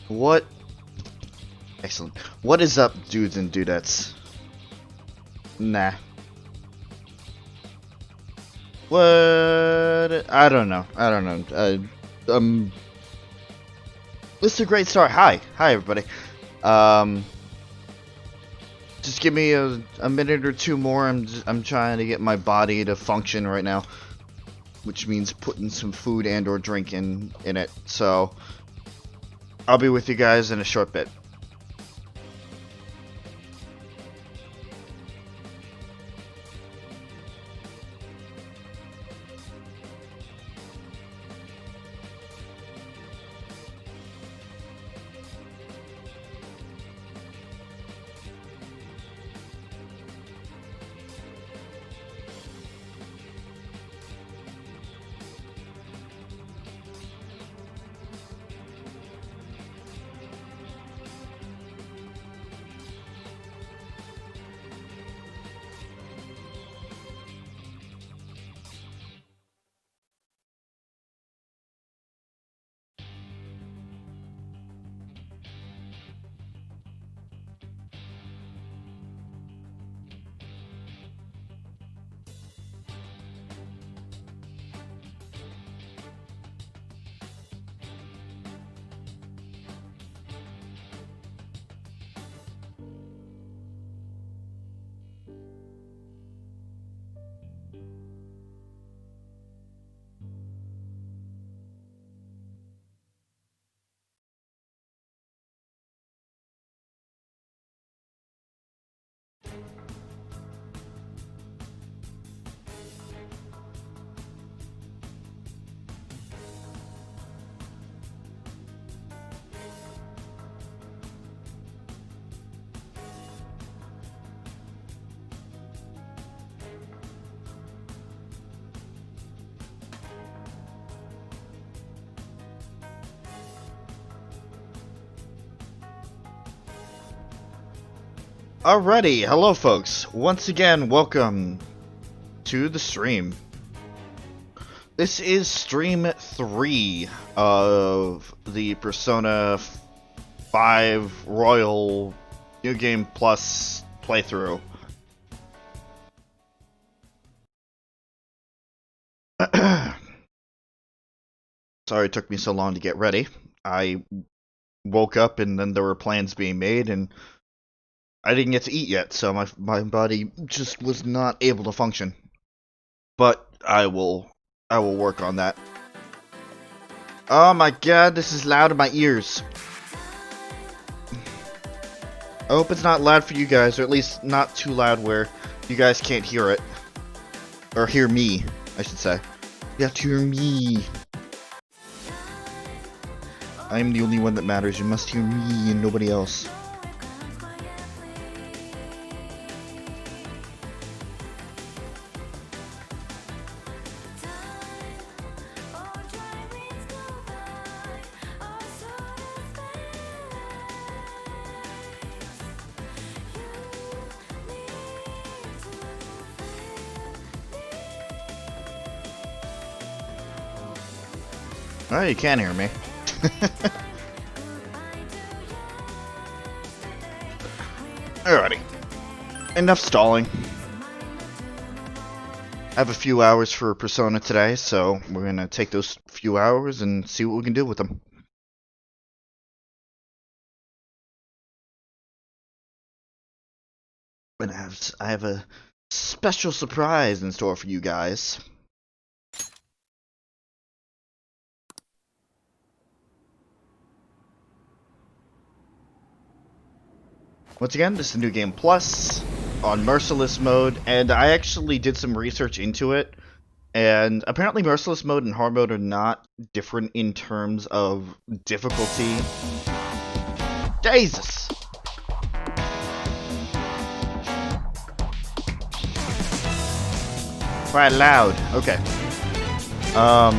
What? Excellent. What is up, dudes and dudettes? Nah. What? I don't know. This is a great start. Hi, everybody. Just give me a minute or two more. I'm trying to get my body to function right now, which means putting some food and or drink in it. So I'll be with you guys in a short bit. Alrighty, hello folks. Once again, welcome to the stream. This is stream 3 of the Persona 5 Royal New Game Plus playthrough. Sorry it took me so long to get ready. I woke up and then there were plans being made and I didn't get to eat yet, so my body just was not able to function. But I will work on that. Oh my god, this is loud in my ears. I hope it's not loud for you guys, or at least not too loud where you guys can't hear it. Or hear me, I should say. You have to hear me. I'm the only one that matters. You must hear me and nobody else. Oh, you can hear me. Alrighty. Enough stalling. I have a few hours for Persona today, so we're gonna take those few hours and see what we can do with them. And I have a special surprise in store for you guys. Once again, this is New Game Plus on Merciless Mode, and I actually did some research into it, and apparently Merciless Mode and Hard Mode are not different in terms of difficulty. Jesus! Quite loud. Okay. Turn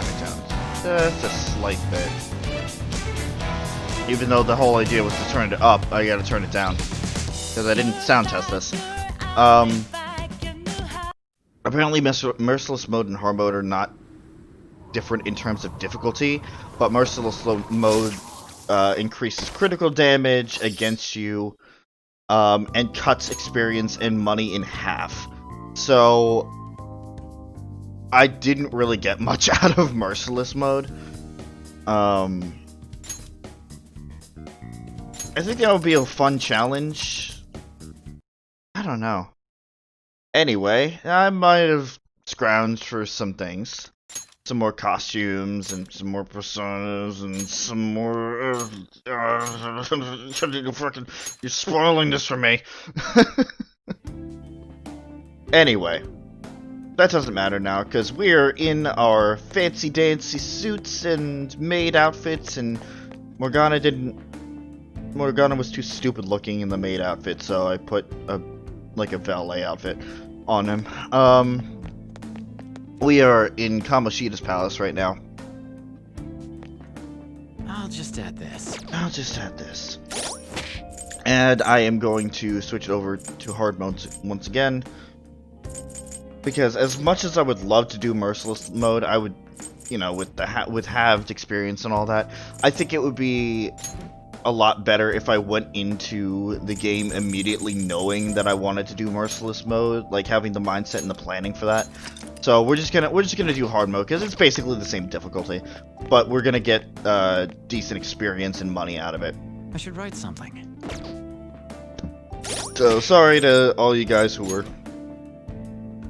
it down just a slight bit. Even though the whole idea was to turn it up, I gotta turn it down. Because I didn't sound test this. Apparently Merciless Mode and Hard Mode are not different in terms of difficulty, but Merciless Mode increases critical damage against you, and cuts experience and money in half. So I didn't really get much out of Merciless Mode. I think that would be a fun challenge. I don't know. Anyway, I might have scrounged for some things. Some more costumes, and some more personas, and some more... You're spoiling this for me. Anyway, that doesn't matter now, because we're in our fancy-dancy suits and maid outfits, and Morgana was too stupid looking in the maid outfit, so I put a valet outfit on him. We are in Kamoshida's palace right now. I'll just add this. And I am going to switch it over to hard mode once again. Because as much as I would love to do Merciless Mode, I would, you know, with halved experience and all that, I think it would be a lot better if I went into the game immediately knowing that I wanted to do Merciless Mode, like having the mindset and the planning for that. So we're just gonna do hard mode because it's basically the same difficulty, but we're gonna get decent experience and money out of it. I should write something. So sorry to all you guys who were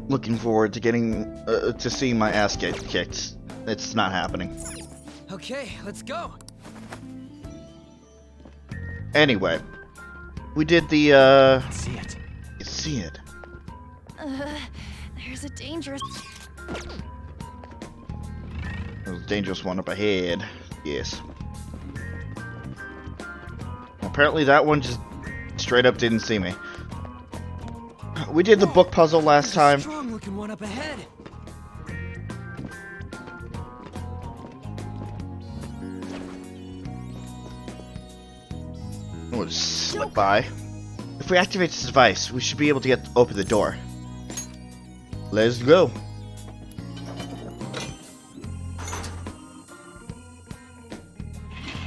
looking forward to getting to seeing my ass get kicked. It's not happening. Okay, let's go. Anyway, we did the See it. You see it. There's a dangerous... There's a dangerous one up ahead. Yes. Apparently that one just straight up didn't see me. We did the book puzzle last time. Strong looking one up ahead. We'll just slip by. If we activate this device, we should be able to open the door. Let's go.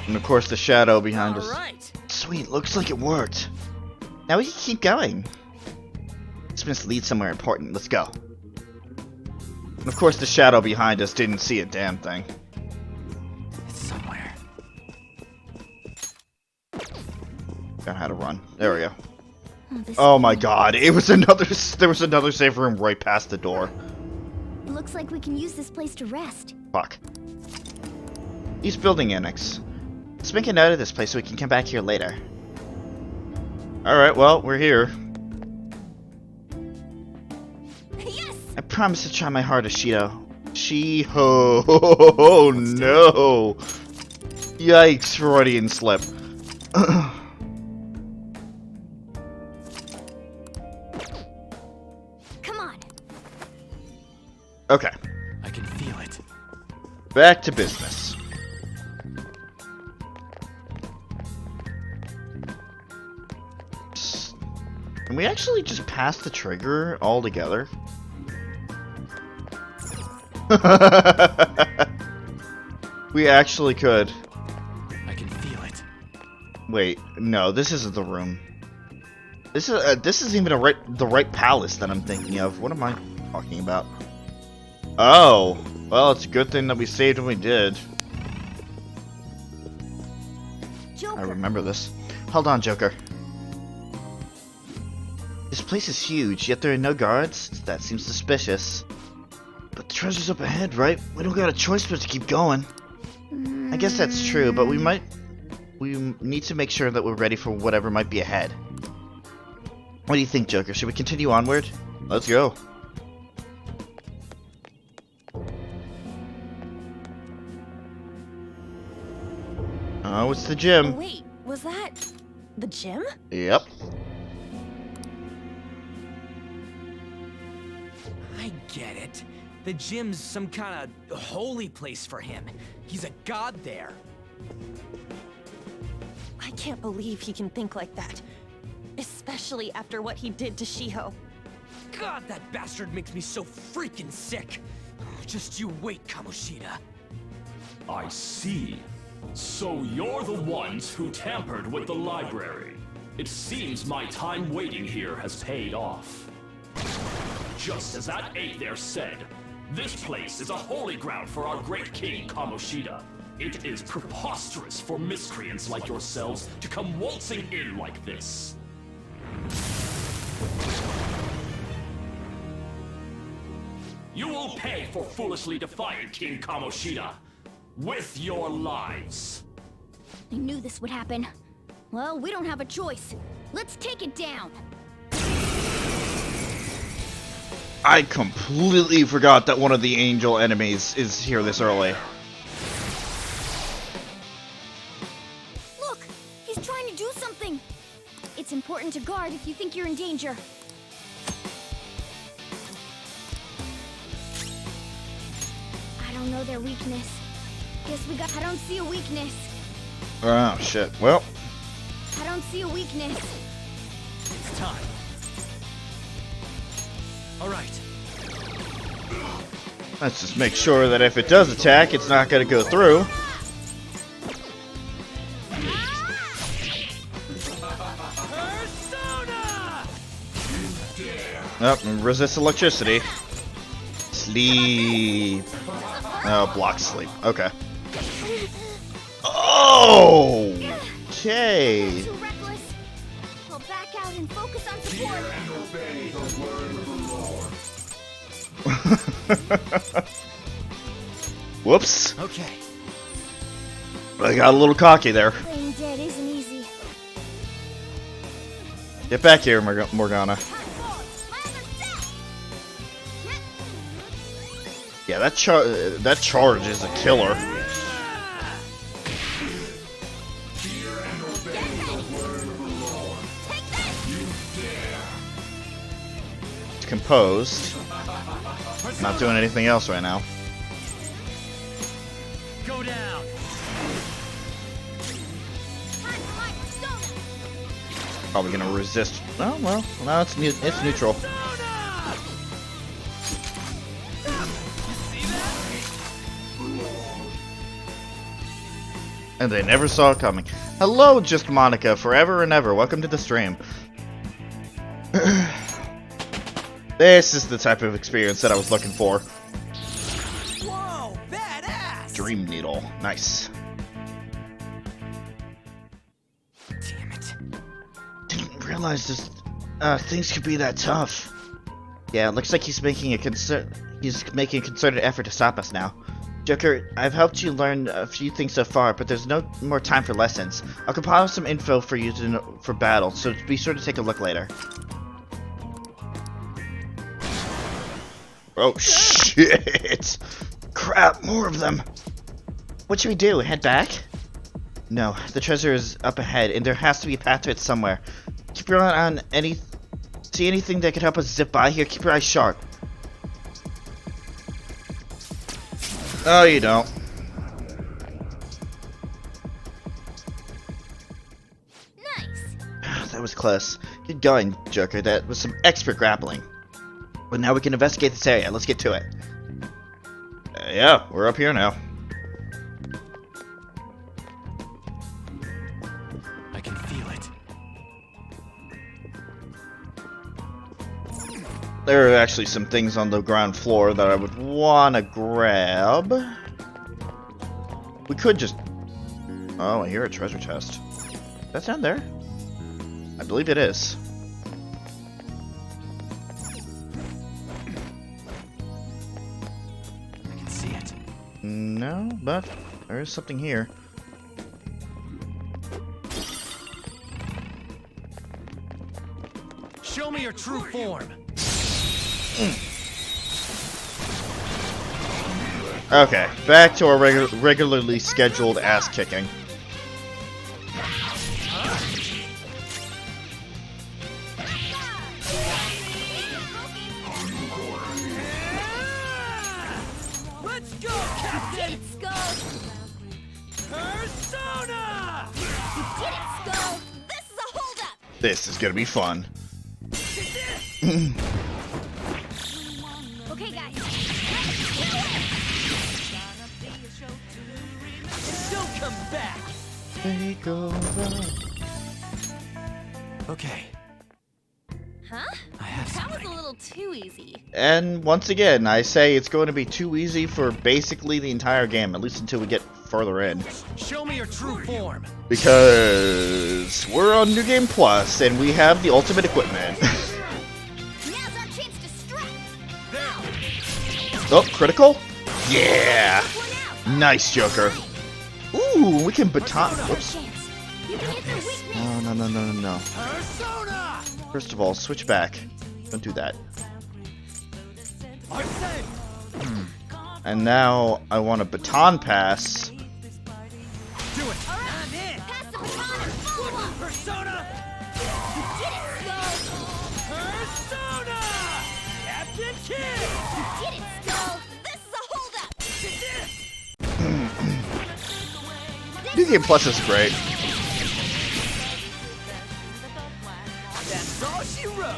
And of course the shadow behind us. Right. Sweet, looks like it worked. Now we can keep going. This must lead somewhere important. Let's go. And of course the shadow behind us didn't see a damn thing. It's somewhere. Got how to run. There we go. Oh my god, it was another. There was another safe room right past the door. Looks like we can use this place to rest. Fuck. East Building Annex. Let's make a note of this place so we can come back here later. Alright, well, we're here. Yes! I promise to try my hardest, Shido. She-ho! Oh no! Yikes, Freudian slip. Come on. Okay. I can feel it. Back to business. Can we actually just pass the trigger altogether? We actually could. I can feel it. Wait, no, this isn't the room. This isn't even the right palace that I'm thinking of. What am I talking about? Oh, well, it's a good thing that we saved when we did. Joker. I remember this. Hold on, Joker. This place is huge, yet there are no guards? That seems suspicious. But the treasure's up ahead, right? We don't got a choice but to keep going. I guess that's true, but we need to make sure that we're ready for whatever might be ahead. What do you think, Joker? Should we continue onward? Let's go. Oh, it's the gym. Wait, was that the gym? Yep. I get it. The gym's some kind of holy place for him. He's a god there. I can't believe he can think like that. Especially after what he did to Shiho. God, that bastard makes me so freaking sick. Just you wait, Kamoshida. I see. So you're the ones who tampered with the library. It seems my time waiting here has paid off. Just as that ape there said, this place is a holy ground for our great king Kamoshida. It is preposterous for miscreants like yourselves to come waltzing in like this. You will pay for foolishly defying King Kamoshida with your lives. I knew this would happen. Well, we don't have a choice. Let's take it down. I completely forgot that one of the angel enemies is here this early. Look! He's trying to do something! It's important to guard if you think you're in danger. I don't know their weakness. Guess we got... I don't see a weakness. Oh, shit. Well. I don't see a weakness. It's time. Alright. Let's just make sure that if it does attack, it's not going to go through. Persona! Oh, resist electricity. Sleep. Oh, block sleep. Okay. Oh! Okay. Too reckless. I'll back out and focus on support. Whoops. Okay. I got a little cocky there. Playing dead isn't easy. Get back here, Morgana. Yeah, that charge is a killer. It's composed. Not doing anything else right now. Go down. Probably gonna resist. Oh well, now it's neutral. And they never saw it coming. Hello, Just Monica, forever and ever. Welcome to the stream. This is the type of experience that I was looking for. Whoa, badass! Dream Needle. Nice. Damn it. Didn't realize this, things could be that tough. Yeah, it looks like he's making a concerted effort to stop us now. Joker, I've helped you learn a few things so far, but there's no more time for lessons. I'll compile some info for you to know, for battle, so be sure to take a look later. Oh shit! Crap, more of them! What should we do? Head back? No, the treasure is up ahead, and there has to be a path to it somewhere. Keep your eye on see anything that could help us zip by here, keep your eyes sharp. Oh, you don't. Nice. That was close. Good going, Joker. That was some expert grappling. But now we can investigate this area. Let's get to it. Yeah, we're up here now. I can feel it. There are actually some things on the ground floor that I would want to grab. We could just... Oh, I hear a treasure chest. That's down there? I believe it is. I can see it. No, but there is something here. Show me your true form. Okay, back to our regularly scheduled ass kicking. Let's go, Captain! Let's go. Persona! You did it, Skull. This is a holdup. This is gonna be fun. Okay, guys. Take over. Okay, Huh? I have That was something. a little too easy. And once again, I say it's going to be too easy for basically the entire game, at least until we get further in. Show me your true form. Because we're on New Game Plus, and we have the ultimate equipment. Now's our chance to strike. Oh, critical? Yeah! One out. Nice, Joker. Ooh, we can baton. Whoops. Chance. You can hit their weakness. No. Persona! First of all, switch back. Don't do that. Arsene! And now I want a baton pass. Do it! I'm in! Pass the baton and follow up. Persona! You did it, Skull. Persona! Captain Kidd! You did it, Skull. This is a holdup. New Game Plus is great. That's all she wrote!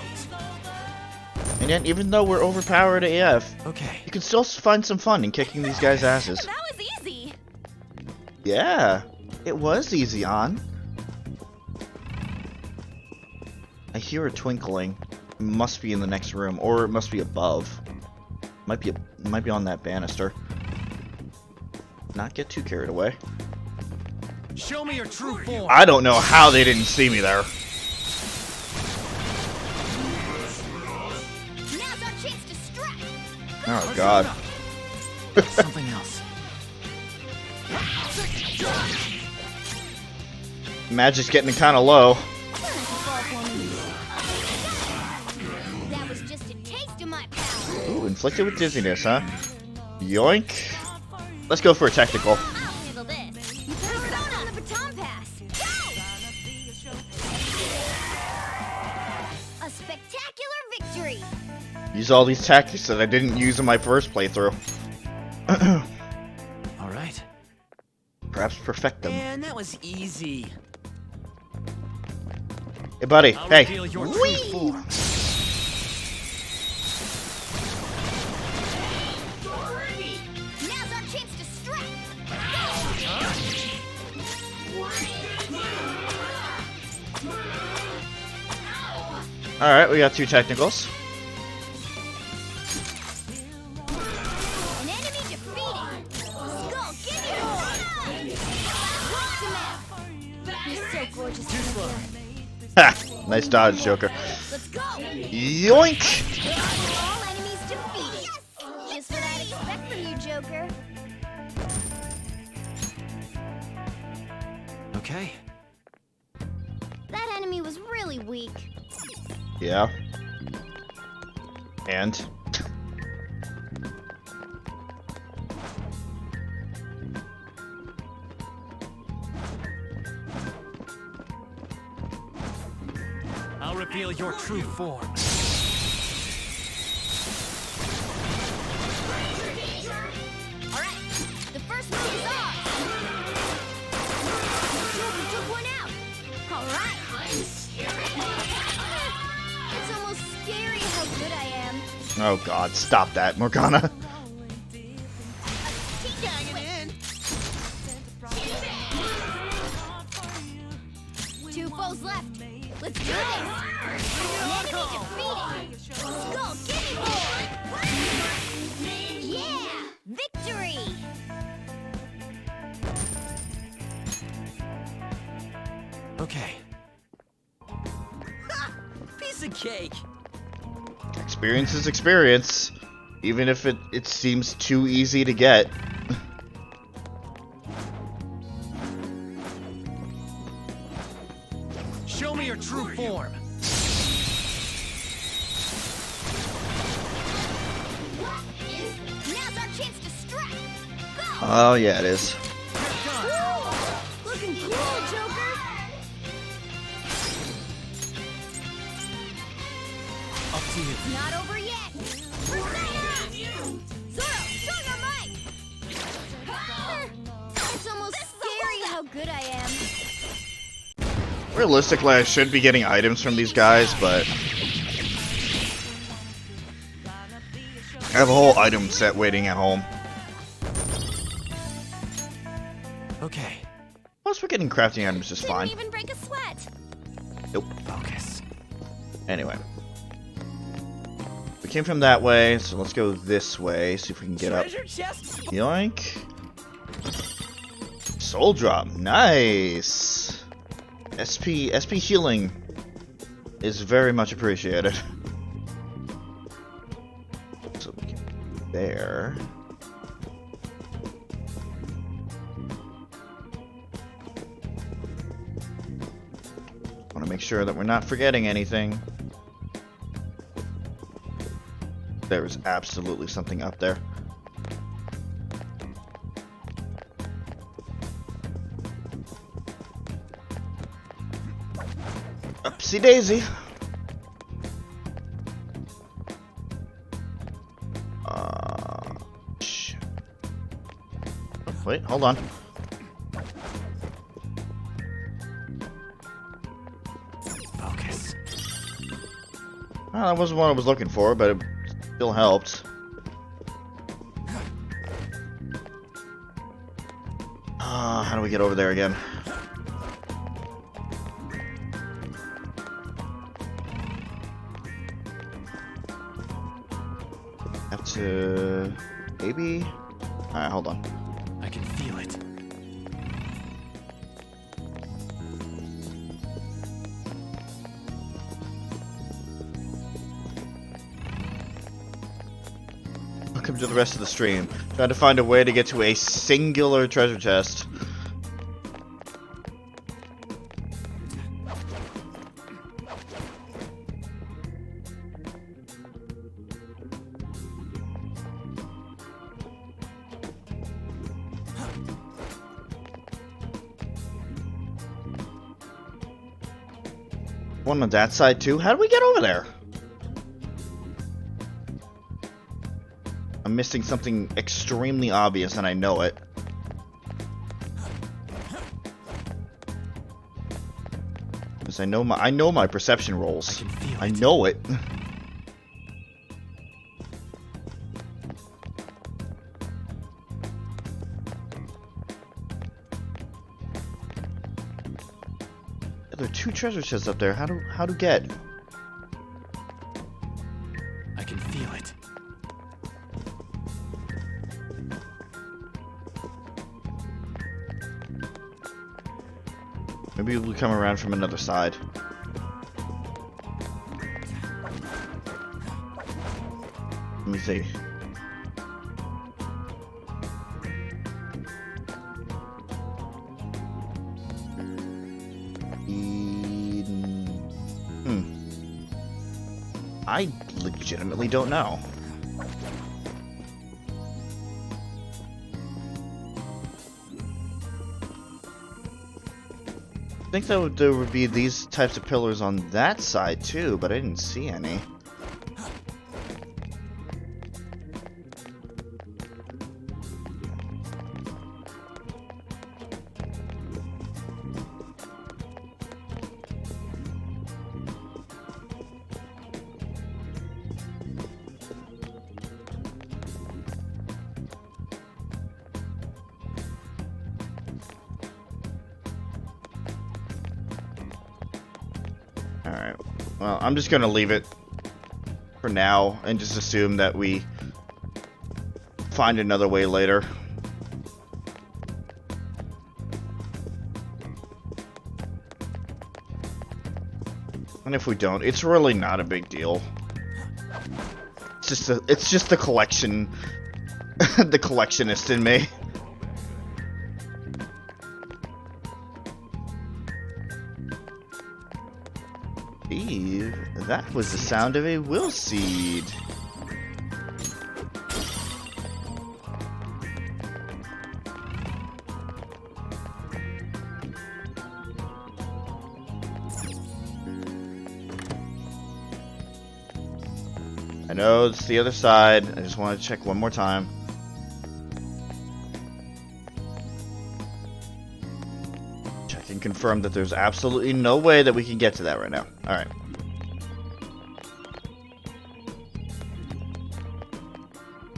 And yet, even though we're overpowered AF, Okay. you can still find some fun in kicking these guys' asses. That was easy. Yeah, it was easy on. I hear a twinkling. It must be in the next room, or it must be above. Might be on that banister. Not get too carried away. Show me your true form. I don't know how they didn't see me there. Now's our chance to strike. Oh god. Something else. Magic's getting kind of low. That was just a taste of my power. Ooh, inflicted with dizziness, huh? Yoink. Let's go for a technical. I'll handle this. You powered up on the baton pass. Go! A spectacular victory. Use all these tactics that I didn't use in my first playthrough. All right. Perhaps perfect them. Man, that was easy. Hey, buddy. I'll Hey. reveal your true form. Now's our chance to strike. All right, we got two technicals. An enemy defeated. Skull, give me more. Rock him out. He's so gorgeous. Too slow. Ha! Nice dodge, Joker. Let's go. Yoink! All enemies defeated. Just what I'd expect from you, Joker. Okay. That enemy was really weak. Yeah. And? I'll reveal your true form. All right, the first move is ours. Joker took one out. All right. It's almost scary how good I am. Oh god, stop that, Morgana. Two foes left. Let's do this. Enemy defeated. Skull, give me more. Yeah, victory. Okay. Piece of cake. Experience is experience. Even if it seems too easy to get. Show me your true form. Now's our chance to strike. Go. Oh yeah, it is. Woo! Looking cool, Joker. Up to you. Not over yet. Zoro, show your might. It's almost scary how good I am. Realistically, I should be getting items from these guys, but I have a whole item set waiting at home. Okay. Plus, we're getting crafting items just fine. Didn't even break a sweat. Nope. Focus. Anyway. We came from that way, so let's go this way, see if we can get up. Treasure chest. Yoink. Soul drop. Nice. SP healing is very much appreciated. So we can there. Want to make sure that we're not forgetting anything. There is absolutely something up there. Upsy daisy. Shit. Oh, wait, hold on. Focus. Well, that wasn't what I was looking for, but it still helped. How do we get over there again? Have to... maybe? Alright, hold on. I can feel it. Welcome to the rest of the stream. Trying to find a way to get to a singular treasure chest. One on that side too? How do we get over there? I'm missing something extremely obvious and I know it. Because I know my perception rolls. I can feel I it. know it. There are two treasure chests up there. How to get? I can feel it. Maybe we'll come around from another side. Let me see. I legitimately don't know. I think that there would be these types of pillars on that side too, but I didn't see any. Alright, well, I'm just gonna leave it for now and just assume that we find another way later. And if we don't, it's really not a big deal. It's just the collection, the collectionist in me. That was the sound of a will seed. I know it's the other side. I just want to check one more time. Check and confirm that there's absolutely no way that we can get to that right now. Alright.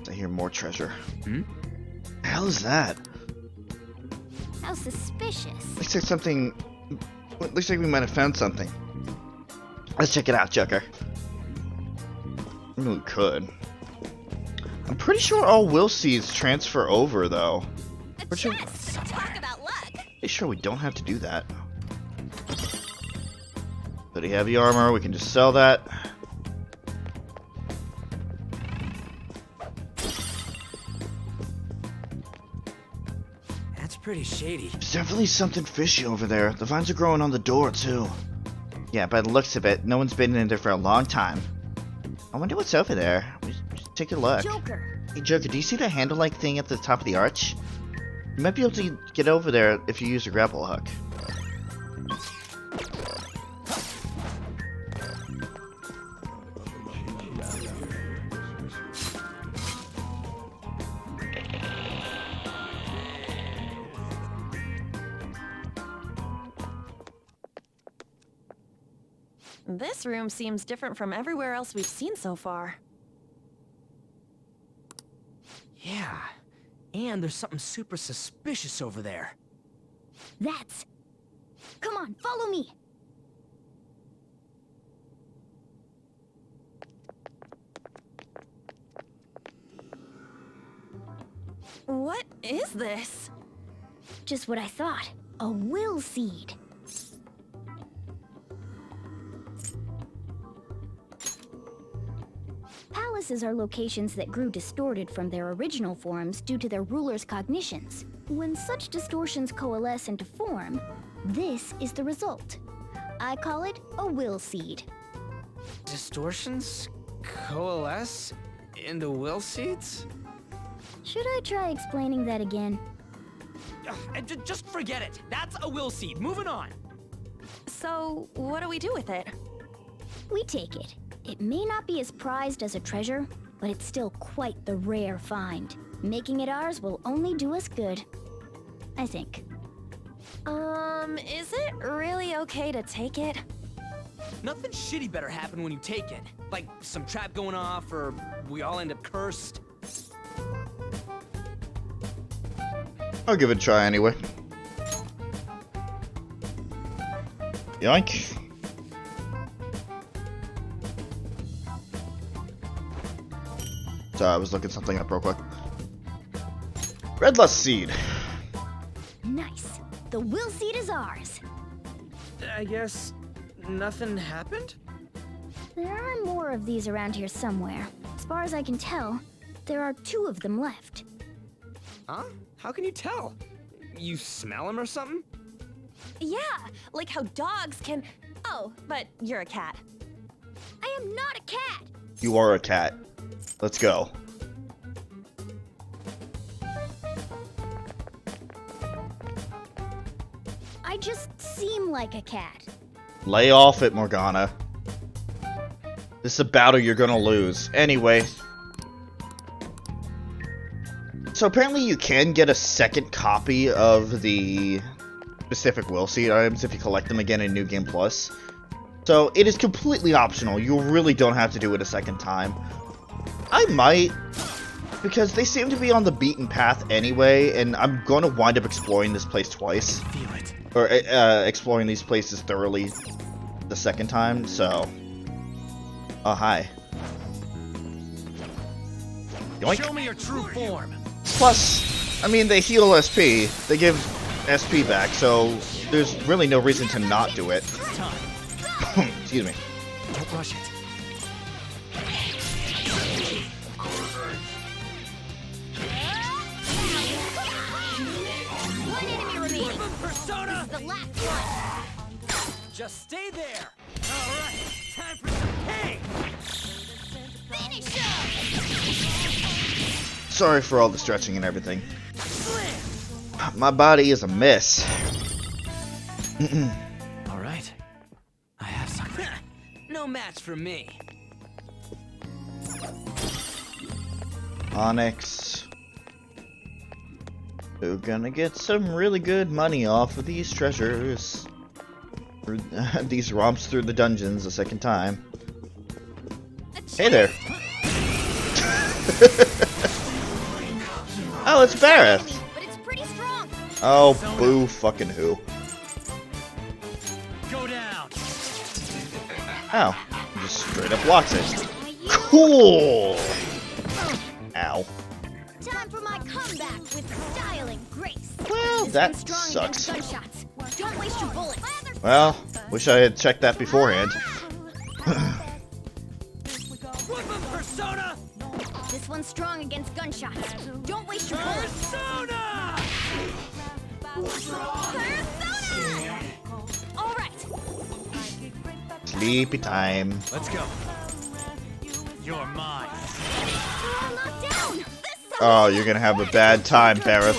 I hear more treasure. Hmm? The hell is that? How suspicious. Looks like something. Looks like we might have found something. Let's check it out, Joker. I mean, we could. I'm pretty sure all will seeds transfer over, though. A chest! Talk about luck! Pretty sure we don't have to do that. Pretty heavy armor, we can just sell that. That's pretty shady. There's definitely something fishy over there. The vines are growing on the door, too. Yeah, by the looks of it, no one's been in there for a long time. I wonder what's over there. Just take a look. Joker! Hey, Joker, do you see the handle-like thing at the top of the arch? You might be able to get over there if you use a grapple hook. This room seems different from everywhere else we've seen so far. Yeah. And there's something super suspicious over there. That's... Come on, follow me! What is this? Just what I thought. A will seed. Palaces are locations that grew distorted from their original forms due to their rulers' cognitions. When such distortions coalesce into form, this is the result. I call it a will seed. Distortions coalesce into will seeds? Should I try explaining that again? Just forget it. That's a will seed. Moving on. So, what do we do with it? We take it. It may not be as prized as a treasure, but it's still quite the rare find. Making it ours will only do us good. I think. Is it really okay to take it? Nothing shitty better happen when you take it. Like some trap going off, or we all end up cursed. I'll give it a try anyway. Yoink. So I was looking something up real quick. Red Lust Seed. Nice. The will seed is ours. I guess nothing happened? There are more of these around here somewhere. As far as I can tell, there are 2 of them left. Huh? How can you tell? You smell them or something? Yeah, like how dogs can... Oh, but you're a cat. I am not a cat! You are a cat. Let's go. I just seem like a cat. Lay off it, Morgana. This is a battle you're gonna lose. Anyway. So apparently you can get a second copy of the specific will seed items if you collect them again in New Game Plus. So it is completely optional. You really don't have to do it a second time. I might, because they seem to be on the beaten path anyway, and I'm going to wind up exploring this place twice. Feel it. Or exploring these places thoroughly the second time, so... Oh, hi. Yoink. Show me your true form. Plus, I mean, they heal SP. They give SP back, so there's really no reason to not do it. Time. Excuse me. Don't rush it. One enemy remaining. Persona! This is the last one. Just stay there. All right, time for some pain. Finish him! Sorry for all the stretching and everything. Slam. My body is a mess. All right, I have something. No match for me. Onyx. We're gonna get some really good money off of these treasures. These romps through the dungeons a second time. Hey there. Oh, it's Barrett. But it's pretty strong. Oh, boo fucking who. Go down. Oh, he just straight up blocks it. Cool! Ow. Time for my comeback with style and grace. Well, This that one's strong sucks. against gunshots. Don't waste your bullets. Well, wish I had checked that beforehand. Whip him, Persona! This one's strong against gunshots. Don't waste your bullets. Persona! Persona! All right. Sleepy time. Let's go. You're mine. I'm knocked down. Oh, you're gonna have a bad time, Barrett.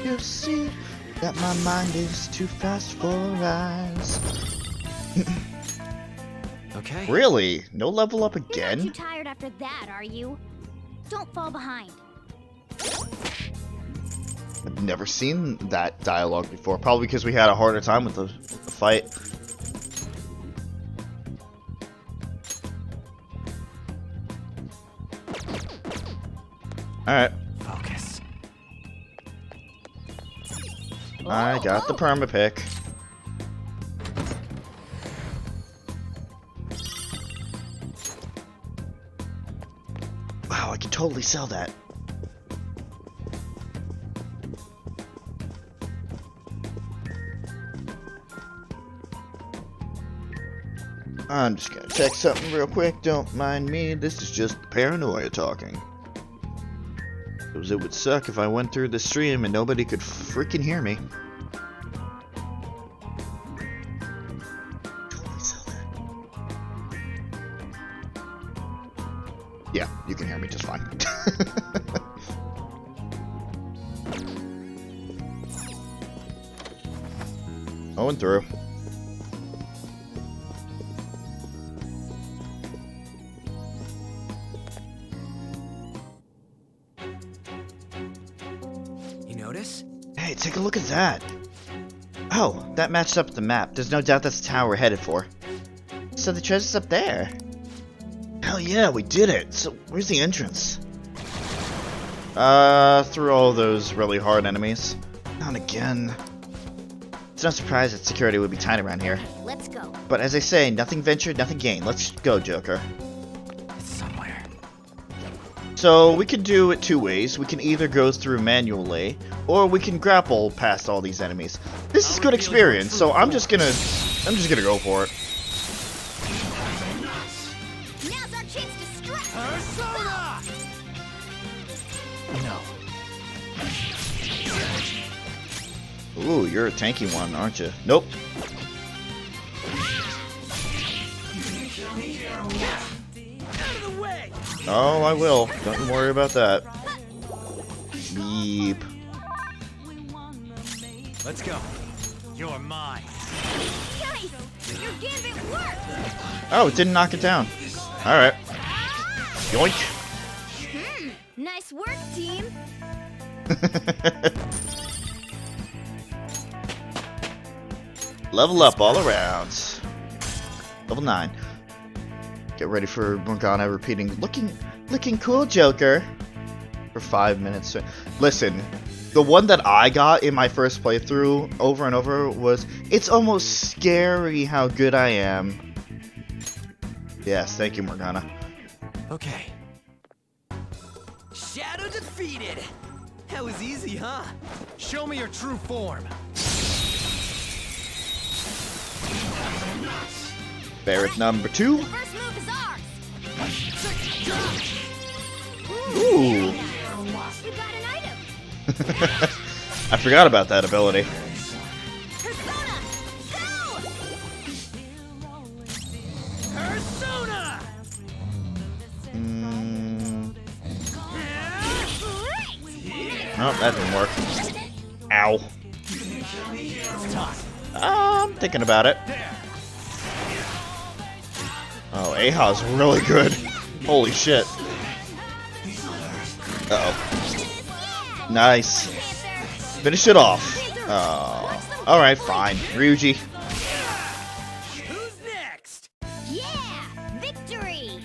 You see that my mind is too fast for eyes. Okay. Really? No level up You're not too again? tired after that, are you? Don't fall behind. I've never seen that dialogue before. Probably because we had a harder time with the fight. Alright, Focus. I got the perma pick. Wow, I could totally sell that. I'm just gonna check something real quick, don't mind me. This is just paranoia talking. Because it would suck if I went through the stream and nobody could freaking hear me. Totally sell that. Yeah, you can hear me just fine. Going through. You notice? Hey, take a look at that. Oh, that matched up with the map. There's no doubt that's the tower we're headed for. So the treasure's up there. Hell yeah, we did it. So where's the entrance? Through all those really hard enemies. Not again. It's no surprise that security would be tight around here. Let's go. But as I say, nothing ventured, nothing gained. Let's go, Joker. It's somewhere. So we can do it two ways. We can either go through manually, or we can grapple past all these enemies. This is good experience, so I'm just gonna go for it. Now's our chance to strike. Persona! No. Ooh, you're a tanky one, aren't you? Nope. Out of the way! Oh, I will. Don't you worry about that. Beep. Let's go. You're mine. Nice. Your gambit worked. Oh, it didn't knock it down. Alright. Yoink. Nice work, team. Level up all around. Level 9. Get ready for Morgana repeating, looking cool, Joker. For 5 minutes. Listen, the one that I got in my first playthrough over and over was, it's almost scary how good I am. Yes, thank you, Morgana. Okay. Shadow defeated! That was easy, huh? Show me your true form. Barrett number 2. The first move is ours. Ooh. You got an item. I forgot about that ability. Persona, go! Persona! Oh, that didn't work. Ow. I'm thinking about it. Oh, Aha's really good. Holy shit. Uh-oh. Nice. Finish it off. Oh. Alright, fine. Ryuji. Who's next? Yeah, victory.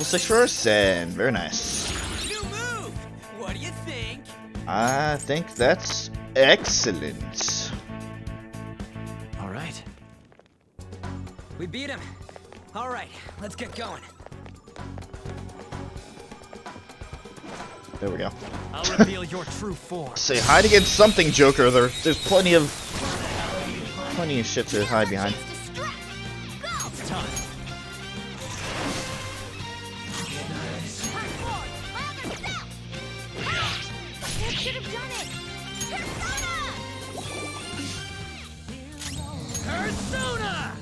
level 6 person. Very nice. New move! What do you think? I think that's excellent. Alright. We beat him. Alright, let's get going. There we go. I'll reveal your true form. Say hide against something, Joker. There's plenty of shit to hide behind. It's time. Should have done it. Persona!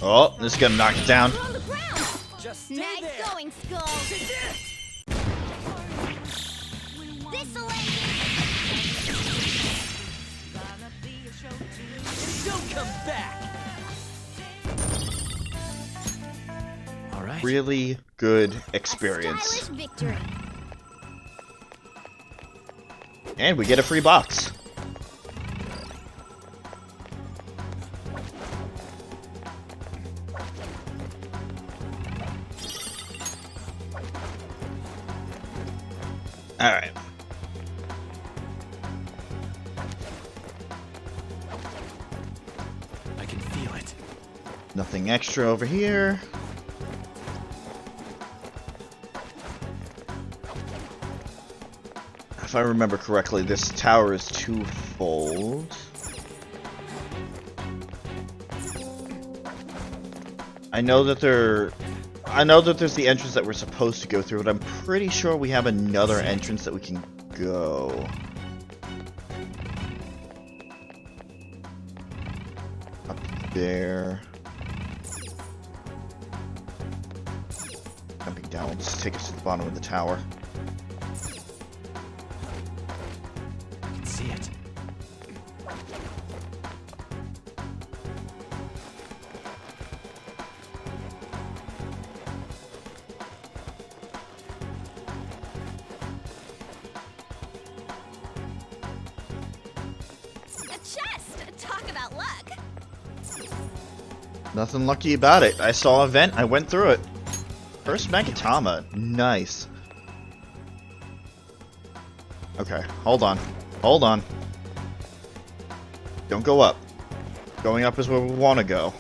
Oh, this is gonna knock it down. On the ground. Just stay Nice there. going, Skull. This'll end Don't come back. Alright. Really good it. experience. Stylish victory. And we get a free box. Alright. I can feel it. Nothing extra over here. If I remember correctly, this tower is twofold. I know that there's the entrance that we're supposed to go through, but I'm pretty sure we have another entrance that we can go. Up there. Jumping down will just take us to the bottom of the tower. I can see it. A chest! Talk about luck! Nothing lucky about it. I saw a vent, I went through it. First Magatama. Nice. Okay, hold on. Hold on. Don't go up. Going up is where we want to go.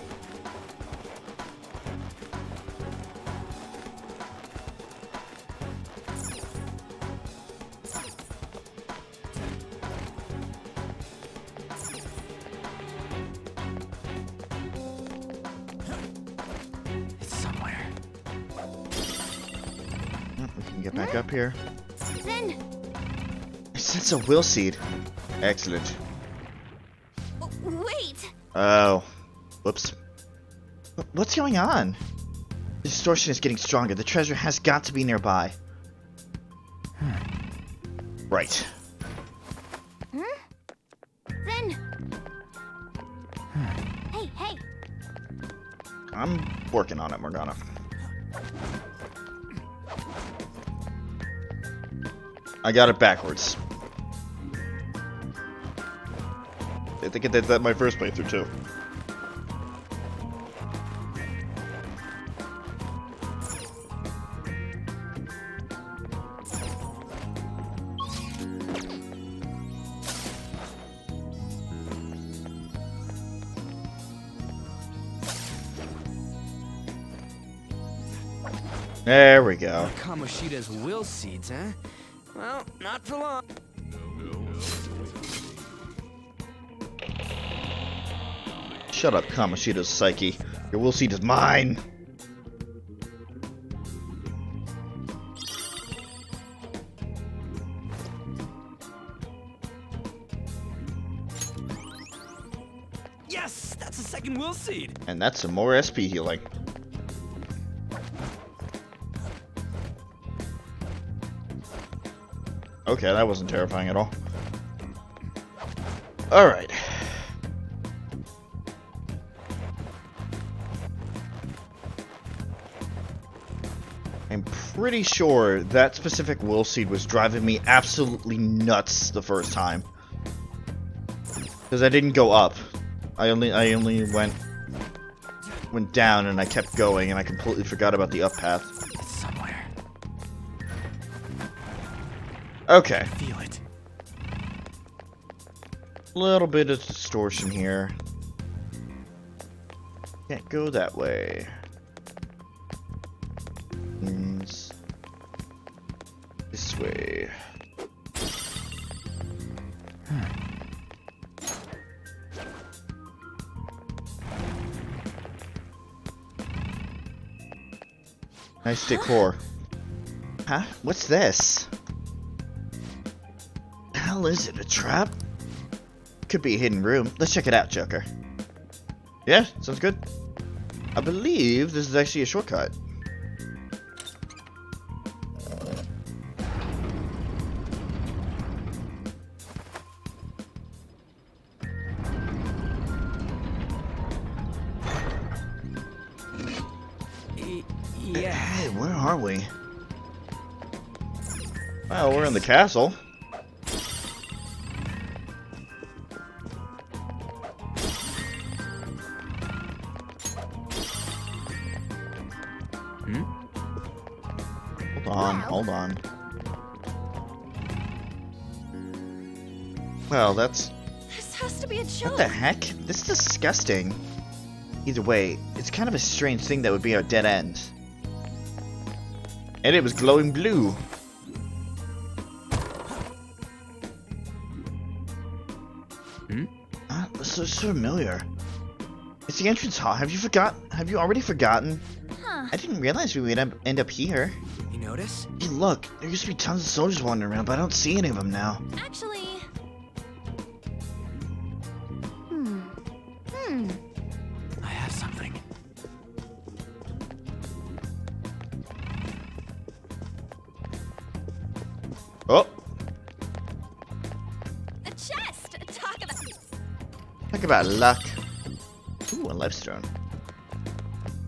It's somewhere. We can get back up here. Then, I sense a will seed. Excellent. Wait! Oh. Whoops. What's going on? The distortion is getting stronger. The treasure has got to be nearby. Right. then. Hey, hey. I'm working on it, Morgana. I got it backwards. I think I did that my first playthrough too. There we go. Kamoshida's will seeds, huh? Well, not for long. Shut up, Kamoshida's psyche. Your will seed is mine. Yes, that's a second will seed. And that's some more SP healing. Okay, that wasn't terrifying at all. Alright. I'm pretty sure that specific will seed was driving me absolutely nuts the first time. Because I didn't go up. I only went went down and I kept going and I completely forgot about the up path. It's somewhere. Okay. Feel it. Little bit of distortion here. Can't go that way. Means this way. Nice decor. Huh? What's this? The hell is it? A trap? Could be a hidden room. Let's check it out, Joker. Yeah, sounds good. I believe this is actually a shortcut. Yeah. Hey, where are we? Well, we're in the castle. Hold on. Well, that's... This has to be a joke. What the heck? This is disgusting. Either way, it's kind of a strange thing that would be our dead end. And it was glowing blue. This looks familiar. It's the entrance hall. Have you already forgotten? Huh. I didn't realize we would end up here. You notice? Hey, look, there used to be tons of soldiers wandering around, but I don't see any of them now. Actually... I have something. Oh, A chest! talk about luck. Ooh, a life stone.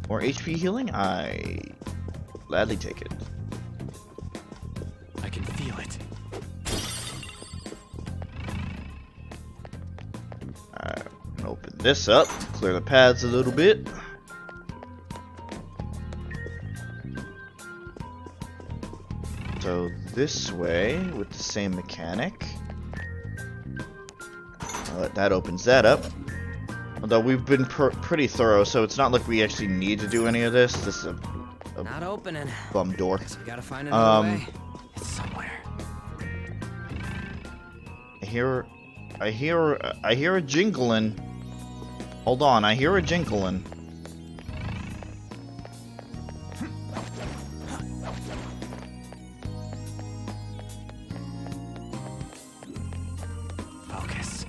More HP healing? I gladly take it. I can feel it. Open this up, clear the paths a little bit. So this way with the same mechanic. That opens that up. Although we've been pretty thorough, so it's not like we actually need to do any of this. This is a Not opening. bum door. Guess we gotta find another way. It's somewhere. I hear a jingling. Hold on, I hear a jingling. Focus.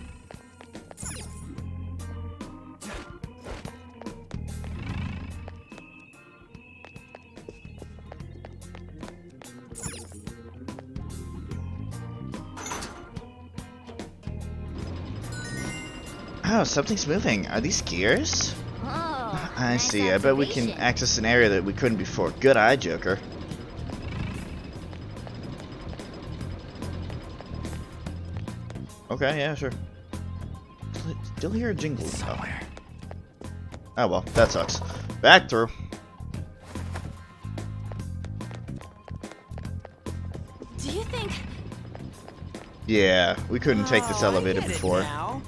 Oh, something's moving. Are these gears? Oh, I nice see. I bet we can observation. access an area that we couldn't before. Good eye, Joker. Okay, yeah, sure. Still hear a jingle. Somewhere. Oh well, that sucks. Back through. Do you think... Yeah, we couldn't take this Oh, I elevator get it before. now.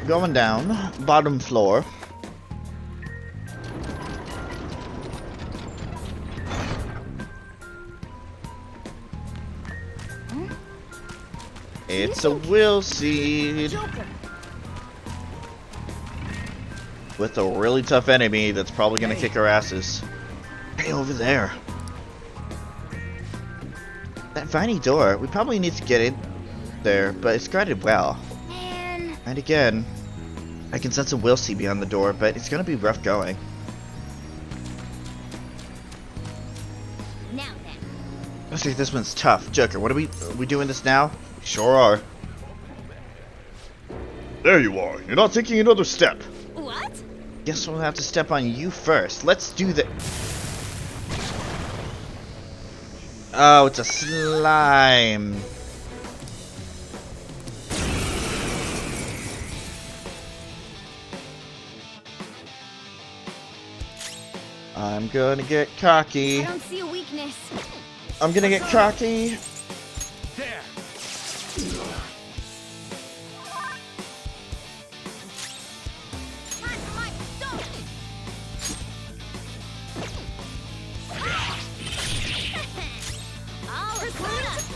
Going down, bottom floor. It's a will seed Joker. with a really tough enemy that's probably gonna kick our asses. Hey, over there. That Vinny door, we probably need to get in there, but it's guarded well. Man, And again, I can sense a will seed beyond the door, but it's gonna be rough going. now then. Looks like this one's tough. Joker, are we doing this now? Sure are. There you are. You're not taking another step. What? Guess we'll have to step on you first. Let's do the... Oh, it's a slime. I'm gonna get cocky. I don't see a weakness. I'm gonna get cocky. There.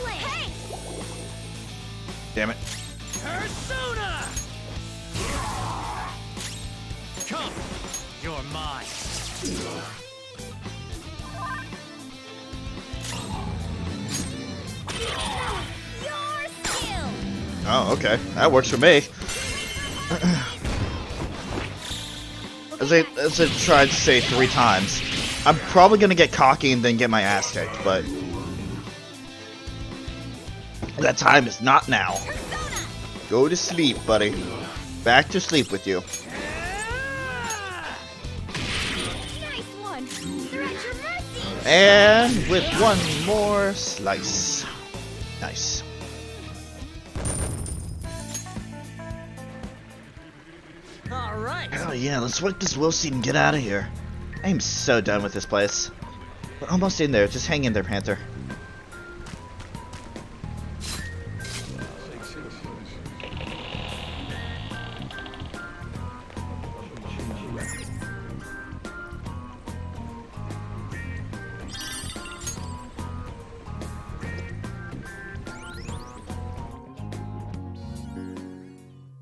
Hey! Damn it. Persona! Come, you're mine. Your skill! Oh, okay. That works for me. As I tried to say 3 times, I'm probably gonna get cocky and then get my ass kicked, but that time is not now. Go to sleep, buddy. Back to sleep with you. Nice one! They're at your mercy! And with one more slice. Nice. All right. Oh yeah, let's work this will seed and get out of here. I'm so done with this place. We're almost in there. Just hang in there, Panther.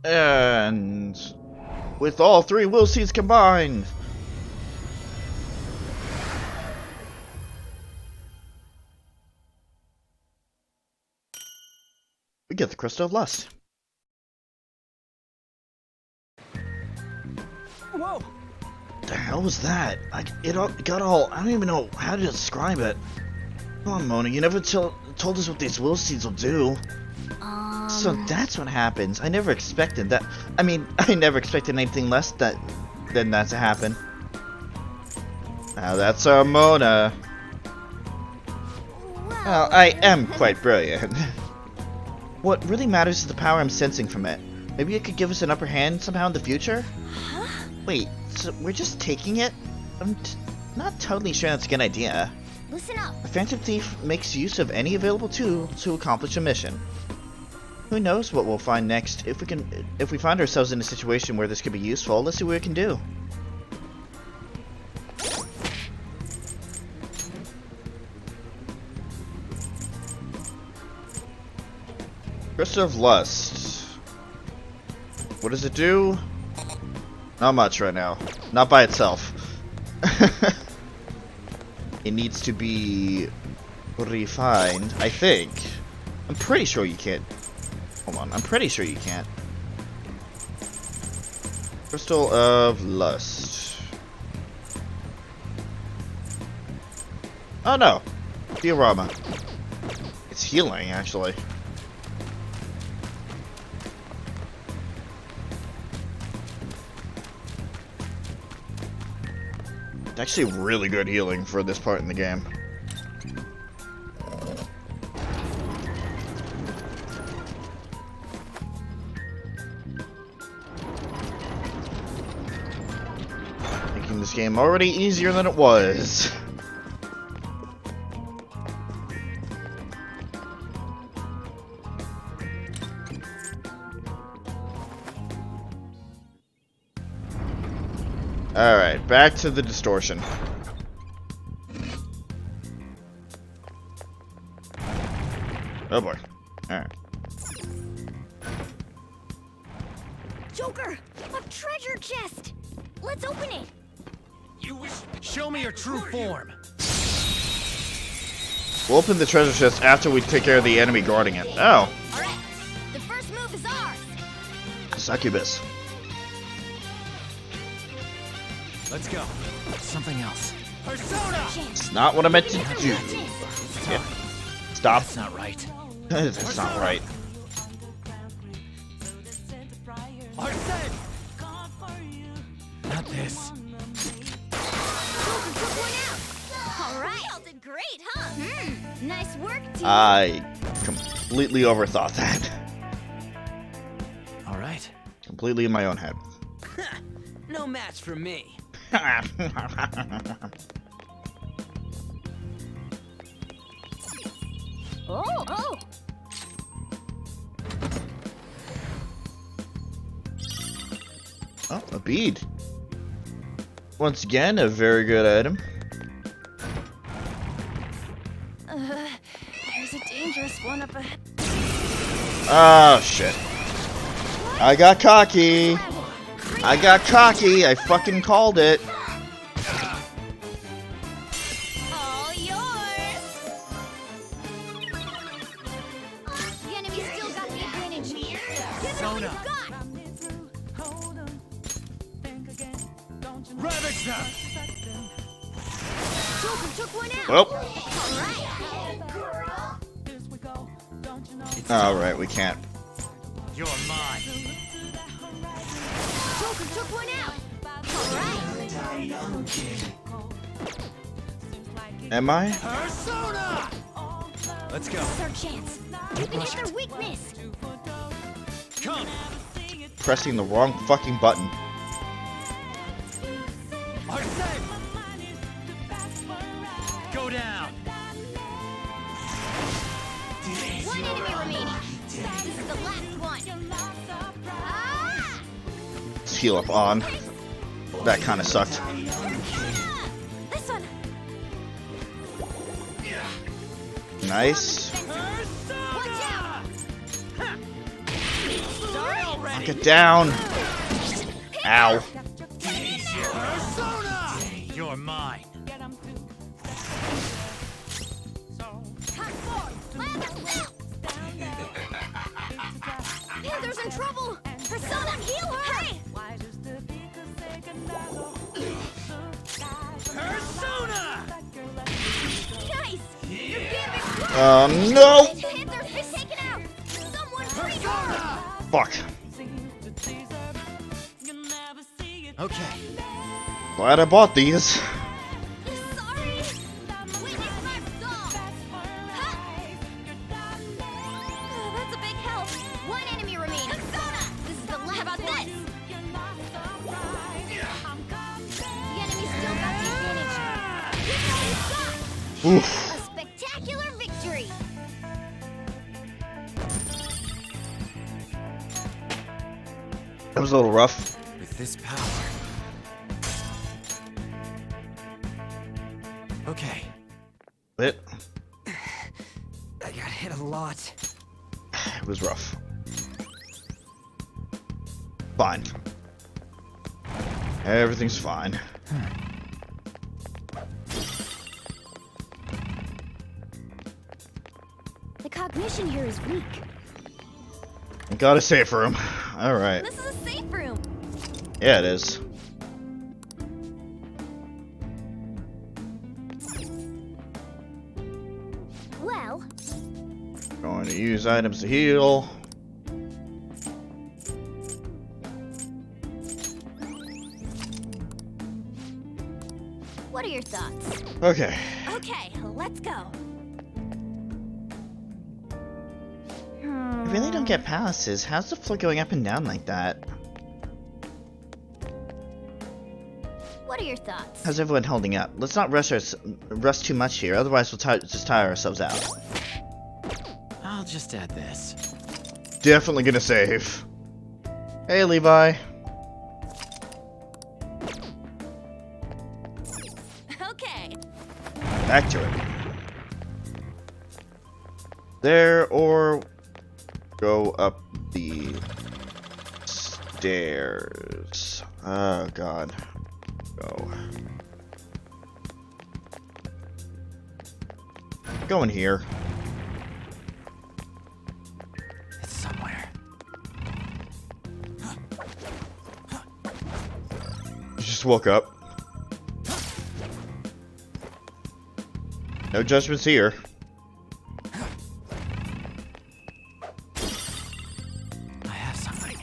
And with all 3 will seeds combined, we get the Crystal of Lust. Whoa. The hell was that? I don't even know how to describe it. Come on, Mona, you never told us what these will seeds will do. So that's what happens. I never expected that. I mean, I never expected anything less than that to happen. Now that's our Mona. Well, I am quite brilliant. What really matters is the power I'm sensing from it. Maybe it could give us an upper hand somehow in the future? Huh? Wait, so we're just taking it? I'm not totally sure that's a good idea. Listen up. A Phantom Thief makes use of any available tool to accomplish a mission. Who knows what we'll find next? If we find ourselves in a situation where this could be useful, let's see what we can do. Crystal of Lust. What does it do? Not much right now. Not by itself. It needs to be refined, I think. I'm pretty sure you can't. Hold on, I'm pretty sure you can't. Crystal of Lust. Oh no! Diorama. It's healing, actually. It's actually really good healing for this part in the game. Making this game already easier than it was. Alright, back to the distortion. Oh boy. Alright. Joker! A treasure chest! Let's open it! You wish. Show me your true form. We'll open the treasure chest after we take care of the enemy guarding it. Oh. Alright, the first move is ours! Succubus. Let's go. Something else. Persona! It's not what I meant to do. Yeah. Stop. That's not right. That's not right. Arsene! Not this. Joker took one out! Alright! Y'all did great, huh? Nice work, team! I completely overthought that. All right. Completely in my own head. No match for me. Oh! Oh, a bead. Once again, a very good item. There's a dangerous one up ahead. Oh, shit. I got cocky. I got cocky. I fucking called it. All yours! The enemy still got the advantage. Give it all Sona. you've got! Ravage them! Joker took one out! Well, Alright! alright, we can't. You're mine. Joker took one out! Alright! Am I? Persona! Let's go. This is our chance! You can hit their weakness! Come! Pressing the wrong fucking button. Arsene! Go down! One enemy remaining! This is the last one! Ah! Let's heal up on. That kind of sucked. This one! Nice. Watch out! Knock it down. Ow. Persona! You're mine. Panther's in trouble! Persona, heal her! Hey! Persona! Nice! You're being No! Panther's been taken out! Someone free her! Fuck. Okay. Glad I bought these. Sorry! Witness my soul! Huh? That's a big help! One enemy remaining! Persona! This is the last. How about this? The enemy still got the advantage. Give it all you've got! Oof. A spectacular victory! That was a little rough. With this power. Okay. It I got hit a lot. was rough. Fine. Everything's fine. The cognition here is weak. Got a safe room. Alright. This is a safe room. Yeah, it is. Well, Going to use items to heal. what are your thoughts? Okay. Okay, let's go. I really don't get palaces. How's the floor going up and down like that? What are your thoughts? How's everyone holding up? Let's not rush too much here, otherwise we'll just tire ourselves out. I'll just add this. Definitely gonna save. Hey, Levi. Okay. Back to it. There, or go up the stairs. Oh, God. Go. Go in here. It's somewhere. You just woke up. No judgments here. I have something.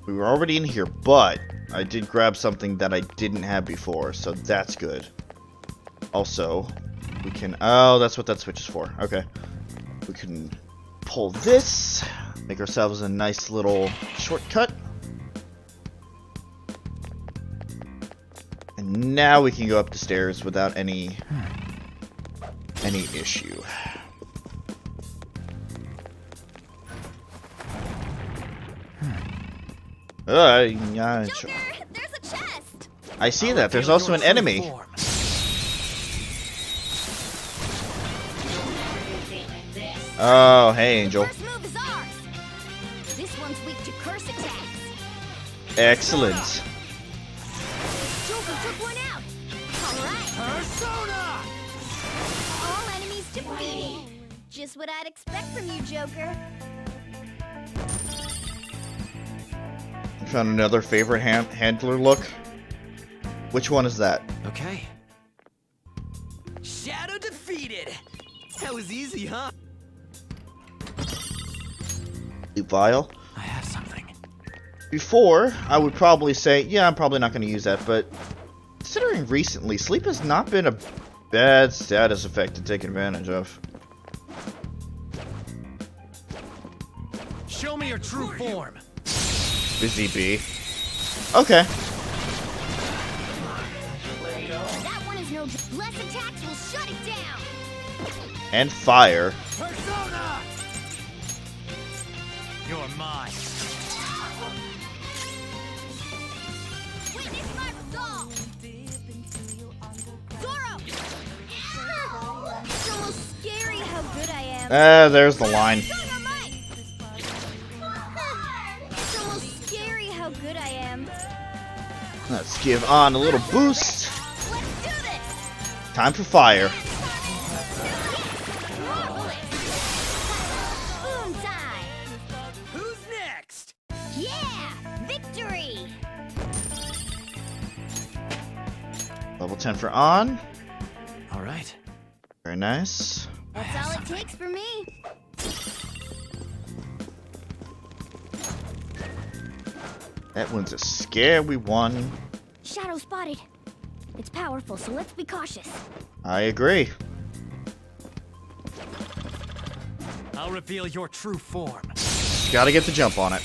We were already in here, but I did grab something that I didn't have before, so that's good. Also, we can... Oh, that's what that switch is for. Okay. We can pull this, make ourselves a nice little shortcut. And now we can go up the stairs without any issue. Yeah, Joker, there's a chest. I see that. There's also an enemy. Oh, hey, Angel. First move is ours. This one's weak to curse attacks. Excellent. Joker took one out. All right. Persona! All enemies defeated. Just what I'd expect from you, Joker. Found another favorite handler look. Which one is that? Okay. Shadow defeated. That was easy, huh? Levi. I have something. Before, I would probably say, yeah, I'm probably not going to use that, but considering recently, sleep has not been a bad status effect to take advantage of. Show me your true form. Busy bee. Okay. That one is no. Less attacks will shut it down. And fire. Persona! You're mine. Witness my resolve. Zoro. It's almost scary how good I am. There's the line. It's almost scary how good I am. Let's give On a little boost. Let's do this. Time for fire. Boom time. Who's next? Yeah, victory. Level 10 for On. All right. Very nice. That's all it takes for me. That one's a scary one. Shadow spotted. It's powerful, so let's be cautious. I agree. I'll reveal your true form. Gotta get the jump on it.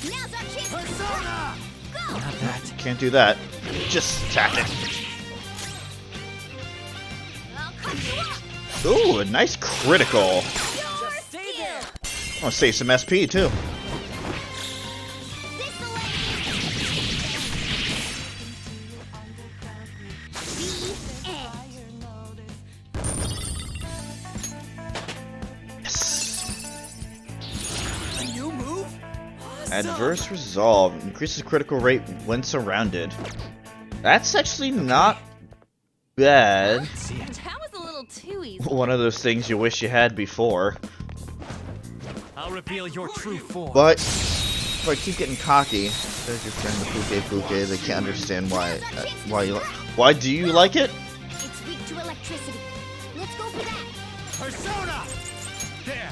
Now's our chance to Persona! go. Not that. Can't do that. Just attack it. I'll cut you up. Ooh, a nice critical. Your stay skill. there. I'll save some SP too. This the way. The end. Yes. A new move? Adverse resolve increases critical rate when surrounded. That's actually not bad. See it. That was a little too easy. One of those things you wish you had before. I'll reveal your true form. But if I keep getting cocky, there's your friend the Puke. They can't understand why why do you like it? It's weak to electricity. Let's go for that. Persona! There.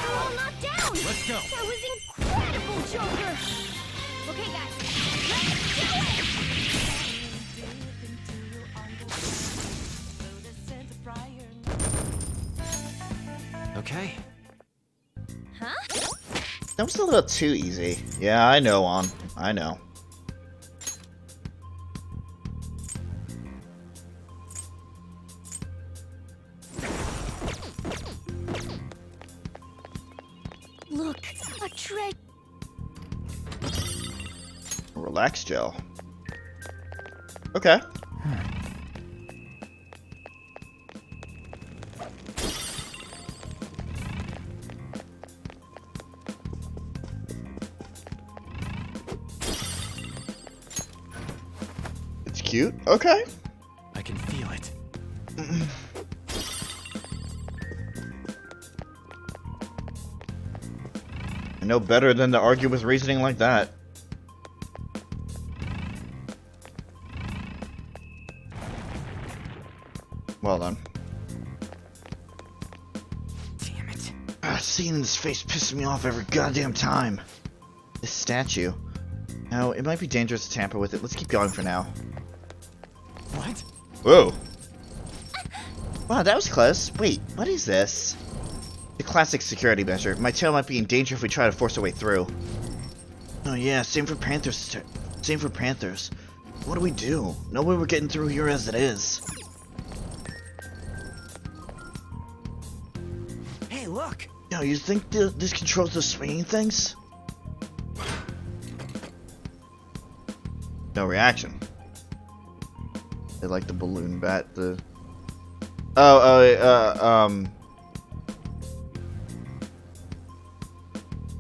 They're all knocked down. Let's go. That was incredible, Joker. Okay, guys. Let's do it. Okay. Huh? That was a little too easy. Yeah, I know, On. I know. Look, a treasure. Relax gel. Okay. It's cute. Okay. I can feel it. I know better than to argue with reasoning like that. Well done. Damn it. Seeing this face pisses me off every goddamn time. This statue. Now, it might be dangerous to tamper with it. Let's keep going for now. What? Whoa. Wow, that was close. Wait, what is this? The classic security measure. My tail might be in danger if we try to force our way through. Oh yeah, same for Panthers. Same for Panthers. What do we do? No way we're getting through here as it is. Hey, look! Yo, you think this controls the swinging things? No reaction. They like the balloon bat,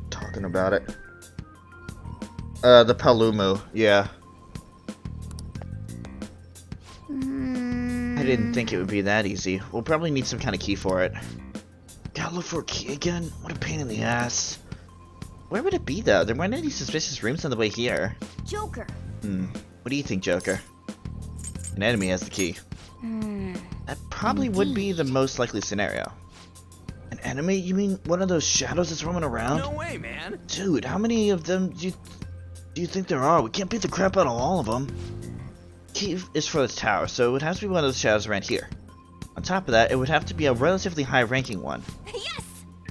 talking about it. The Palumo, yeah. I didn't think it would be that easy. We'll probably need some kind of key for it. Gotta look for a key again? What a pain in the ass. Where would it be though? There weren't any suspicious rooms on the way here. Joker. What do you think, Joker? An enemy has the key. That probably would be the most likely scenario. An enemy? You mean one of those shadows that's roaming around? No way, man! Dude, how many of them do you think there are? We can't beat the crap out of all of them. Key is for this tower, so it would have to be one of those shadows around here. On top of that, it would have to be a relatively high-ranking one. Yes!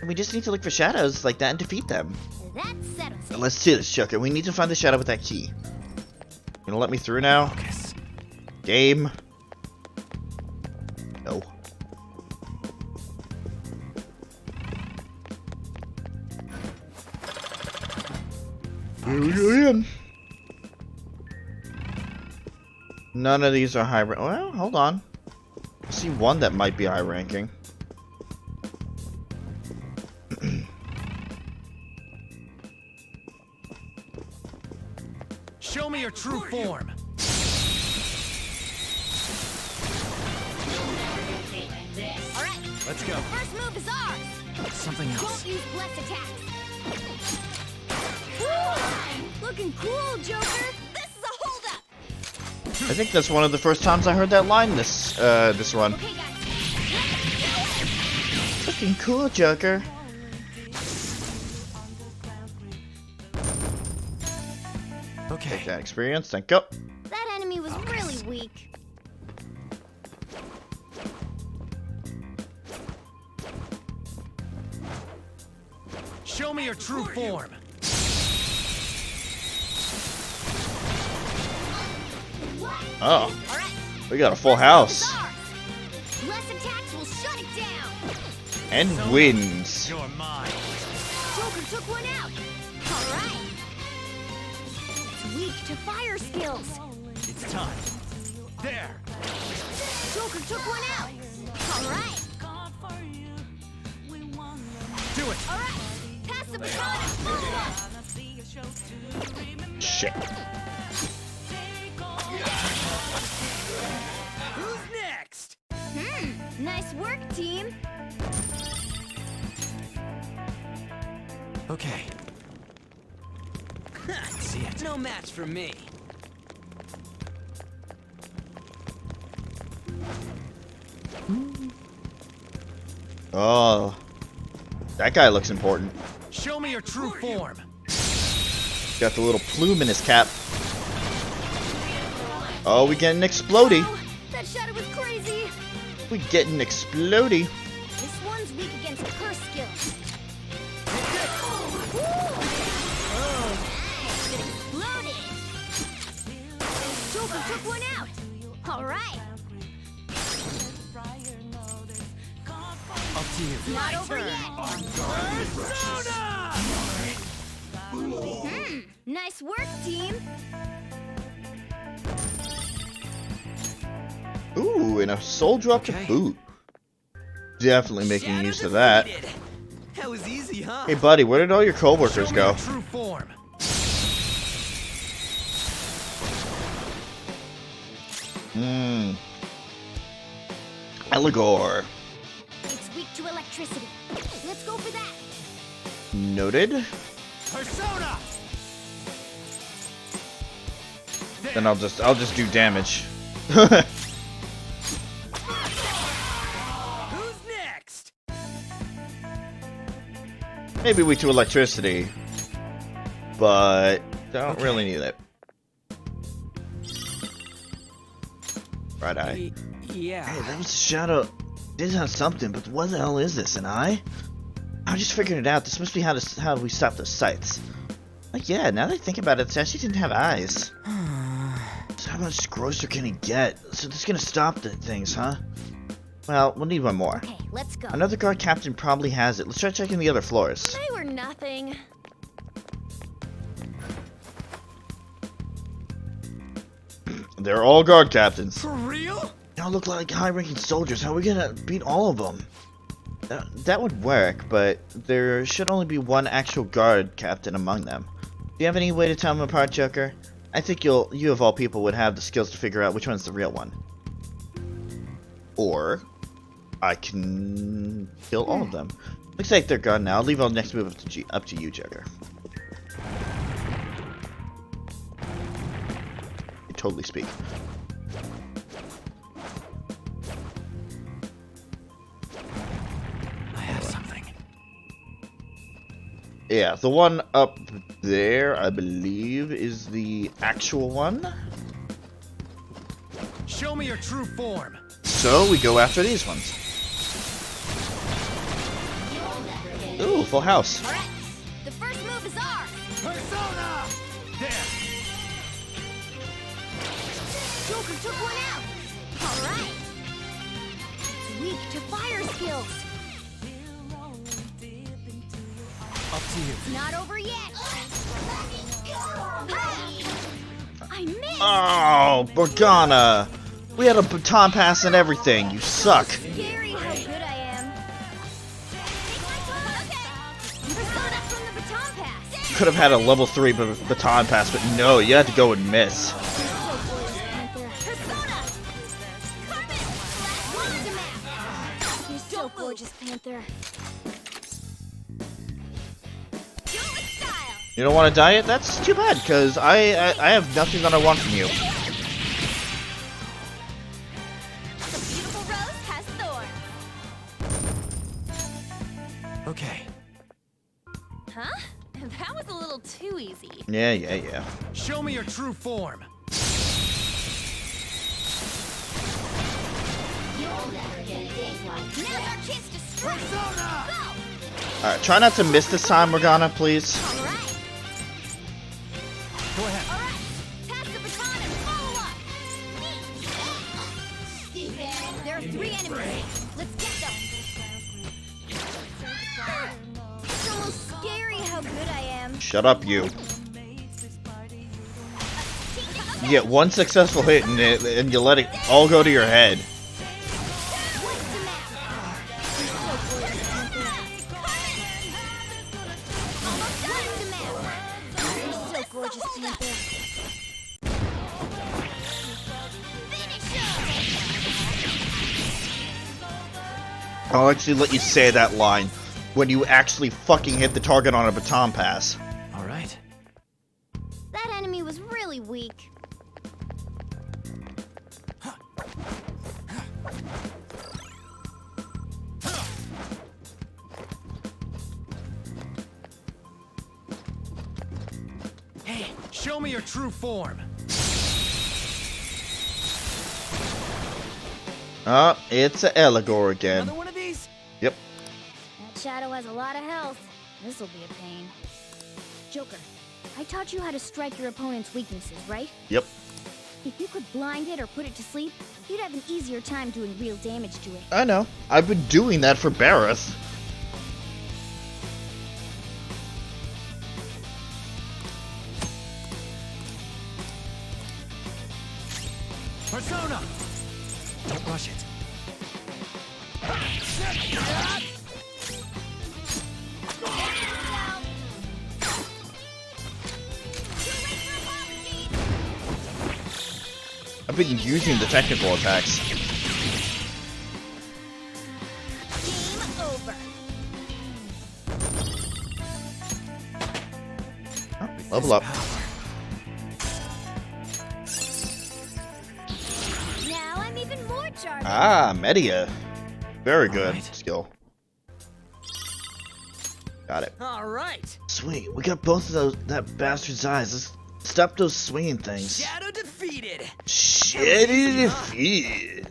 And we just need to look for shadows like that and defeat them. That settles it. Let's do this, Joker. We need to find the shadow with that key. You gonna let me through now? Focus. Game. No. Here we go in. None of these are high rank. Well, hold on. I see one that might be high ranking. Show me your true form! Alright, Let's go. first move is ours. Something else. Don't use blessed attacks. Woo! Looking cool, Joker. This is a holdup. I think that's one of the first times I heard that line this run. Okay, guys. Looking cool, Joker. Okay. Take that experience, thank you. That enemy was really weak. Show me your true form! Oh, Alright. we got a full house. Less attacks will shut it down. And wins. You're mine. Joker took one out. Alright. It's weak to fire skills. It's time. There! Joker took one out. Alright. Do it! Alright. Pass the baton and follow up. Shit. Who's next? Nice work, team. Okay. See it. No match for me. Oh, that guy looks important. Show me your true form. Got the little plume in his cap. Oh, we getting explodey. Wow, that shadow was crazy. We getting explodey. This one's weak against curse skills. Joker took one out. All right. Up to you. Not over yet. Nice work, team. Ooh, and a soul drop to Okay. boot. Definitely making Shadow use of that. defeated. That was easy, huh? Hey, buddy, where did all your coworkers Show me go? your true form. Eligor. It's weak to electricity. Let's go for that. Noted. Persona. Then I'll just do damage. Who's next? Maybe weak to electricity, but don't really need it. Right eye. Yeah. Hey, that was a shadow. Did have something, but what the hell is this? An eye? I just figured it out. This must be how we stop the sights. Like, yeah, now that I think about it, it actually didn't have eyes. So how much grosser can he get? So this is gonna stop the things, huh? Well, we'll need one more. Okay, let's go. Another guard captain probably has it. Let's try checking the other floors. They were nothing. They're all guard captains. For real? They all look like high-ranking soldiers. How are we gonna beat all of them? That would work, but there should only be one actual guard captain among them. Do you have any way to tell them apart, Joker? I think you of all people would have the skills to figure out which one's the real one. Or I can kill all of them. Looks like they're gone now. I'll leave our next move up to you, Joker. You totally speak. I have something. Yeah, the one up there, I believe, is the actual one. Show me your true form. So we go after these ones. Ooh, full house. All right, the first move is ours. Persona! There. Joker took one out. All right. It's weak to fire skills. Up to you. It's not over yet. I missed. Oh, Borgana! We had a baton pass and everything. You suck. Scary how good I am. Persona from the baton pass. Could have had a level 3 baton pass, but no, you had to go and miss. Persona. Carmen. Wondermap. You're so gorgeous, Panther. Do it with style. You don't want to die yet? That's too bad, because I have nothing that I want from you. The beautiful rose has thorns. Okay. Huh? That was a little too easy. Yeah. Show me your true form. Now's our chance to strike. Persona! Go. Alright, try not to miss this time, Morgana, please. All right. Go ahead. All right. Pass the baton and follow up. There are 3 enemies. Let's get them. It's almost scary how good I am. Shut up, you. You get one successful hit and you let it all go to your head. What's the map? You're so gorgeous, Panther. Finish him! I'll actually let you say that line when you actually fucking hit the target on a baton pass. All right. That enemy was really weak. Hey, show me your true form. Oh, it's a Eligor again. Another one of these? Yep. That shadow has a lot of health. This'll be a pain. Joker, I taught you how to strike your opponent's weaknesses, right? Yep. If you could blind it or put it to sleep, you'd have an easier time doing real damage to it. I know. I've been doing that for Bareth. Persona! Don't rush it. I've been using the technical attacks. Game over. Oh, level up. Now I'm even more charming. Ah, Media. Very good Alright. skill. Got it. All right. Sweet, we got both of that bastard's eyes. Let's stop those swinging things. Shadow defeated. Shit defeated.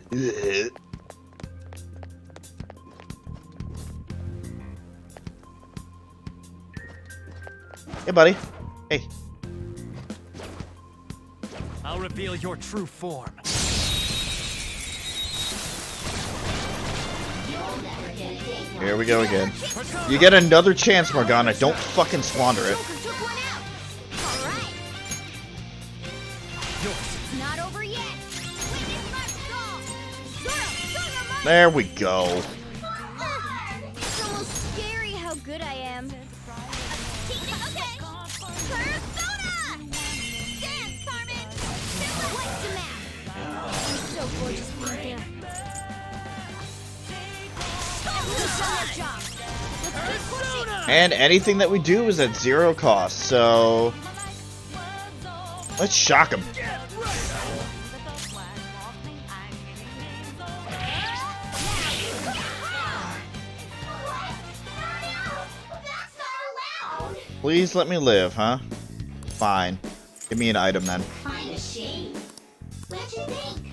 Hey, buddy. Hey. I'll reveal your true form. Here we go again. You get another chance, Morgana. Don't fucking squander it. Joker took one out. All right. It's not over yet. Witness my skull. Zoro, There we go. it's almost scary how good I am. Okay. Persona! Dance, Carmen! What's the map? It's so gorgeous being here. And anything that we do is at 0 cost, so let's shock him. Please let me live, huh? Fine. Give me an item then. Find a shade. What you think?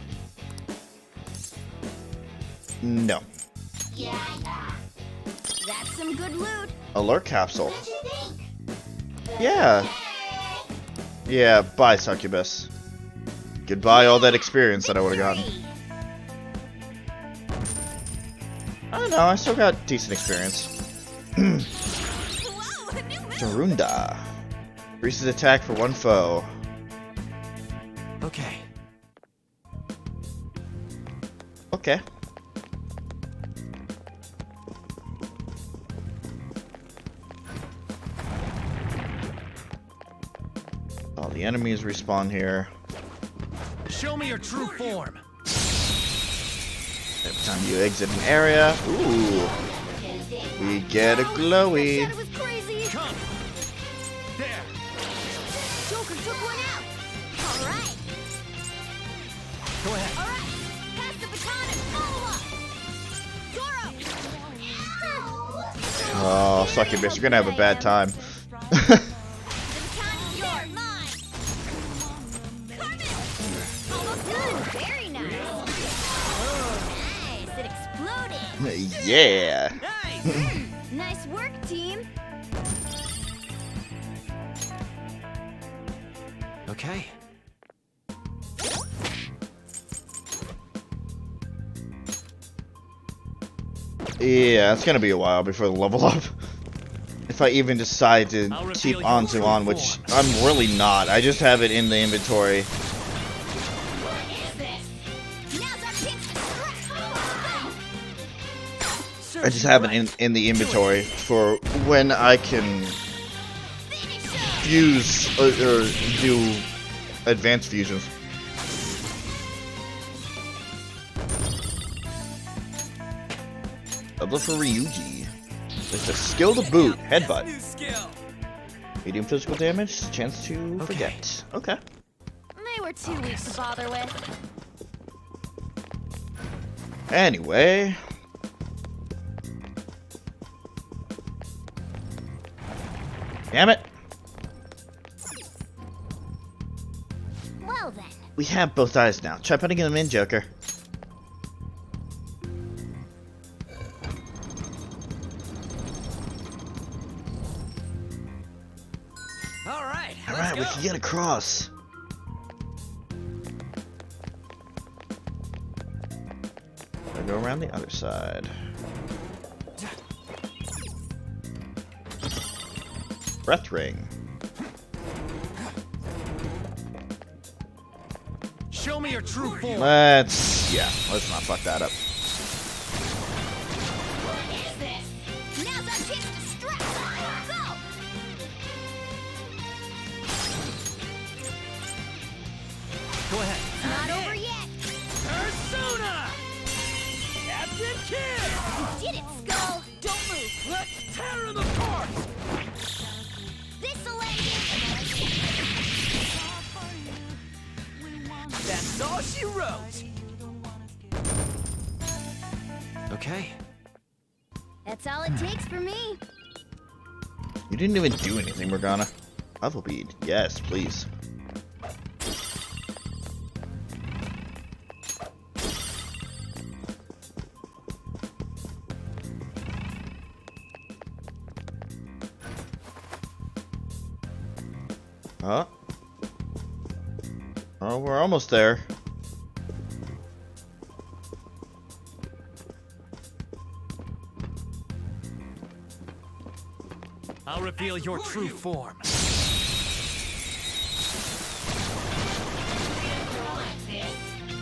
No. Yeah. That's some good loot. Alert capsule. What you think? Yeah. Yeah, bye, Succubus. Goodbye all that experience that I would have gotten. I don't know, I still got decent experience. Whoa, a new move. Darunda. Increases attack for 1 foe. Okay. Okay. All the enemies respawn here. Show me your true form. Every time you exit an area, ooh, we get a glowy. It was crazy. Come. There. Joker took one out. All right. Go ahead. All right. Pass the baton and follow up. Zoro. Oh, Succubus, you're gonna have a bad time. The baton is yours. Mine. Carmen. Almost done. Very nice. Nice. It exploded. Yeah. Nice. Nice work, team. Okay. Yeah, it's gonna be a while before the level up. If I even decide to I'll keep reveal your Anzu true on, which form. I'm really not. I just have it in the inventory. What is this? Now's our chance to strike. I just have it in the inventory for when I can Finish him. fuse or do advanced fusions. Double for Ryuji. With a skill to boot, headbutt. New skill. Medium physical damage, chance to Okay. forget. Okay. They were too weak to bother with. Anyway. Damn it. Well then. We have both eyes now. Try putting them in, Joker. All right. Alright, we can get across. Gotta go around the other side. Breath ring. Show me your true form. Let's not fuck that up. What is this? Now's our chance to strike. Go. Go ahead. Not over yet. Persona. Captain Kid. You did it, Skull. Don't move. Let's tear him apart. This'll end it. That's all she wrote. Okay. That's all it takes for me. You didn't even do anything, Morgana. Level bead. Yes, please. Oh. Oh, we're almost there. I'll reveal your true form.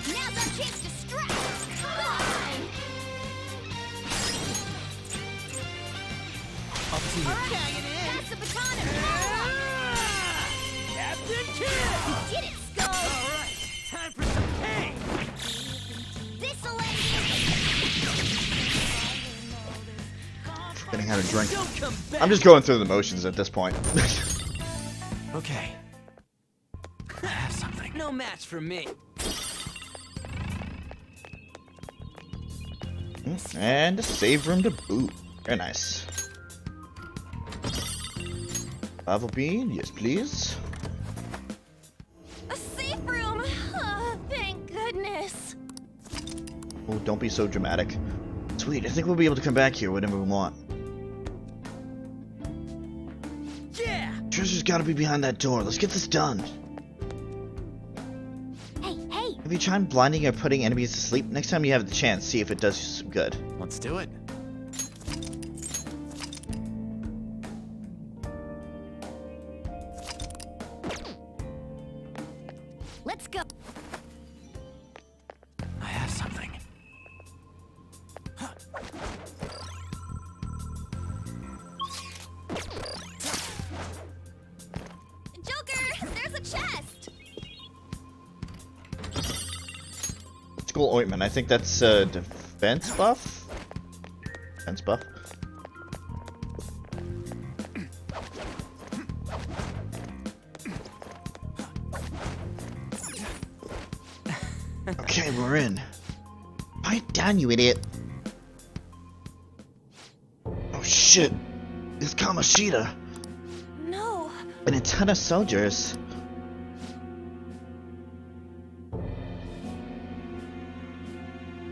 Now's our chance to strike! Fine! Up to you. Pass the baton and Captain Kidd! you did it, Skull! Alright, time for some pain! This'll end Getting out a drink. Don't come back! I'm just going through the motions at this point. Okay. I have something. No match for me. And a save room to boot. Very nice. Lava bean, yes please. A safe room! Oh, thank goodness. Oh, don't be so dramatic. Sweet, I think we'll be able to come back here whenever we want. Yeah! Treasure's gotta be behind that door. Let's get this done. Hey, hey! Have you tried blinding or putting enemies to sleep? Next time you have the chance, see if it does you some good. Let's do it. Let's go! I have something. Joker! There's a chest! School ointment. I think that's defense buff? Defense buff? Okay, we're in. Pipe down, you idiot. Oh shit. It's Kamoshida. No. And a ton of soldiers.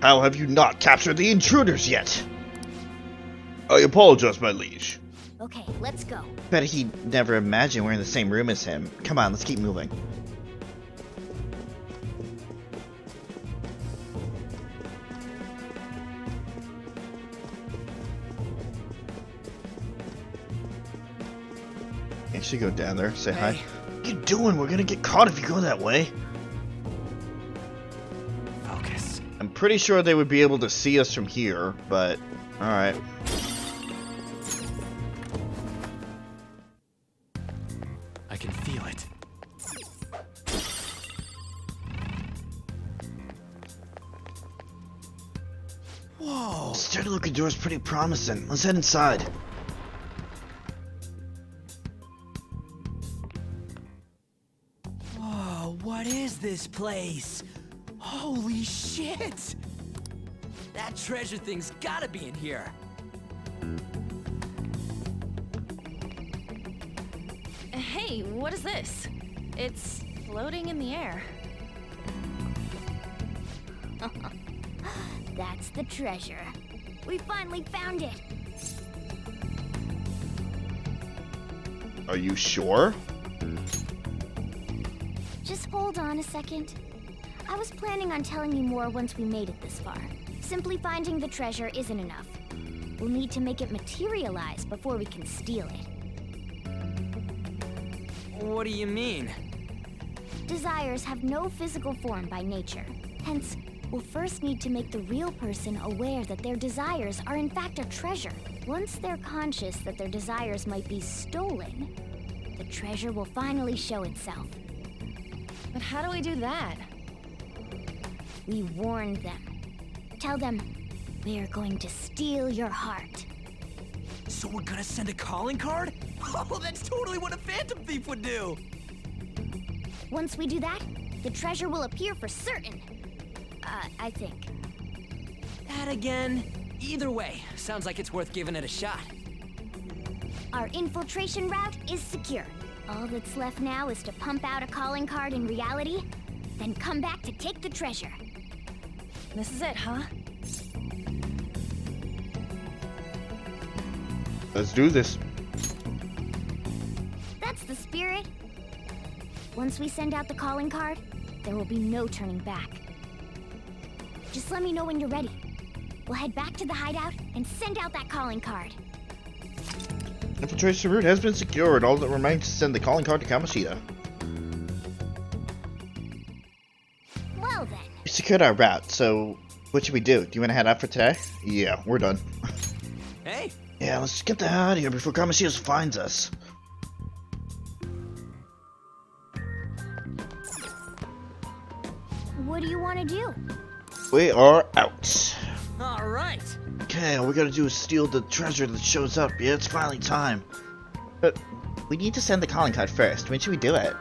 How have you not captured the intruders yet? I apologize, my liege. Okay, let's go. Bet he'd never imagine we're in the same room as him. Come on, let's keep moving. Actually go down there, say hi. Hey. What are you doing? We're gonna get caught if you go that way. Focus. I'm pretty sure they would be able to see us from here, but alright. I can feel it. Whoa! This dirty looking door is pretty promising. Let's head inside. Whoa, what is this place? Holy shit! That treasure thing's gotta be in here. Hey, what is this? It's floating in the air. That's the treasure. We finally found it! Are you sure? Just hold on a second. I was planning on telling you more once we made it this far. Simply finding the treasure isn't enough. We'll need to make it materialize before we can steal it. What do you mean? Desires have no physical form by nature. Hence, we'll first need to make the real person aware that their desires are in fact a treasure. Once they're conscious that their desires might be stolen, the treasure will finally show itself. But how do we do that? We warn them. Tell them, we're going to steal your heart. So we're gonna send a calling card? Oh, that's totally what a phantom thief would do! Once we do that, the treasure will appear for certain. I think. That again? Either way, sounds like it's worth giving it a shot. Our infiltration route is secure. All that's left now is to pump out a calling card in reality, then come back to take the treasure. This is it, huh? Let's do this. That's the spirit. Once we send out the calling card, there will be no turning back. Just let me know when you're ready. We'll head back to the hideout and send out that calling card. Infiltration route has been secured. All that remains is to send the calling card to Kamoshida. Well then. We secured our route, so what should we do? Do you want to head out for today? Yeah, we're done. Hey, Yeah, let's get the hell out of here before Kamoshida finds us. What do you want to do? We are out. all right. Okay, all we gotta do is steal the treasure that shows up. Yeah, it's finally time. But we need to send the calling card first. When should we do it?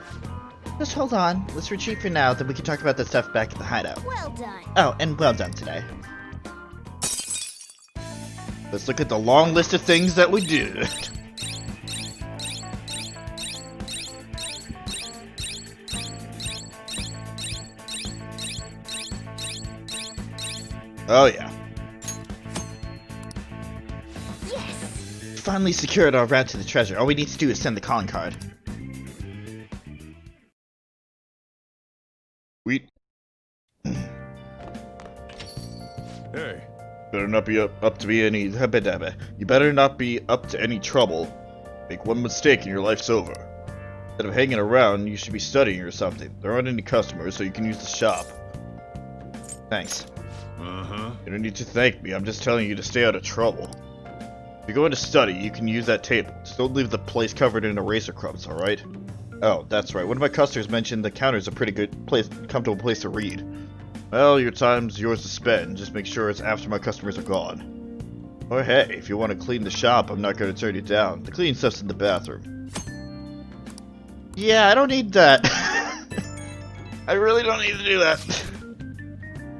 Just hold on. Let's retreat for now, then we can talk about that stuff back at the hideout. Well done. Oh, and well done today. Let's look at the long list of things that we did. Oh yeah. Yes! Finally secured our route to the treasure. All we need to do is send the calling card. Sweet. Hey. Better not be up to be any habba. You better not be up to any trouble. Make one mistake and your life's over. Instead of hanging around, you should be studying or something. There aren't any customers, so you can use the shop. Thanks. Uh-huh. You don't need to thank me, I'm just telling you to stay out of trouble. If you're going to study, you can use that table. Just don't leave the place covered in eraser crumbs, alright? Oh, that's right. One of my customers mentioned the counter's a pretty good place, comfortable place to read. Well, your time's yours to spend. Just make sure it's after my customers are gone. Or hey, if you want to clean the shop, I'm not going to turn you down. The cleaning stuff's in the bathroom. Yeah, I don't need that. I really don't need to do that.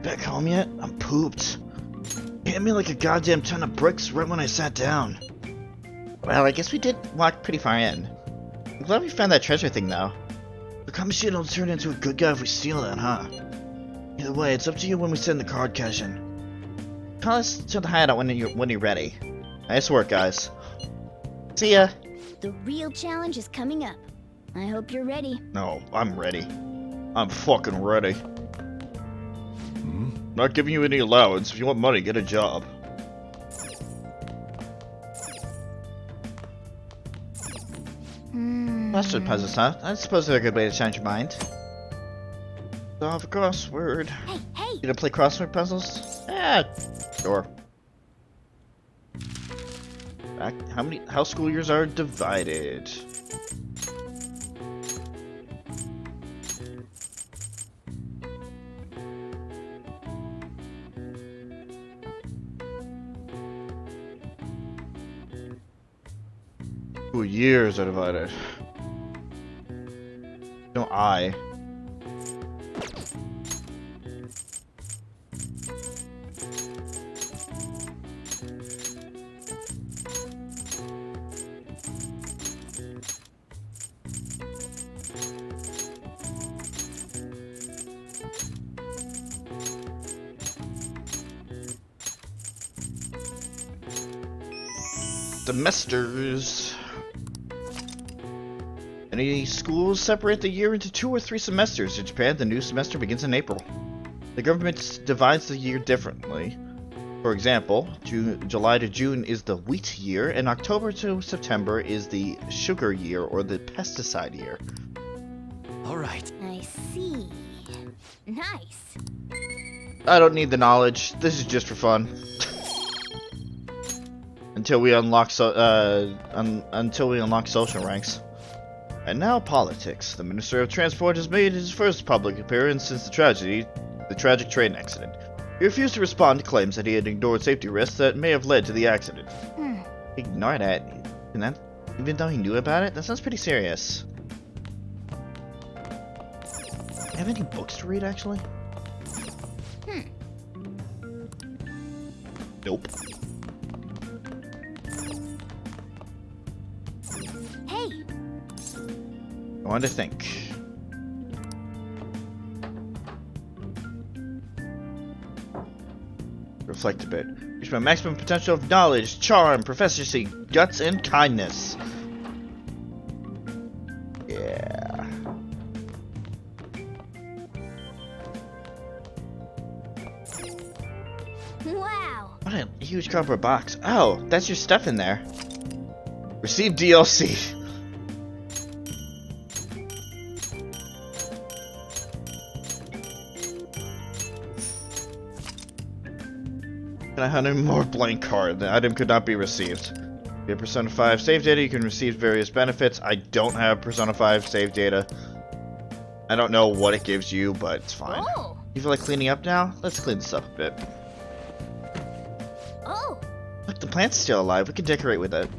Back home yet? I'm pooped. Hit me like a goddamn ton of bricks right when I sat down. Well, I guess we did walk pretty far in. I'm glad we found that treasure thing, though. The Kamoshida will turn into a good guy if we steal that, huh? Either way, it's up to you when we send the card cash in. Call us to the hideout when you're ready. Nice work, guys. See ya. The real challenge is coming up. I hope you're ready. No, I'm ready. I'm fucking ready. Not giving you any allowance. If you want money, get a job. Crossword puzzles, huh? I suppose they're a good way to change your mind. Solve a crossword. Hey, hey! You gonna play crossword puzzles? Yeah, sure. How school years are divided? School years are divided. No, I. Semesters. Many schools separate the year into 2 or 3 semesters. In Japan, the new semester begins in April. The government divides the year differently. For example, July to June is the wheat year, and October to September is the sugar year or the pesticide year. All right. I see. Nice. I don't need the knowledge. This is just for fun. Until we unlock social ranks. And now politics. The Minister of Transport has made his first public appearance since the tragic train accident. He refused to respond to claims that he had ignored safety risks that may have led to the accident. Ignored it? Even though he knew about it? That sounds pretty serious. Do you have any books to read, actually? Nope. Hey! I want to think. Reflect a bit. Reach my maximum potential of knowledge, charm, proficiency, guts, and kindness. Yeah. Wow! What a huge cardboard box. Oh, that's your stuff in there. Receive DLC. Can I hunt more blank card? The item could not be received. If you have Persona 5 save data, you can receive various benefits. I don't have Persona 5 save data. I don't know what it gives you, but it's fine. Oh! You feel like cleaning up now? Let's clean this up a bit. Oh! Look, the plant's still alive. We can decorate with it.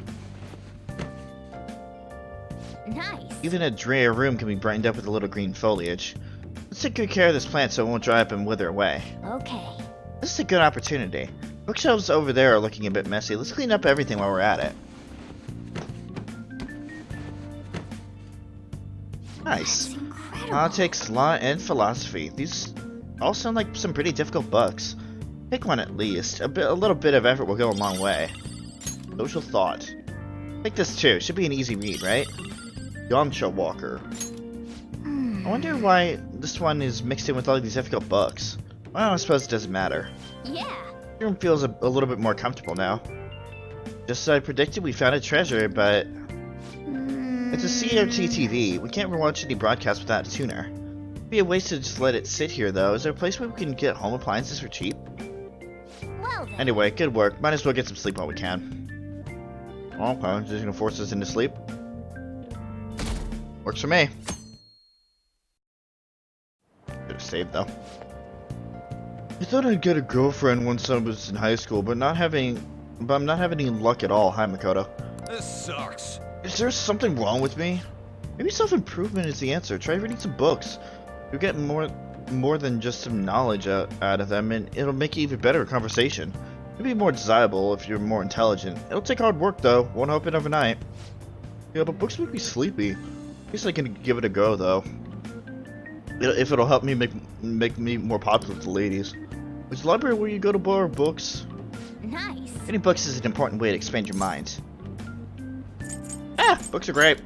Nice! Even a dreary room can be brightened up with a little green foliage. Let's take good care of this plant so it won't dry up and wither away. Okay. This is a good opportunity. Bookshelves over there are looking a bit messy. Let's clean up everything while we're at it. Nice. That's incredible. Politics, law, and philosophy. These all sound like some pretty difficult books. Pick one at least. A little bit of effort will go a long way. Social thought. Take this too. Should be an easy read, right? Yamcha Walker. I wonder why this one is mixed in with all these difficult books. Well, I suppose it doesn't matter. Yeah. The room feels a little bit more comfortable now. Just as I predicted, we found a treasure, but it's a CRT TV. We can't watch any broadcasts without a tuner. It'd be a waste to just let it sit here, though. Is there a place where we can get home appliances for cheap? Well then. Anyway, good work. Might as well get some sleep while we can. Okay, just gonna force us into sleep. Works for me. Could have saved though. I thought I'd get a girlfriend once I was in high school, but I'm not having any luck at all. Hi, Makoto. This sucks. Is there something wrong with me? Maybe self-improvement is the answer. Try reading some books. You'll get more than just some knowledge out of them, and it'll make you even better at conversation. You'll be more desirable if you're more intelligent. It'll take hard work though. Won't happen overnight. Yeah, but books make me sleepy. I guess I can give it a go though. If it'll help me make me more popular with the ladies. Is the library where you go to borrow books? Nice. Reading books is an important way to expand your mind. Ah, books are great.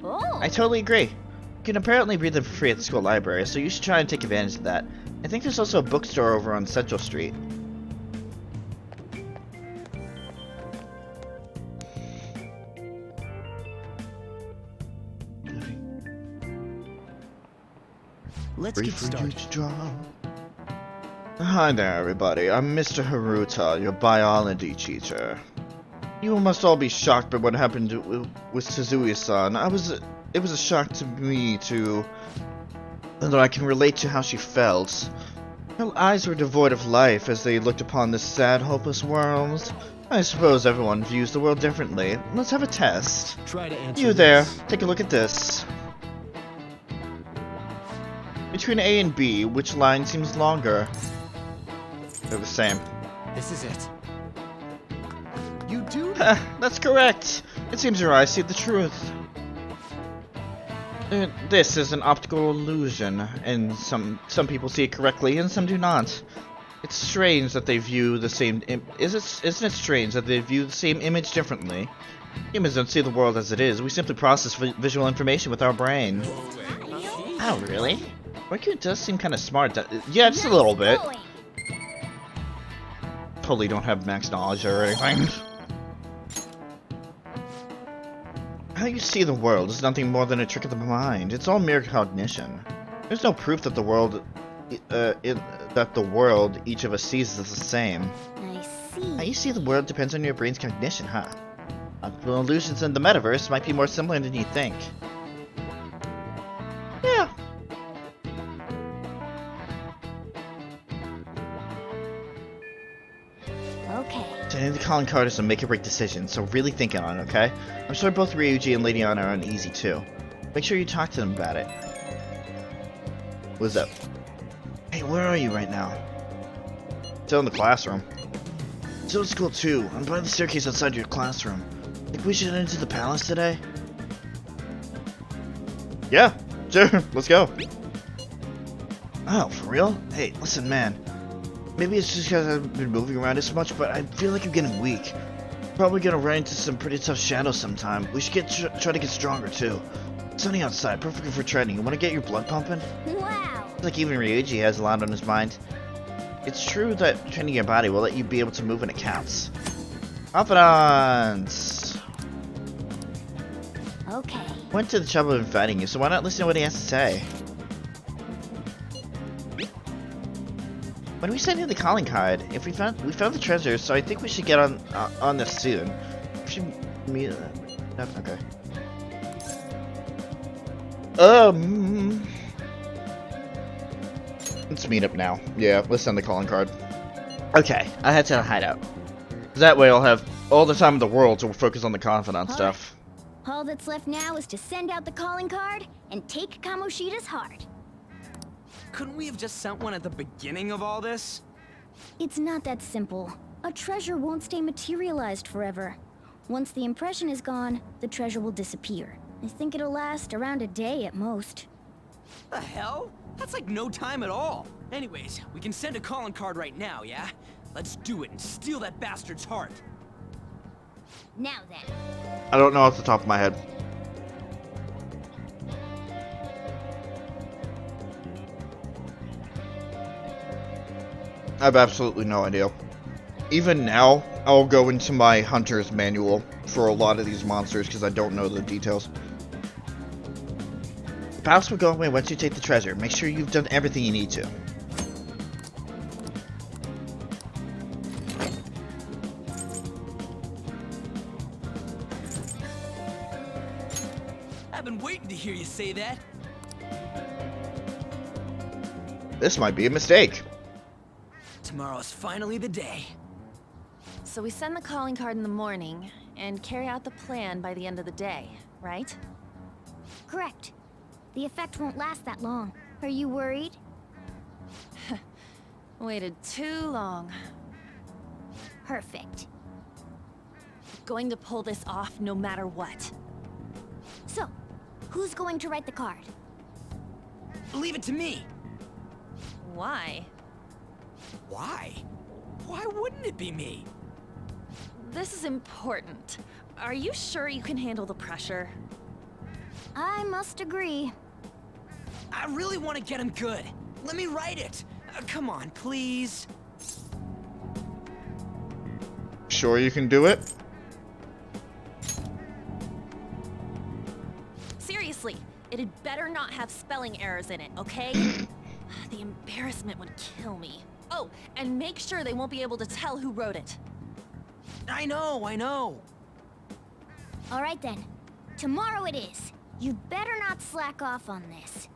Oh. I totally agree. You can apparently read them for free at the school library, so you should try and take advantage of that. I think there's also a bookstore over on Central Street. Let's Free get for you started. to draw. Hi there, everybody. I'm Mr. Haruta, your biology teacher. You must all be shocked by what happened with Suzie-san. It was a shock to me too, although I can relate to how she felt. Her eyes were devoid of life as they looked upon this sad, hopeless world. I suppose everyone views the world differently. Let's have a test. Try to answer You there, this. take a look at this. Between A and B, which line seems longer? They're the same. This is it. You do? That's correct. It seems your eyes see the truth. This is an optical illusion, and some people see it correctly, and some do not. It's strange that they view the same. Isn't it strange that they view the same image differently? Humans don't see the world as it is. We simply process visual information with our brain. Oh, really? Riku does seem kind of smart. Yeah, just a little bit. Going. Totally don't have max knowledge or anything. How you see the world is nothing more than a trick of the mind. It's all mere cognition. There's no proof that the world, each of us sees is the same. I How see. you see the world depends on your brain's cognition, huh? Optical illusions in the metaverse might be more similar than you think. Yeah. Okay. Today the calling card is a make or break decision, so really think on it, okay? I'm sure both Ryuji and Lady Anna are uneasy too. Make sure you talk to them about it. What's up? Hey, where are you right now? Still in the classroom. Still at school too. I'm by the staircase outside your classroom. Think we should head into the palace today? Yeah, sure, let's go. Oh, for real? Hey, listen man. Maybe it's just because I've been moving around as much, but I feel like I'm getting weak. Probably gonna run into some pretty tough shadows sometime. We should try to get stronger too. It's sunny outside, perfect for training. You wanna get your blood pumping? Wow. Like even Ryuji has a lot on his mind. It's true that training your body will let you be able to move when it counts. Confidence! Okay. Went to the trouble of inviting you, so why not listen to what he has to say? When we sent in the calling card, we found the treasure, so I think we should get on this soon. We should meet. Okay. Let's meet up now. Yeah, let's send the calling card. Okay, I head to the hideout. That way I'll have all the time in the world to focus on the confidant stuff. All that's left now is to send out the calling card and take Kamoshida's heart. Couldn't we have just sent one at the beginning of all this? It's not that simple. A treasure won't stay materialized forever. Once the impression is gone, the treasure will disappear. I think it'll last around a day at most. The hell? That's like no time at all. Anyways, we can send a calling card right now, yeah? Let's do it and steal that bastard's heart. Now then. I don't know off the top of my head. I have absolutely no idea. Even now, I'll go into my hunter's manual for a lot of these monsters because I don't know the details. The Bathhouse will go away once you take the treasure. Make sure you've done everything you need to. I've been waiting to hear you say that. This might be a mistake. Tomorrow's finally the day. So we send the calling card in the morning and carry out the plan by the end of the day, right? Correct. The effect won't last that long. Are you worried? Waited too long. Perfect. Going to pull this off no matter what. So, who's going to write the card? Leave it to me. Why? Why? Why wouldn't it be me? This is important. Are you sure you can handle the pressure? I must agree. I really want to get him good. Let me write it. Come on, please. Sure you can do it? Seriously, it had better not have spelling errors in it, okay? The embarrassment would kill me. Oh, and make sure they won't be able to tell who wrote it. I know. All right then. Tomorrow it is. You'd better not slack off on this.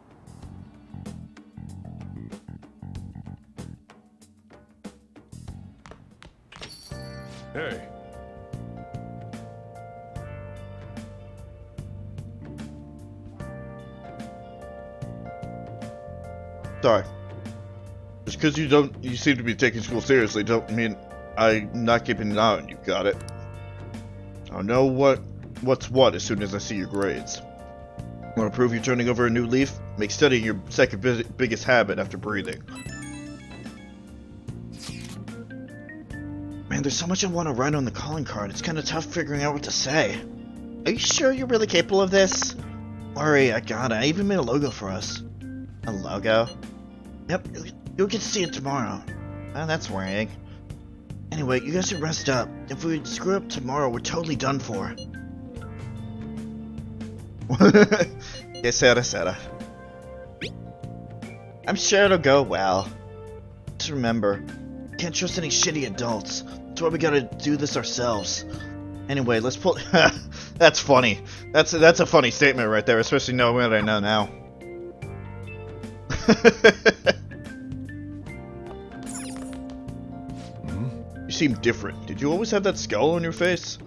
Hey. Sorry. Just because you seem to be taking school seriously, don't mean I'm not keeping an eye on you. Got it? I'll know what's what as soon as I see your grades. Want to prove you're turning over a new leaf? Make studying your second biggest habit after breathing. Man, there's so much I want to write on the calling card. It's kind of tough figuring out what to say. Are you sure you're really capable of this? Worry, I got it. I even made a logo for us. A logo? Yep, you'll get to see it tomorrow. Oh, that's worrying. Anyway, you guys should rest up. If we screw up tomorrow, we're totally done for. Que sera. I'm sure it'll go well. Just remember, can't trust any shitty adults. That's why we gotta do this ourselves. Anyway, let's pull. That's funny. That's a funny statement right there, especially knowing what I know now. You seem different. Did you always have that scowl on your face?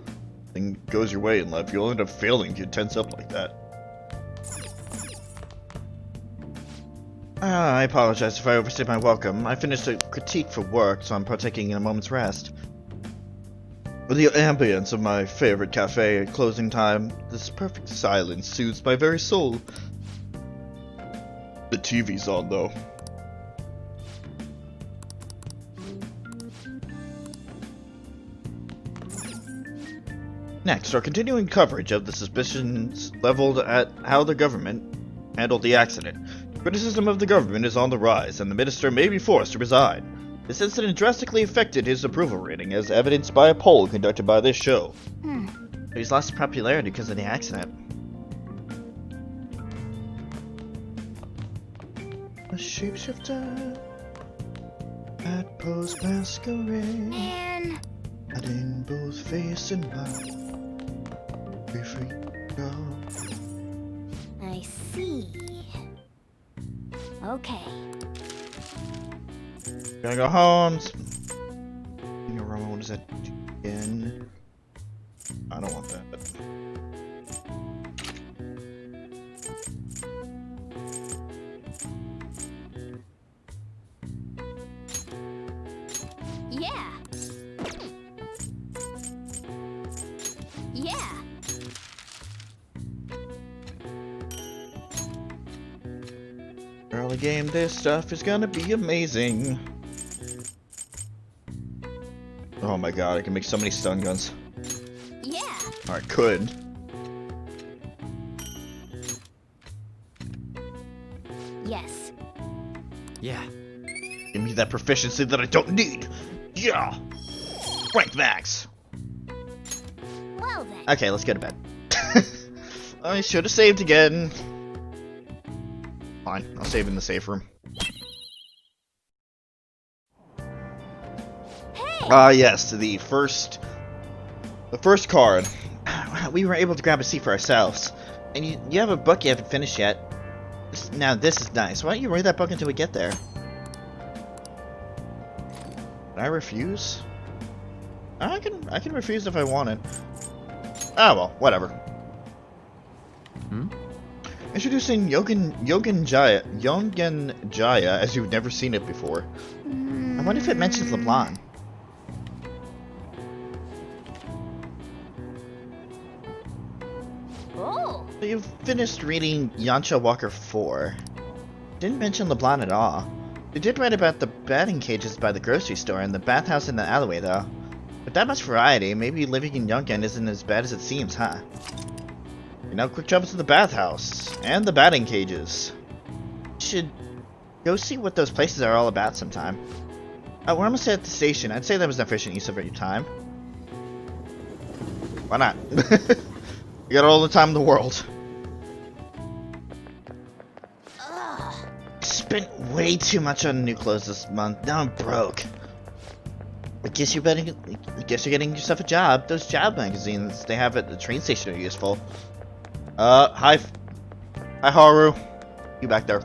Thing goes your way in life, you'll end up failing if you tense up like that. I apologize if I overstayed my welcome. I finished a critique for work, so I'm partaking in a moment's rest. With the ambience of my favorite cafe at closing time, this perfect silence soothes my very soul. The TV's on, though. Next, our continuing coverage of the suspicions leveled at how the government handled the accident. Criticism of the government is on the rise, and the minister may be forced to resign. This incident drastically affected his approval rating, as evidenced by a poll conducted by this show. He's lost popularity because of the accident. A shapeshifter at Poe's Masquerade. Man. Adding both face and mouth. We freak out. I see. Okay. Gotta go home. What is that again? I don't want that. Yeah. Yeah. Early game, this stuff is gonna be amazing. Oh my god, I can make so many stun guns. Yeah. Or I could. Yes. Yeah. Give me that proficiency that I don't need. Yeah. Rank max. Well then. Okay, let's go to bed. I should have saved again. Fine, I'll save in the safe room. Hey. Yes, the first card. We were able to grab a seat for ourselves. And you have a book you haven't finished yet. Now this is nice. Why don't you read that book until we get there? Can I refuse? I can refuse if I wanted. Oh well, whatever. Introducing Yogen Jaya as you've never seen it before. I wonder if it mentions LeBlanc. Oh. So you've finished reading Yancha Walker 4. Didn't mention LeBlanc at all. They did write about the batting cages by the grocery store and the bathhouse in the alleyway though. With that much variety, maybe living in Yongen isn't as bad as it seems, huh? You know, quick travel to the bathhouse and the batting cages. Should go see what those places are all about sometime. We're almost at the station. I'd say that was an efficient use of your time. Why not? You got all the time in the world. Ugh. Spent way too much on new clothes this month. Now I'm broke. I guess you're getting yourself a job. Those job magazines they have at the train station are useful. Hi Haru. You back there.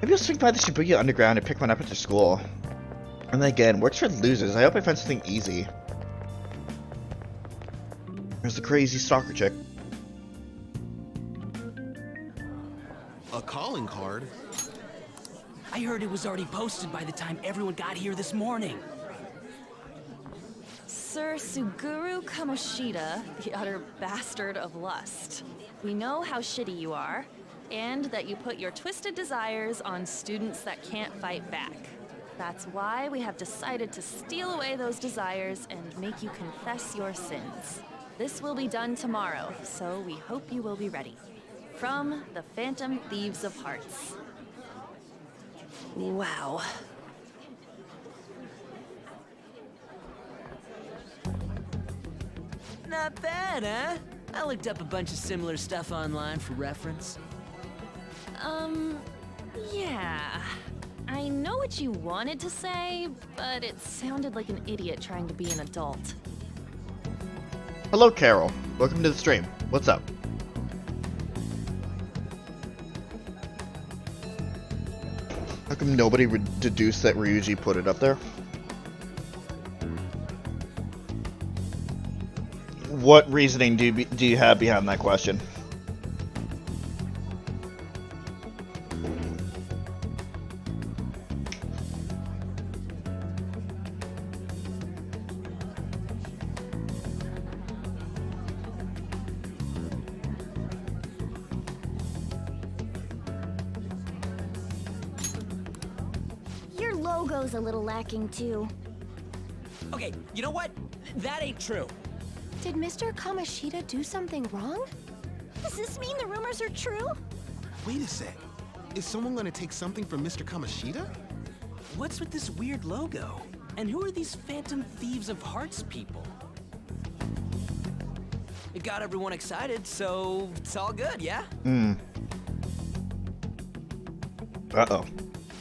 Maybe you'll swing by the Shibuya Underground and pick one up at your school. And then again, works for losers. I hope I find something easy. There's the crazy stalker chick. A calling card? I heard it was already posted by the time everyone got here this morning. Sir Suguru Kamoshida, the utter bastard of lust. We know how shitty you are, and that you put your twisted desires on students that can't fight back. That's why we have decided to steal away those desires and make you confess your sins. This will be done tomorrow, so we hope you will be ready. From the Phantom Thieves of Hearts. Wow. Not bad, huh? I looked up a bunch of similar stuff online for reference. Yeah. I know what you wanted to say, but it sounded like an idiot trying to be an adult. Hello, Carol. Welcome to the stream. What's up? How come nobody would deduce that Ryuji put it up there? What reasoning do you have behind that question? Your logo's a little lacking too. Okay, you know what? That ain't true. Did Mr. Kamoshida do something wrong? Does this mean the rumors are true? Wait a sec. Is someone gonna take something from Mr. Kamoshida? What's with this weird logo? And who are these Phantom Thieves of Hearts people? It got everyone excited, so it's all good, yeah? Uh-oh.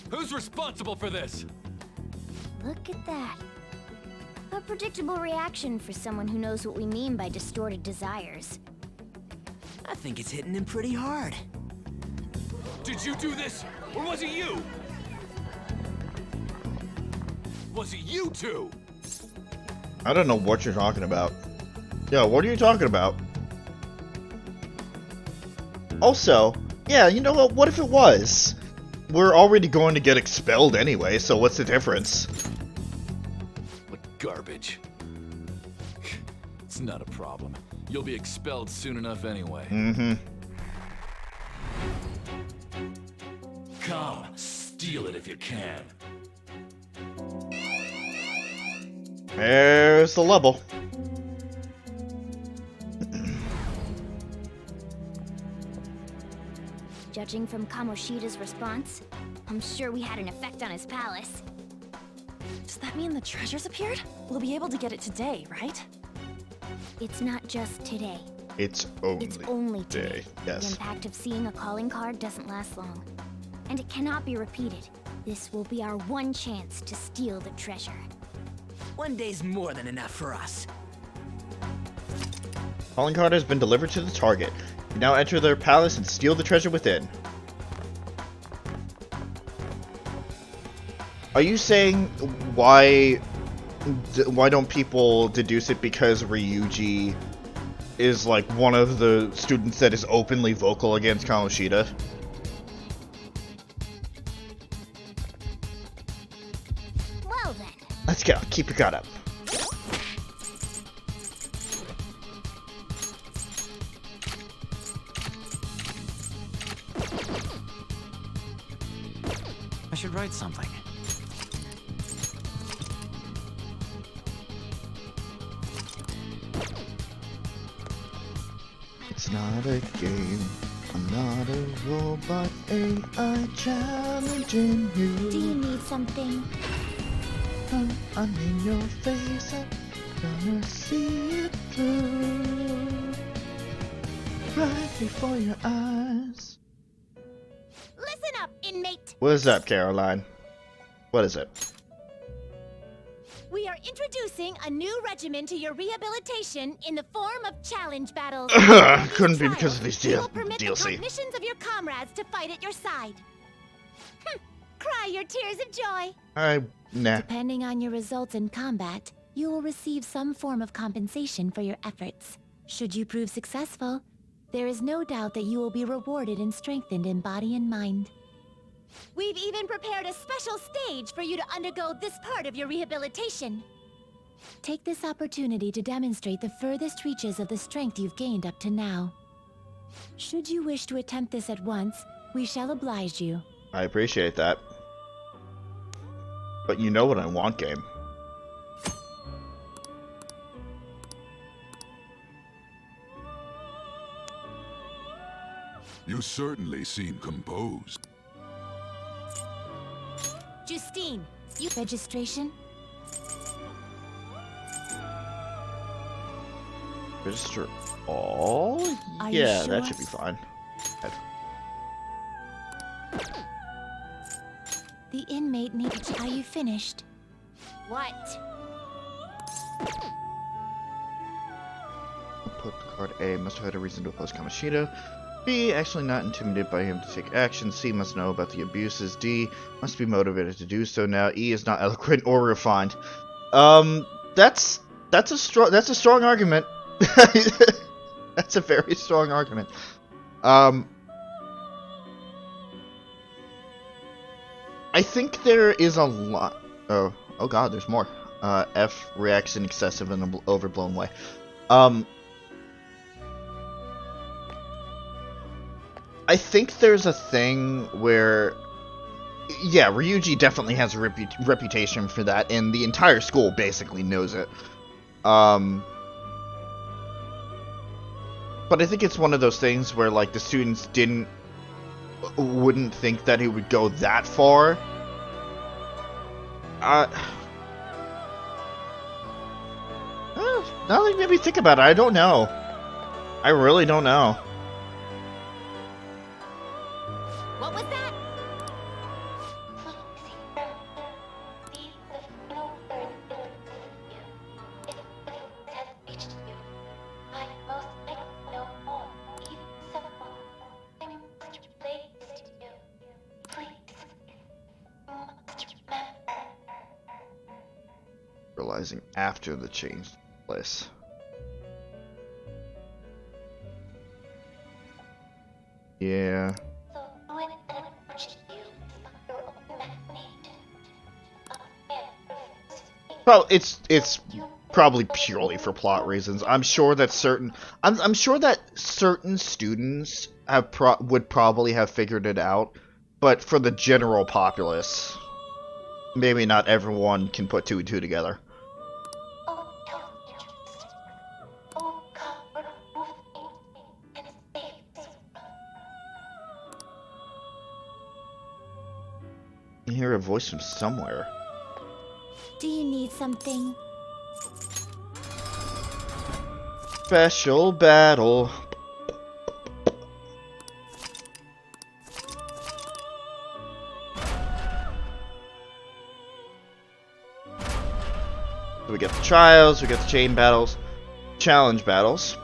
Who's responsible for this? Look at that. A predictable reaction for someone who knows what we mean by distorted desires. I think it's hitting him pretty hard. Did you do this, or was it you? Was it you two? I don't know what you're talking about. Yo, what are you talking about? Also, yeah, you know what? What if it was? We're already going to get expelled anyway, so what's the difference? What garbage. It's not a problem. You'll be expelled soon enough anyway. Mm-hmm. Come, steal it if you can. There's the level. Judging from Kamoshida's response, I'm sure we had an effect on his palace. Does that mean the treasures appeared? We'll be able to get it today, right? It's not just today. It's only today. Yes. The impact of seeing a calling card doesn't last long. And it cannot be repeated. This will be our one chance to steal the treasure. One day's more than enough for us. Calling card has been delivered to the target. You now enter their palace and steal the treasure within. Are you saying why don't people deduce it because Ryuji is like one of the students that is openly vocal against Kamoshida? Well then. Let's go. Keep your guard up. I should write something. It's not a game. I'm not a robot AI challenging you. Do you need something? I'm in your face. I'm gonna see it through. Right before your eyes. Listen up, inmate! What is up, Caroline? What is it? We are introducing a new regimen to your rehabilitation in the form of challenge battles. Couldn't be because of these We will permit the DLC. cognitions of your comrades to fight at your side. Cry your tears of joy. Nah. Depending on your results in combat, you will receive some form of compensation for your efforts. Should you prove successful, there is no doubt that you will be rewarded and strengthened in body and mind. We've even prepared a special stage for you to undergo this part of your rehabilitation. Take this opportunity to demonstrate the furthest reaches of the strength you've gained up to now. Should you wish to attempt this at once, we shall oblige you. I appreciate that. But you know what I want, game. You certainly seem composed. Justine, you... Registration? Register all? Are you Yeah, sure? that should be fine. The inmate needs... Are you finished? What? Put the card A. Must have had a reason to oppose Kamoshida. B. Actually not intimidated by him to take action. C. Must know about the abuses. D. Must be motivated to do so now. E. Is not eloquent or refined. That's a strong argument. That's a very strong argument. I think there is a lot. Oh God, there's more. F reacts in excessive and overblown way. I think there's a thing where, yeah, Ryuji definitely has a reputation for that, and the entire school basically knows it. But I think it's one of those things where, like, the students wouldn't think that it would go that far. Now that you made me think about it, I don't know. I really don't know. What was that? Realizing after the change took place. Yeah. Well, it's probably purely for plot reasons. I'm sure that I'm sure that certain students would probably have figured it out, but for the general populace, maybe not everyone can put two and two together. I hear a voice from somewhere. Do you need something? Special battle. So we get the trials, we get the chain battles, challenge battles.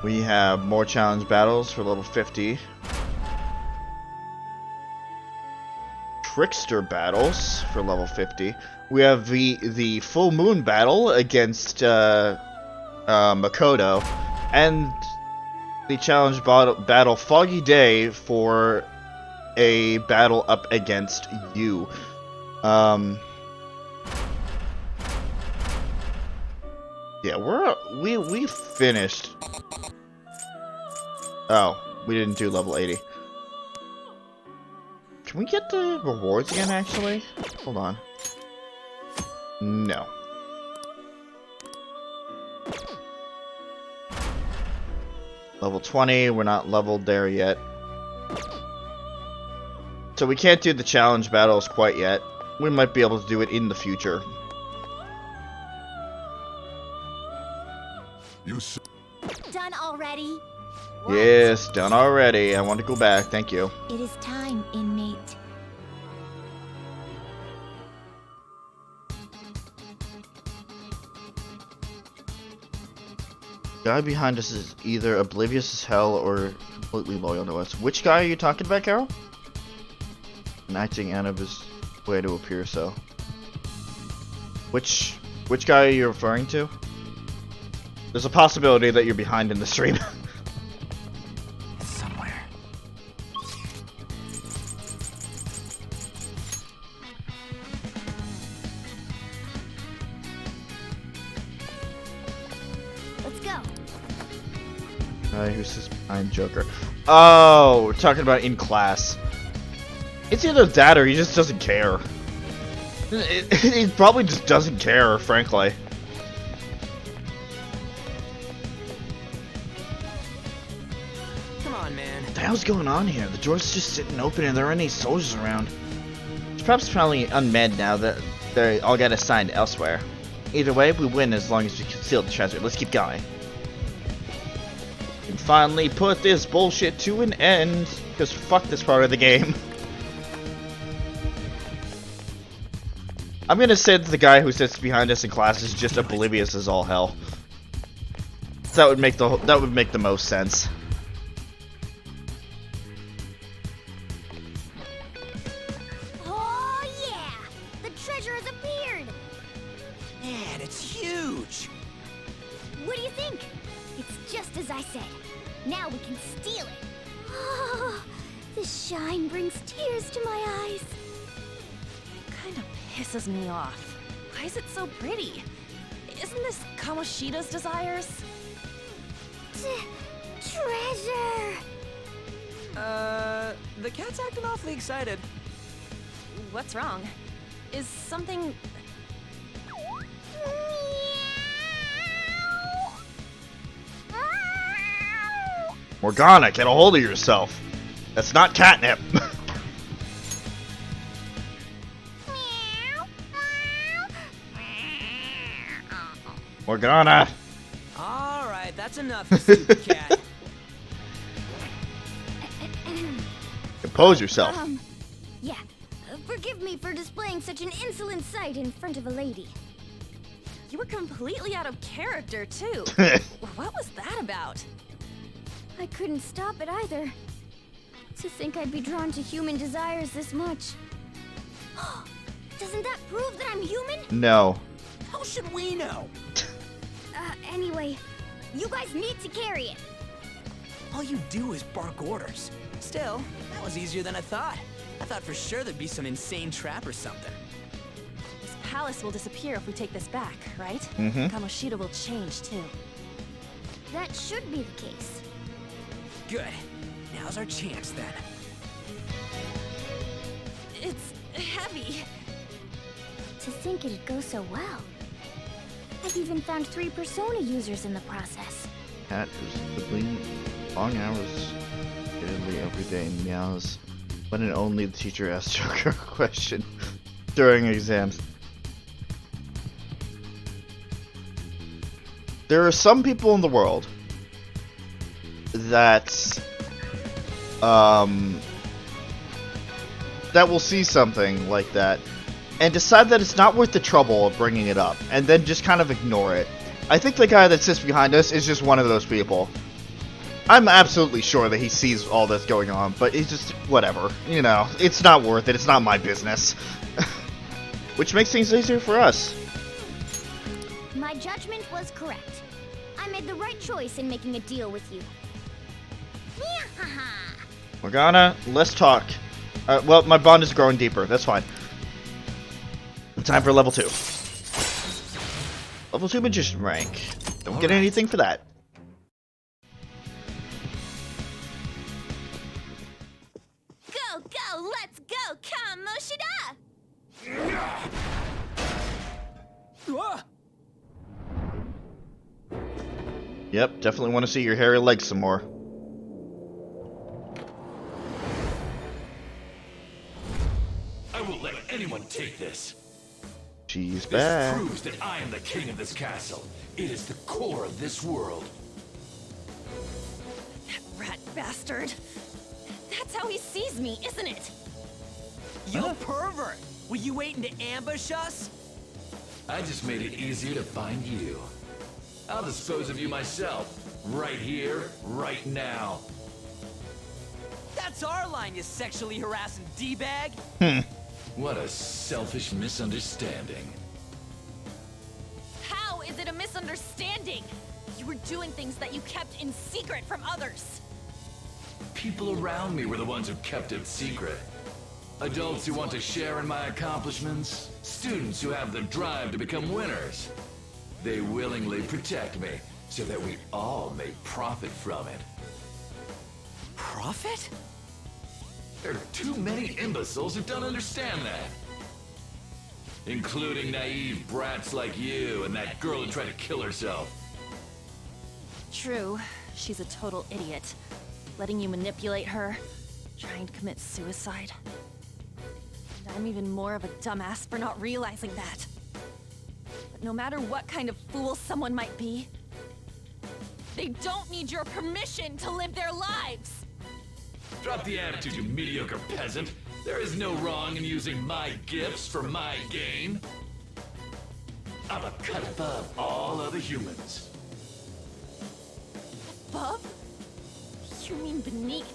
We have more challenge battles for level 50. Trickster battles for level 50. We have the full moon battle against Makoto, and the challenge battle Foggy Day for a battle up against you. Yeah, we finished. Oh, we didn't do level 80. Can we get the rewards again, actually? Hold on. No. Level 20, we're not leveled there yet. So we can't do the challenge battles quite yet. We might be able to do it in the future. Done already? Yes, done already. I want to go back, thank you. It is time, inmate. The guy behind us is either oblivious as hell or completely loyal to us. Which guy are you talking about, Carol? And acting out of his way to appear so. Which guy are you referring to? There's a possibility that you're behind in the stream. It's somewhere. Let's go. Who's this behind Joker? Oh, we're talking about in class. It's either that or he just doesn't care. He probably just doesn't care, frankly. Come on, man. What the hell's going on here? The door's just sitting open and there aren't any soldiers around. It's perhaps probably unmanned now that they all got assigned elsewhere. Either way, we win as long as we conceal the treasure. Let's keep going. And finally put this bullshit to an end. Because fuck this part of the game. I'm gonna say that the guy who sits behind us in class is just oblivious as all hell. That would make the most sense. Oh yeah! The treasure has appeared! Man, it's huge. What do you think? It's just as I said. Now we can steal it. Oh, the shine brings tears to my eyes. Kind of pisses me off. Why is it so pretty? Isn't this Kamoshida's desires? Treasure! The cat's acting awfully excited. What's wrong? Is something... Morgana, get a hold of yourself. That's not catnip. Morgana! Alright, that's enough, you stupid cat. Compose yourself. Yeah. Forgive me for displaying such an insolent sight in front of a lady. You were completely out of character, too. What was that about? I couldn't stop it either. To think I'd be drawn to human desires this much. Doesn't that prove that I'm human? No. How should we know? Anyway, you guys need to carry it. All you do is bark orders. Still, that was easier than I thought. I thought for sure there'd be some insane trap or something. This palace will disappear if we take this back, right? Mm-hmm. Kamoshida will change, too. That should be the case. Good. Now's our chance, then. It's heavy. To think it'd go so well. I've even found 3 Persona users in the process. Cat is between long hours, daily, every day, and meows. When and only the teacher asks her a question during exams. There are some people in the world that that will see something like that and decide that it's not worth the trouble of bringing it up, and then just kind of ignore it. I think the guy that sits behind us is just one of those people. I'm absolutely sure that he sees all this going on, but it's just, whatever. You know, it's not worth it. It's not my business. Which makes things easier for us. My judgment was correct. I made the right choice in making a deal with you. Morgana, let's talk. Well, my bond is growing deeper. That's fine. Time for level 2. Level 2 magician rank. Don't get anything for that. Go, go, let's go, Kamoshida! Yep, definitely want to see your hairy legs some more. I won't let anyone take this. She's This back. proves that I am the king of this castle. It is the core of this world. That rat bastard. That's how he sees me, isn't it? You pervert! Were you waiting to ambush us? I just made it easier to find you. I'll dispose of you myself. Right here, right now. That's our line, you sexually harassing D-bag! What a selfish misunderstanding. How is it a misunderstanding? You were doing things that you kept in secret from others. People around me were the ones who kept it secret. Adults who want to share in my accomplishments. Students who have the drive to become winners. They willingly protect me so that we all may profit from it. Profit? There are too many imbeciles who don't understand that. Including naive brats like you and that girl who tried to kill herself. True, she's a total idiot. Letting you manipulate her, trying to commit suicide. And I'm even more of a dumbass for not realizing that. But no matter what kind of fool someone might be, they don't need your permission to live their lives! Drop the attitude, you mediocre peasant. There is no wrong in using my gifts for my gain. I'm a cut above all other humans. Above? You mean beneath?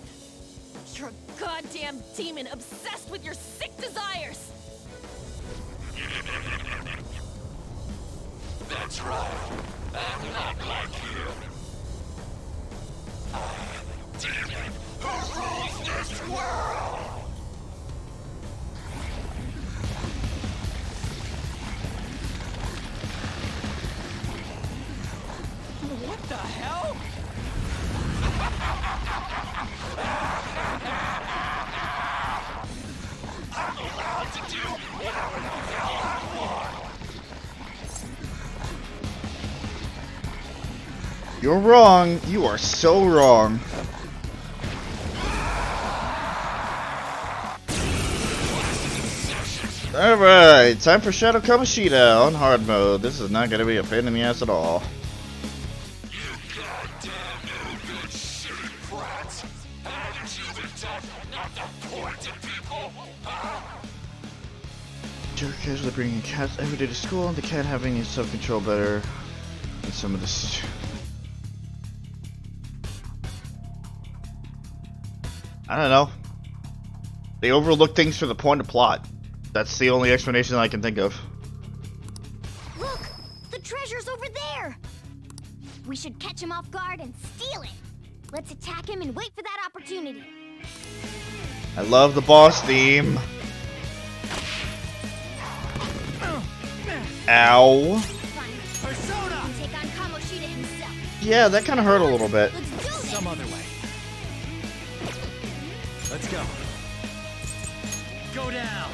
You're a goddamn demon obsessed with your sick desires! That's right. I'm not like you. I am a demon who rules this world! What the hell? I'm allowed to do whatever the hell I want! You're wrong. You are so wrong. Alright, time for Shadow Kamoshida on hard mode. This is not gonna be a pain in the ass at all. You're casually bringing cats every day to school, and the cat having his self-control better than some of the. I don't know. They overlook things for the point of plot. That's the only explanation I can think of. Look! The treasure's over there! We should catch him off guard and steal it! Let's attack him and wait for that opportunity. I love the boss theme. Ow. Fine. Persona! Can take on Kamoshida himself. Yeah, that kind of hurt a little bit. Let's do this! Some other way. Let's go. Go down.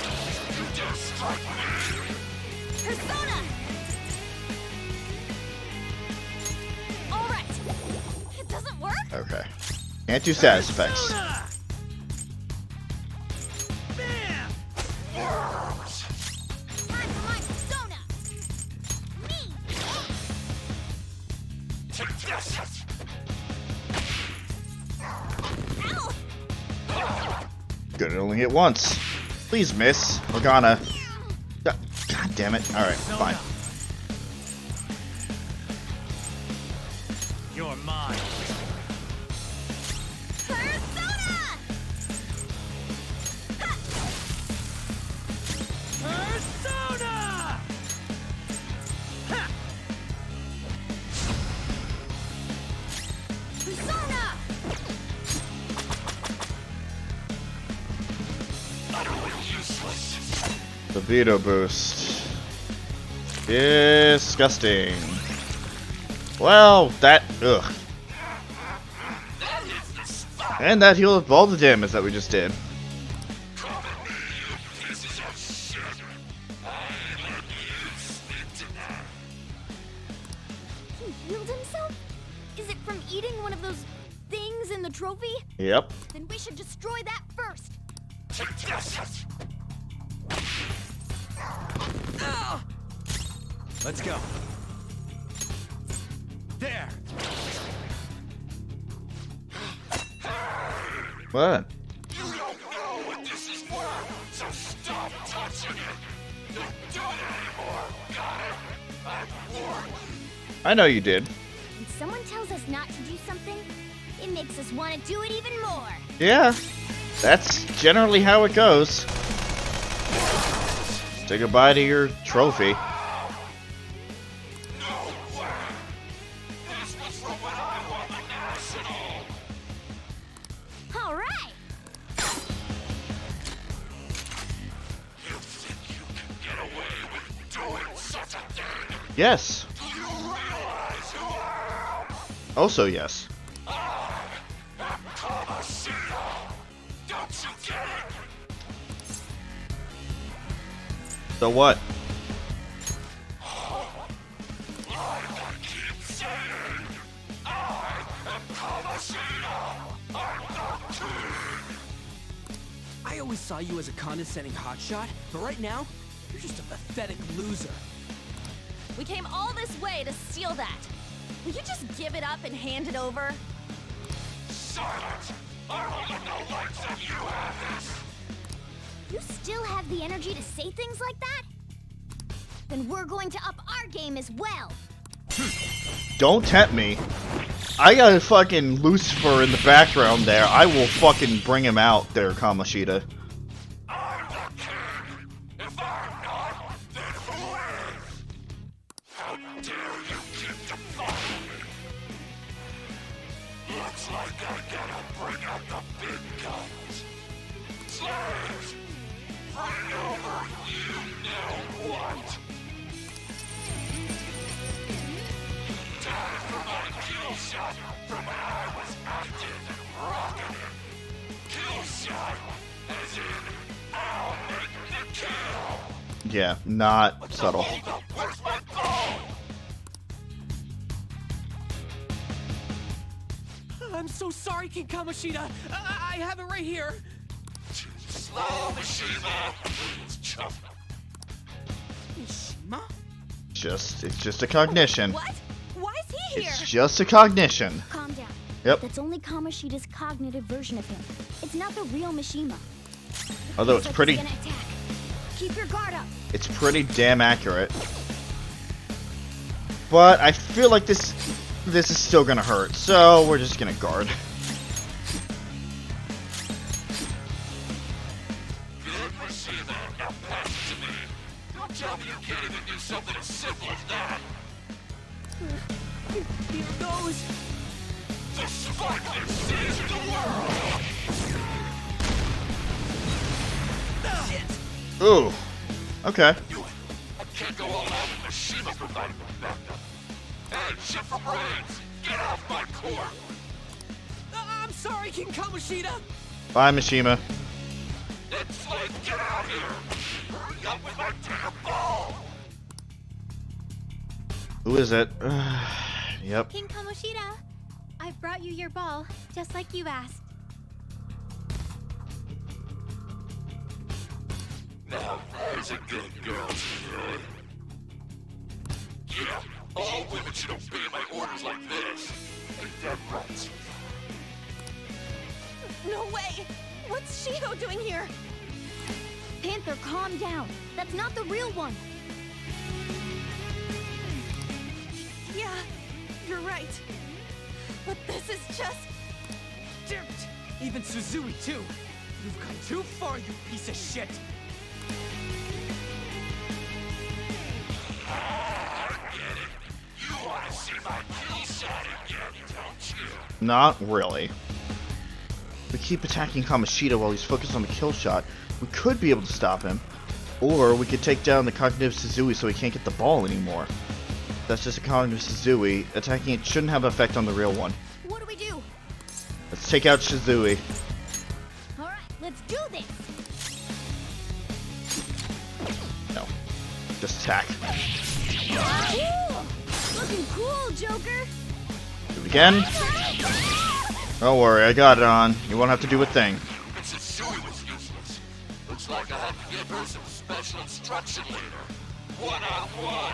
Persona! Alright. It doesn't work? Okay. Can't do status effects. Bam! Time for my persona! Me! Ow! Good, it only hit once. Please miss. Morgana. God damn it. Alright, fine. You're mine. Persona! Persona! Ha! Persona! Libido boost. Disgusting. Well, that. Ugh. And that healed all the damage that we just did. He healed himself? Is it from eating one of those things in the trophy? Yep. Then we should destroy that first. Let's go. There. What? I know you did. When someone tells us not to do something, it makes us want to do it even more. Yeah. That's generally how it goes. Say goodbye to your trophy. All right. Yes. Also yes. So what? I always saw you as a condescending hotshot, but right now, you're just a pathetic loser. We came all this way to steal that. Will you just give it up and hand it over? Silence! I will not like that you have this! You still have the energy to say things like that? Then we're going to up our game as well. Don't tempt me. I got a fucking Lucifer in the background there. I will fucking bring him out there, Kamoshida. I'm the king! If I'm not, then who is? How dare you keep defying me? Looks like I gotta bring out the big guns. Slaves! Bring over you know what! Die for my kill shot from when I was active and rocking it. Kill shot, as in, I'll make the kill. Yeah, not subtle. Hold up, where's my phone? I'm so sorry, King Kamoshida. I have it right here. Slow, Mishima. It's just Mishima? It's just a cognition. What? Why is he here? It's just a cognition. Calm down. Yep. That's only Kamoshida's cognitive version of him. It's not the real Mishima. Although it's Looks like pretty, he's gonna attack. Keep your guard up. it's pretty damn accurate. But I feel like this is still gonna hurt, so we're just gonna guard. Here goes. Shit. Ooh. Okay. Can't go all out with Mishima providing backup. Hey, shit for brains! Get off my court! I'm sorry, King Kamoshida. Bye, Mishima. It's like, get out here! Hurry up with my damn ball! Who is it? Yep. King Kamoshida, I've brought you your ball, just like you asked. Now there's a good girl today. Yeah, all women should obey my orders like this. Ain't that right? No way! What's Shiho doing here? Panther, calm down. That's not the real one. Yeah, you're right. But this is just... Damn it. Even Suzie, too. You've gone too far, you piece of shit. You wanna see my kill shot again, don't you? Not really. We keep attacking Kamoshida while he's focused on the kill shot. We could be able to stop him. Or we could take down the cognitive Suzie so he can't get the ball anymore. That's just a cognitive Suzie. Attacking it shouldn't have an effect on the real one. What do we do? Let's take out Suzie. All right, let's do this. No. Just attack. Ooh, looking cool, Joker. Do it again. Don't worry, I got it on. You won't have to do a thing. Suzie was useless. Looks like I have to give her some special instruction later. One-on-one.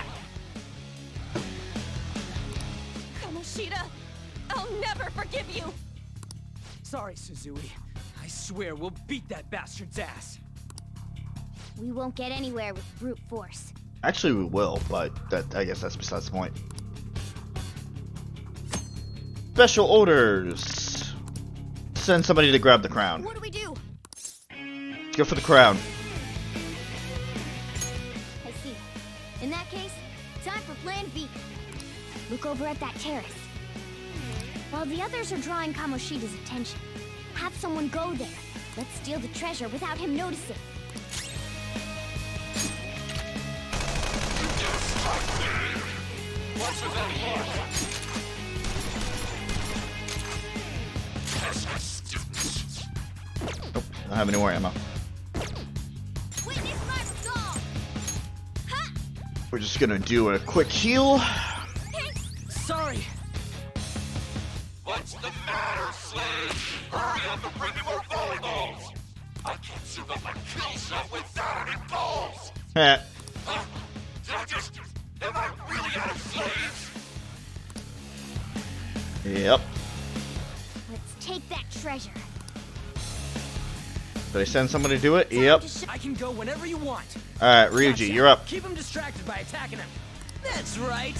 Kamoshida, I'll never forgive you! Sorry, Suzie. I swear we'll beat that bastard's ass. We won't get anywhere with brute force. Actually, we will, but I guess that's besides the point. Special orders. Send somebody to grab the crown. What do we do? Let's go for the crown. I see. In that case, time for Plan B. Look over at that terrace. While the others are drawing Kamoshida's attention, have someone go there. Let's steal the treasure without him noticing. Nope, don't have any more ammo. Witness my resolve! Ha! We're just gonna do a quick heal. Sorry. What's the matter, slave? Hurry up and bring me more volleyballs! I can't survive my kill shot without any balls! Heh. Huh? Am I really out of slaves? Yep. Let's take that treasure. Did I send someone to do it? Yep. I can go whenever you want. Alright, Ryuji, Gotcha. you're up. Keep him distracted by attacking him. That's right.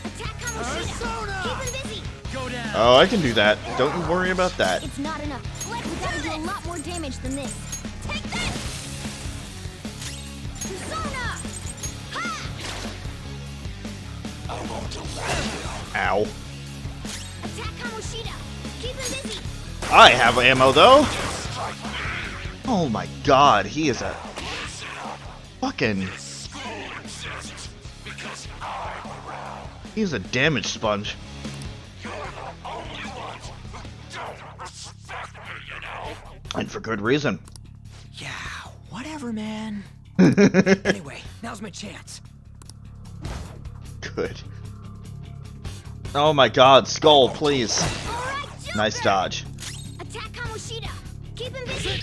Attack Kamoshida! Keep him busy! Go down. Oh, I can do that. Don't you worry about that. It's not enough. We gotta do a lot more damage than this. Take this! Persona! Ha! Ow. Attack Kamoshida! Keep him busy! I have ammo, though. Oh my god, he is a fucking... He's a damage sponge. And for good reason. Yeah, whatever, man. Anyway, now's my chance. Good. Oh my god, Skull, please. All right, Joker! Nice dodge. Attack Kamoshida! Keep him busy!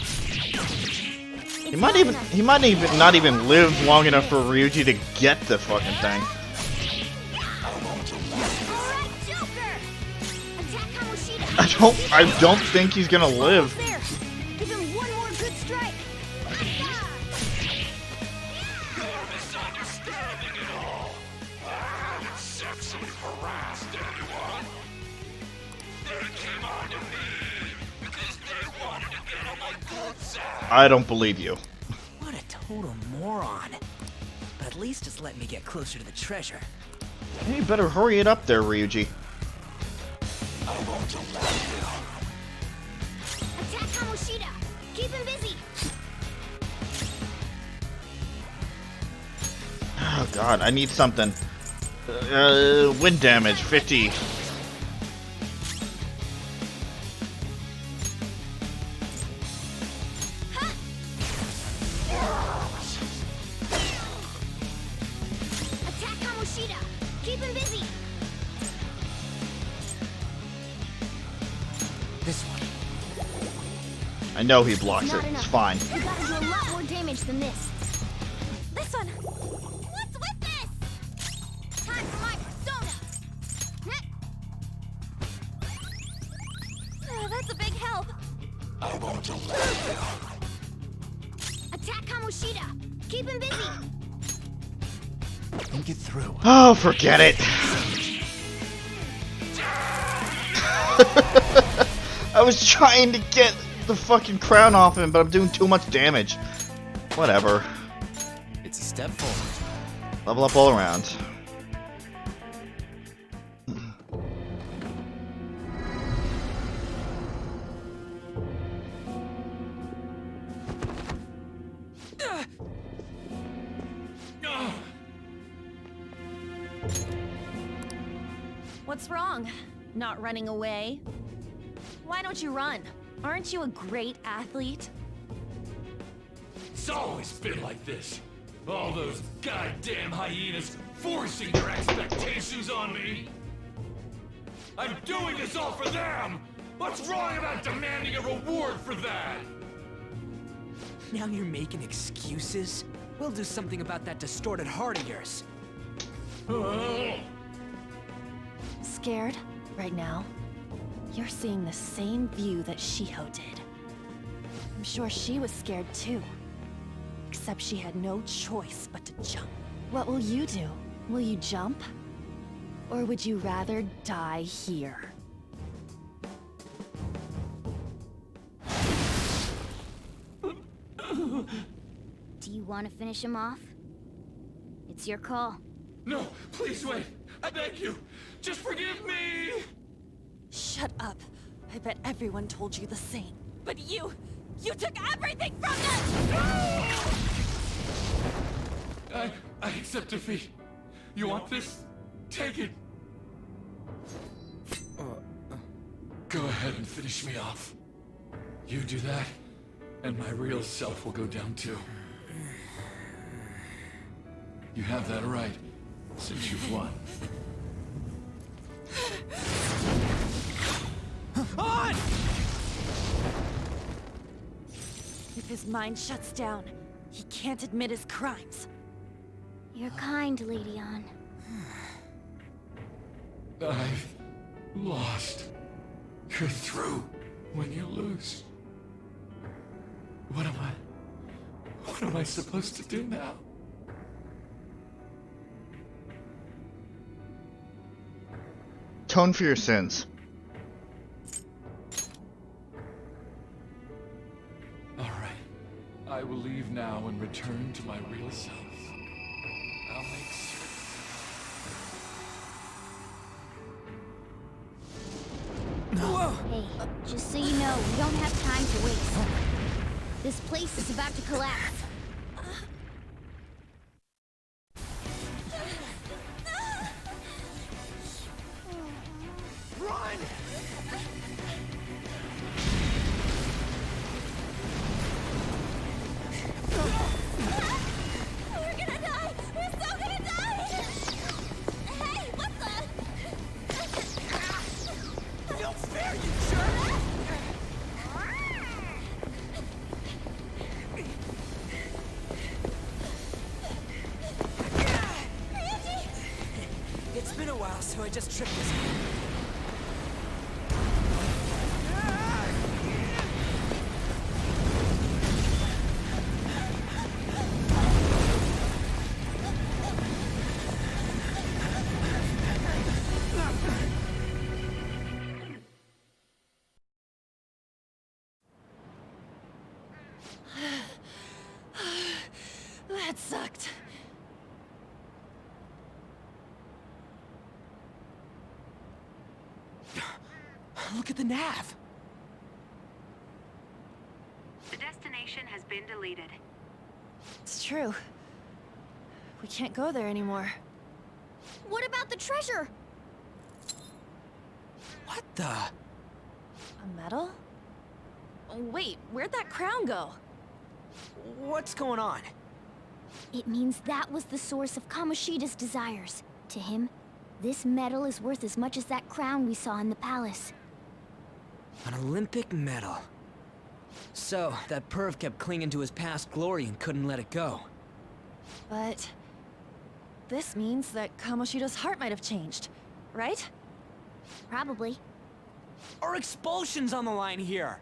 He might even not even live long enough for Ryuji to get the fucking thing. I don't think he's gonna live. Give him one more good strike. I don't believe you. What a total moron. But at least it's let me get closer to the treasure. You better hurry it up there, Ryuji. Attack Kamoshida. Keep him busy. Oh god, I need something. Wind damage, 50. Attack Kamoshida. Keep him busy. This one. I know he blocks Not it. enough. It's fine. You gotta do a lot more damage than this. This one. What's with this? Time for my persona. That's a big help. Attack Kamoshida. Keep him busy. Think it through. Oh, forget it. I was trying to get the fucking crown off him, but I'm doing too much damage. Whatever. It's a step forward. Level up all around. What's wrong? Not running away? Why don't you run? Aren't you a great athlete? It's always been like this. All those goddamn hyenas forcing their expectations on me. I'm doing this all for them! What's wrong about demanding a reward for that? Now you're making excuses? We'll do something about that distorted heart of yours. Scared? Right now? You're seeing the same view that Shiho did. I'm sure she was scared too. Except she had no choice but to jump. What will you do? Will you jump? Or would you rather die here? Do you want to finish him off? It's your call. No, please wait. I beg you. Just forgive me. Shut up. I bet everyone told you the same. But you took everything from them! I accept defeat. You want this? Take it. Go ahead and finish me off. You do that, and my real self will go down too. You have that right, since you've won. On! If his mind shuts down, he can't admit his crimes. You're kind, Lady Ann. I've lost. You're through when you lose. What am I supposed to do now? Atone for your sins. Alright. I will leave now and return to my real self. I'll make certain. Hey, just so you know, we don't have time to waste. This place is about to collapse. Run! We're gonna die! We're so gonna die! Hey, what the? No fair, you jerk! I just tripped this. That sucked. Look at the nav. The destination has been deleted. It's true. We can't go there anymore. What about the treasure? What the? A medal? Wait, where'd that crown go? What's going on? It means that was the source of Kamoshida's desires. To him, this medal is worth as much as that crown we saw in the palace. An Olympic medal. So, that perv kept clinging to his past glory and couldn't let it go. But this means that Kamoshida's heart might have changed, right? Probably. Our expulsion's on the line here.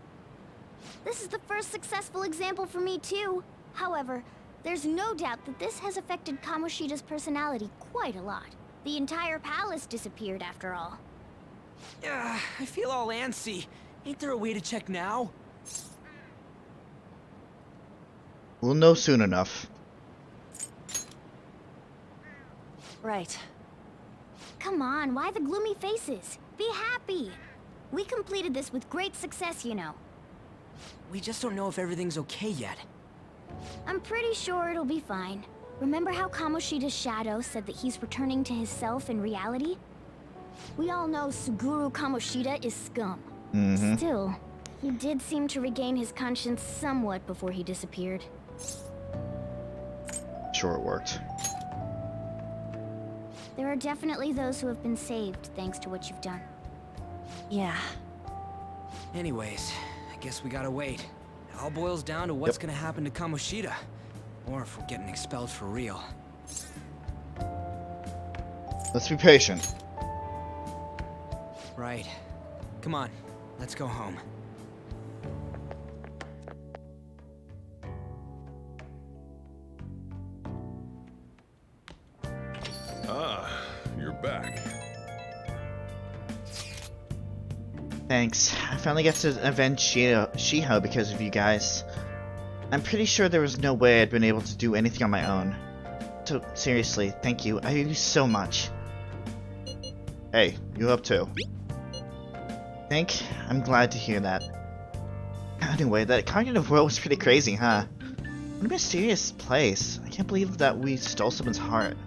This is the first successful example for me, too. However, there's no doubt that this has affected Kamoshida's personality quite a lot. The entire palace disappeared, after all. I feel all antsy. Ain't there a way to check now? We'll know soon enough. Right. Come on, why the gloomy faces? Be happy! We completed this with great success, you know. We just don't know if everything's okay yet. I'm pretty sure it'll be fine. Remember how Kamoshida's shadow said that he's returning to his self in reality? We all know Suguru Kamoshida is scum. Still, he did seem to regain his conscience somewhat before he disappeared. Sure it worked. There are definitely those who have been saved thanks to what you've done. Yeah. Anyways, I guess we gotta wait. It all boils down to what's gonna happen to Kamoshida. Or if we're getting expelled for real. Let's be patient. Right. Come on, let's go home. Ah, you're back. Thanks. I finally got to avenge Shiho because of you guys. I'm pretty sure there was no way I'd been able to do anything on my own. So, seriously, thank you. I owe you so much. Hey, you up too? I'm glad to hear that. Anyway, that cognitive world was pretty crazy, huh? What a mysterious place. I can't believe that we stole someone's heart.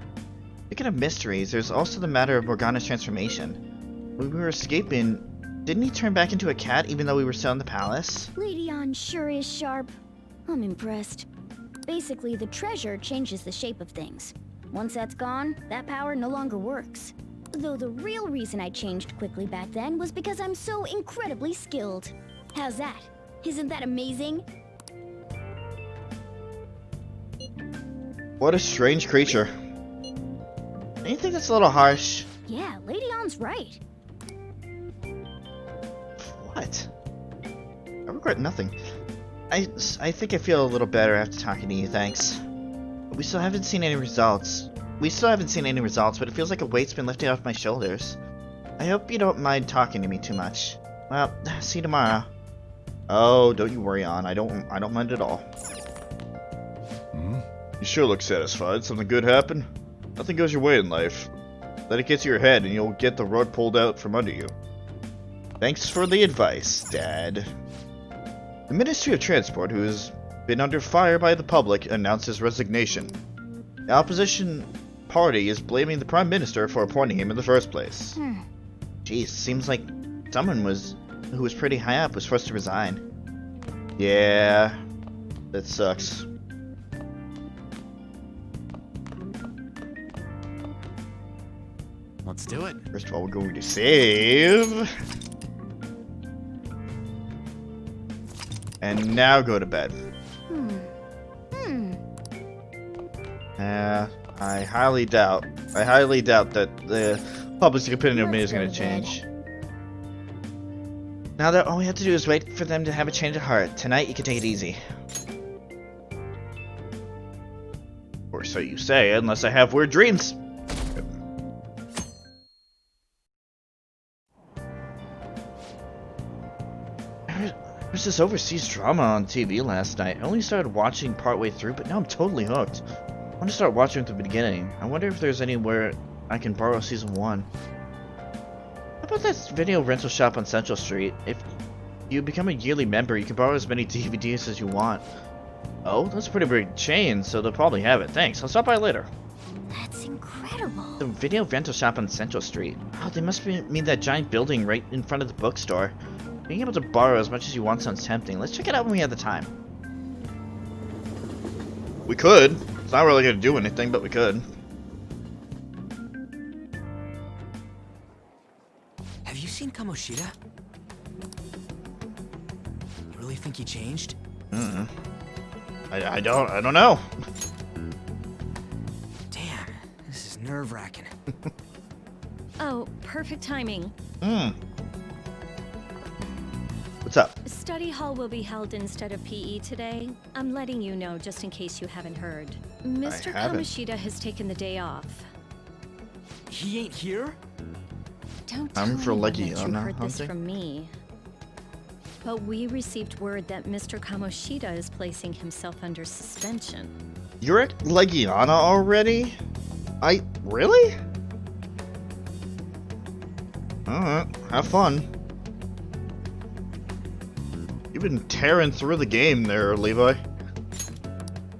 Speaking of mysteries, there's also the matter of Morgana's transformation. When we were escaping, didn't he turn back into a cat even though we were still in the palace? Lady Ann sure is sharp. I'm impressed. Basically, the treasure changes the shape of things. Once that's gone, that power no longer works. Though the real reason I changed quickly back then was because I'm so incredibly skilled. How's that? Isn't that amazing? What a strange creature. Don't you think that's a little harsh? Yeah, Lady Ann's right. What? I regret nothing. I think I feel a little better after talking to you, thanks. We still haven't seen any results. But it feels like a weight's been lifted off my shoulders. I hope you don't mind talking to me too much. Well, see you tomorrow. Oh, don't you worry, Ann. I don't mind at all. You sure look satisfied. Something good happened? Nothing goes your way in life. Let it get to your head and you'll get the rug pulled out from under you. Thanks for the advice, Dad. The Ministry of Transport, who has been under fire by the public, announced his resignation. The opposition party is blaming the Prime Minister for appointing him in the first place. Jeez, seems like someone who was pretty high up was forced to resign. Yeah, that sucks. Let's do it. First of all, we're going to save. And now go to bed. I highly doubt that the Public's opinion of me is Let's gonna go to bed. change. Now that all we have to do is wait for them to have a change of heart. Tonight you can take it easy. Or so you say, unless I have weird dreams. There's this overseas drama on TV last night. I only started watching partway through, but now I'm totally hooked. I want to start watching at the beginning. I wonder if there's anywhere I can borrow season 1. How about that video rental shop on Central Street? If you become a yearly member, you can borrow as many DVDs as you want. Oh, that's a pretty big chain, so they'll probably have it. Thanks, I'll stop by later. That's incredible. The video rental shop on Central Street. Oh, they must mean that giant building right in front of the bookstore. Being able to borrow as much as you want sounds tempting. Let's check it out when we have the time. We could. It's not really going to do anything, but we could. Have you seen Kamoshida? You really think he changed? I don't know. Damn, this is nerve-wracking. Oh, perfect timing. What's up? Study hall will be held instead of PE today. I'm letting you know just in case you haven't heard. Mr. haven't. Kamoshida has taken the day off. He ain't here? Don't I'm tell for anyone leggy that you on heard this hunting. from me. But we received word that Mr. Kamoshida is placing himself under suspension. You're at Legiana already? Really? Alright, have fun. You've been tearing through the game there, Levi.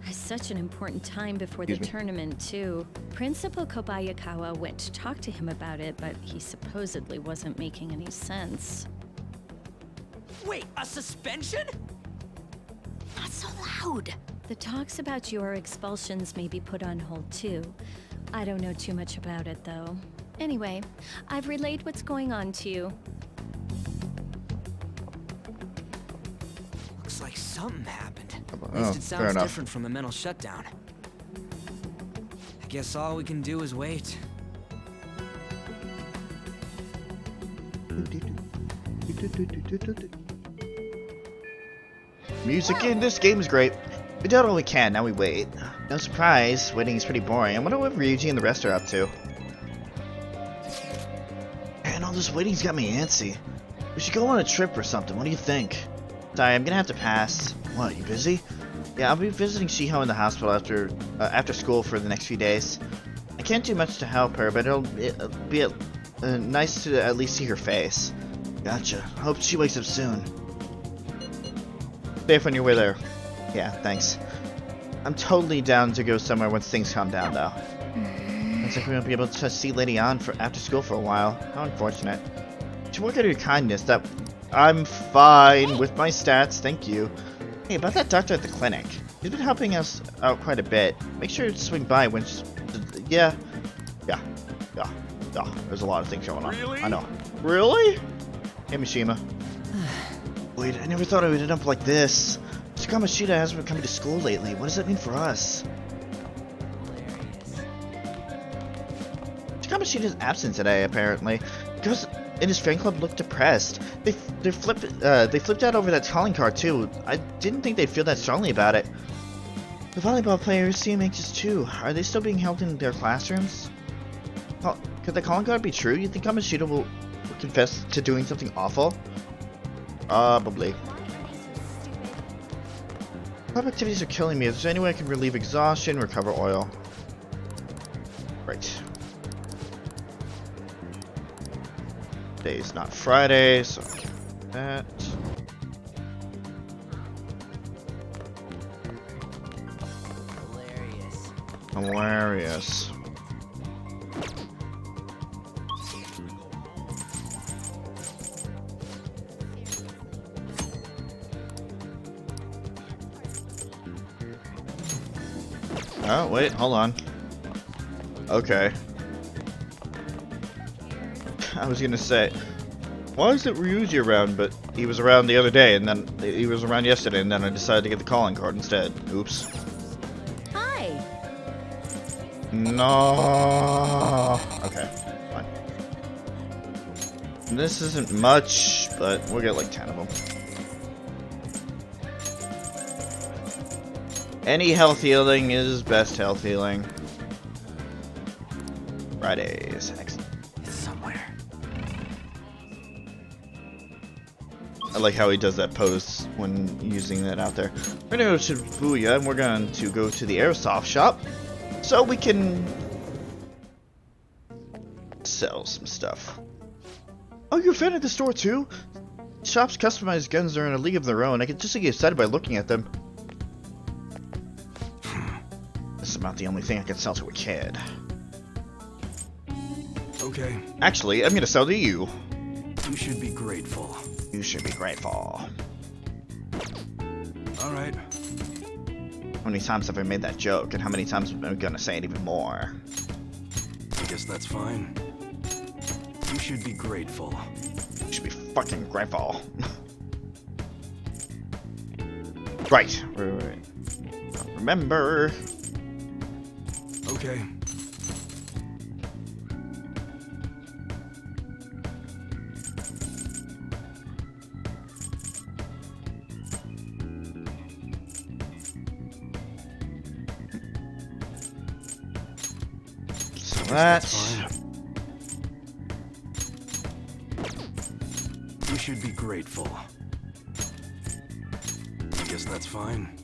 It's such an important time before the Excuse me. tournament, too. Principal Kobayakawa went to talk to him about it, but he supposedly wasn't making any sense. Wait, a suspension? Not so loud! The talks about your expulsions may be put on hold, too. I don't know too much about it, though. Anyway, I've relayed what's going on to you. Looks like something happened. At Oh, least it fair sounds enough. different from a mental shutdown. I guess all we can do is wait. Music in this game is great. We did all we can, now we wait. No surprise, waiting is pretty boring. I wonder what Ryuji and the rest are up to. Man, all this waiting's got me antsy. We should go on a trip or something, what do you think? Sorry, I'm gonna have to pass. What, you busy? Yeah, I'll be visiting Shiho in the hospital after school for the next few days. I can't do much to help her, but it'll be nice to at least see her face. Gotcha. Hope she wakes up soon. Safe on your way there. Yeah, thanks. I'm totally down to go somewhere once things calm down, though. Looks like we won't be able to see Lady Ann for after school for a while. How unfortunate. You should work out your kindness. That I'm fine with my stats, thank you. Hey, about that doctor at the clinic. He's been helping us out quite a bit. Make sure to swing by when. Yeah. There's a lot of things going on. Really? I know. Really? Hey, Mishima. Wait, I never thought it would end up like this. Mr. Kamoshida hasn't been coming to school lately. What does that mean for us? Mr. Kamoshida's absent today, apparently. Because and his fan club looked depressed. They flipped out over that calling card too. I didn't think they'd feel that strongly about it. The volleyball players seem anxious too. Are they still being held in their classrooms? Could the calling card be true? You think Kamoshida will confess to doing something awful? Probably. Club activities are killing me. If there's any way I can relieve exhaustion, recover oil. Right. Today's not Friday, so that. Hilarious. Oh, wait, hold on. Okay. I was gonna say, why isn't Ryuji around? But he was around the other day, and then he was around yesterday, and then I decided to get the calling card instead. Oops. Hi! No. Okay, fine. This isn't much, but we'll get like 10 of them. Any health healing is best health healing. Fridays. Excellent. It's somewhere. I like how he does that pose when using that out there. We're gonna go to Shibuya and we're going to go to the airsoft shop so we can sell some stuff. Oh, you're a fan of the store too? Shop's customized guns are in a league of their own. I can just get excited by looking at them. This is about the only thing I can sell to a kid. Okay. Actually, I'm gonna sell to you. You should be grateful. You should be grateful. Alright. How many times have I made that joke, and how many times am I gonna say it even more? I guess that's fine. You should be grateful. You should be fucking grateful. Right. Remember. Okay. So that's fine. You should be grateful. I guess that's fine.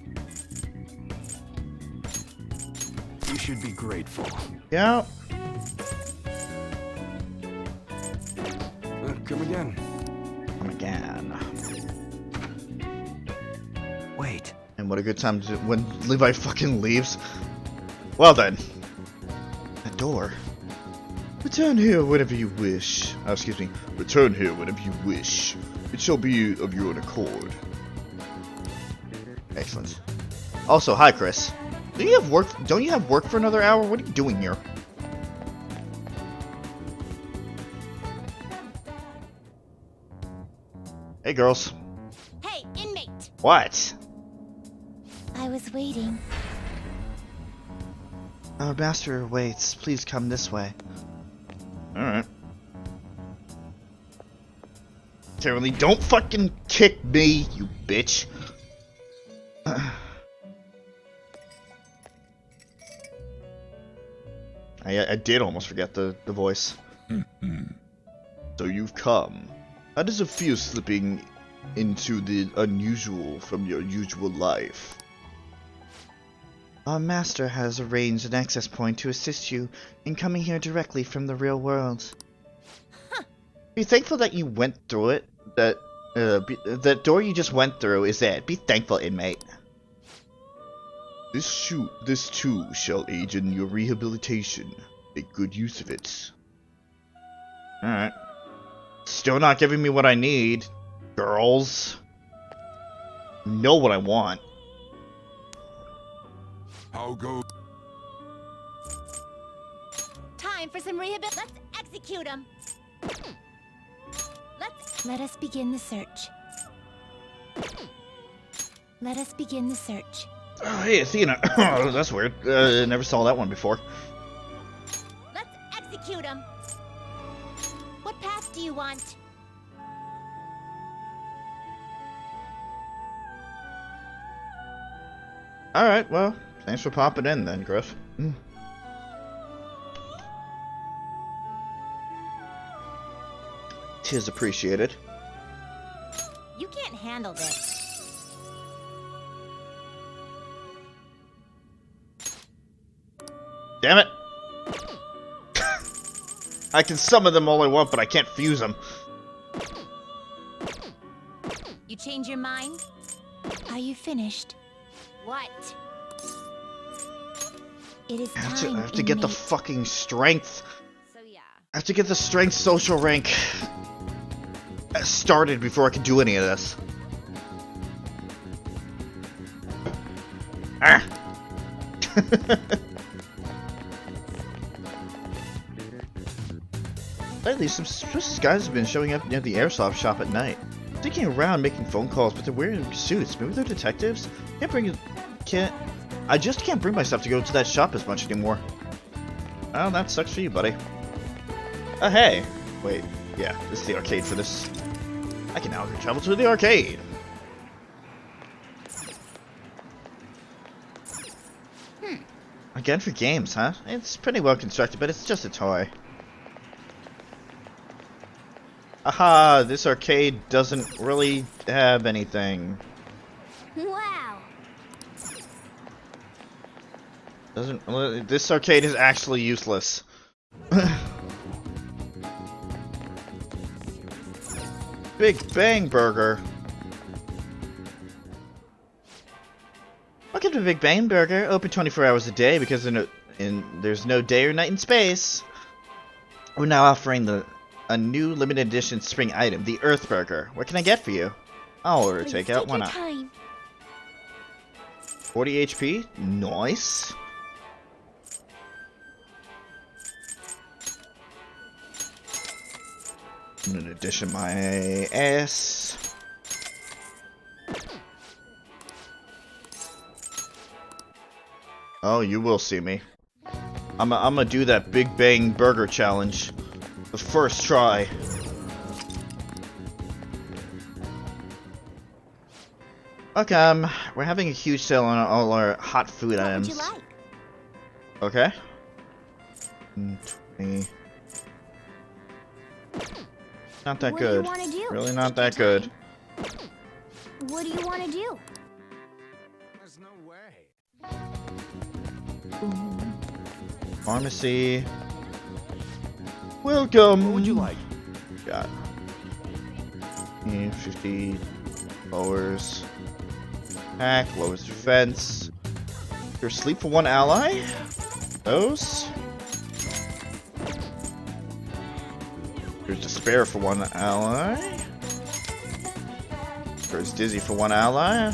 You should be grateful. yeah. Come again. Come again. Wait. And what a good time to, when Levi fucking leaves. Well then. That door. Return here whenever you wish. Oh, excuse me. Return here whenever you wish. It shall be of your own accord. Excellent. Also, hi Chris. Do you have work? Don't you have work for another hour? What are you doing here? Hey girls. Hey, inmate! What? I was waiting. Our master waits. Please come this way. Alright. Terribly, don't fucking kick me, you bitch. I did almost forget the voice. So you've come. How does it feel slipping into the unusual from your usual life? Our master has arranged an access point to assist you in coming here directly from the real world. Huh. Be thankful that you went through it. That door you just went through is it. Be thankful, inmate. This too shall aid in your rehabilitation. Make good use of it. Alright. Still not giving me what I need. Girls. You know what I want. How go? Time for some rehabilitation. Let's execute him. Let us begin the search. Let us begin the search. Oh, hey, Athena. Oh, that's weird. Never saw that one before. Let's execute him. What path do you want? Alright, well, thanks for popping in then, Griff. Tis appreciated. You can't handle this. Damn it! I can summon them all I want, but I can't fuse them. You change your mind? Are you finished? What? It is time. I have to get the fucking strength. So yeah. I have to get the strength social rank started before I can do any of this. Ah! Lately, some suspicious guys have been showing up near the airsoft shop at night. Sticking around making phone calls, but they're wearing suits. Maybe they're detectives? I just can't bring myself to go to that shop as much anymore. Oh, that sucks for you, buddy. Oh, hey. Wait. Yeah, this is the arcade for this. I can now travel to the arcade. Again for games, huh? It's pretty well constructed, but it's just a toy. Aha, this arcade doesn't really have anything. Wow. This arcade is actually useless. Big Bang Burger. Welcome to Big Bang Burger, open 24 hours a day because there's no day or night in space. We're now offering a new limited edition spring item, the Earth Burger. What can I get for you? I'll order takeout, why not? 40 HP? Nice. Limited edition my ass. Oh, you will see me. I'm gonna do that Big Bang Burger challenge. The first try. Welcome. We're having a huge sale on all our hot food items. What would you like? Okay. 20. Not that What good. do you wanna do? Really not that good. What do you want to do? There's no way. Pharmacy. Welcome. What would you like? Got 50 lowers. Hack, lowers defense. Your sleep for one ally? Those? There's despair for one ally. There's dizzy for one ally.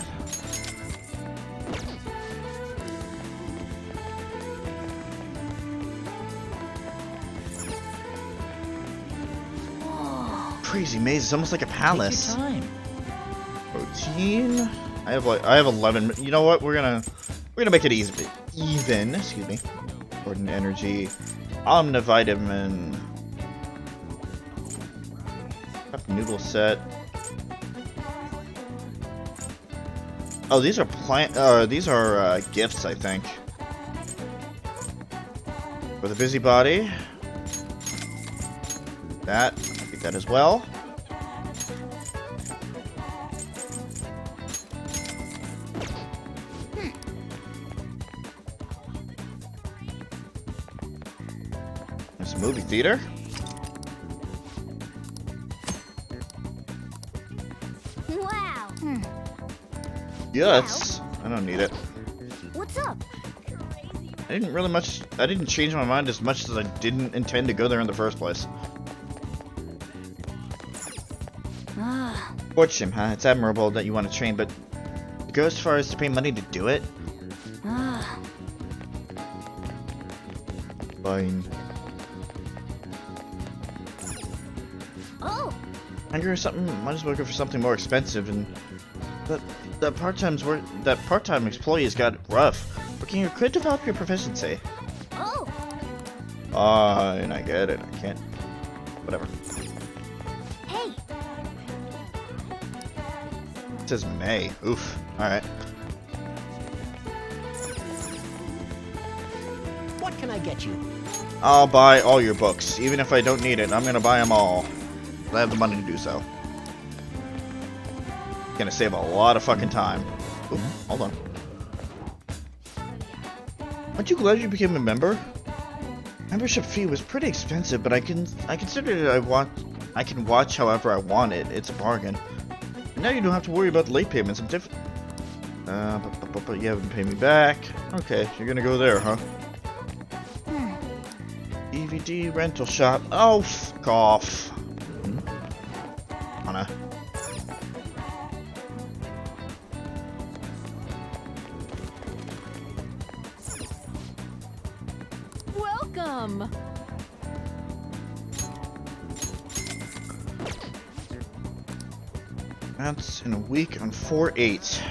Crazy maze, it's almost like a palace. Take your time. Protein. I have 11. You know what? We're gonna make it easy. Even. Excuse me. Gordon energy. Omnivitamin. Cup noodle set. Oh, these are gifts, I think. For the busybody. That. I think that as well. There's a movie theater. Wow. Yes. I don't need it. What's up? I didn't change my mind as much as I didn't intend to go there in the first place. Ah. Fortune, huh? It's admirable that you want to train, but to go as far as to pay money to do it? Ah. Fine. Oh. Hungry or something? Might as well go for something more expensive. And that part-time employee's got it rough. Working here could develop your proficiency. Oh. Fine, I get it. I can't. Whatever. Hey. It says May. Oof. Alright. What can I get you? I'll buy all your books. Even if I don't need it, I'm gonna buy them all. I have the money to do so. Gonna save a lot of fucking time. Ooh, hold on. Aren't you glad you became a member? Membership fee was pretty expensive, but I considered I can watch however I want it. It's a bargain. And now you don't have to worry about the late payments. But you haven't paid me back. Okay, you're gonna go there, huh? DVD rental shop. Oh, fuck off. Anna. Welcome. That's in a week on 4/8.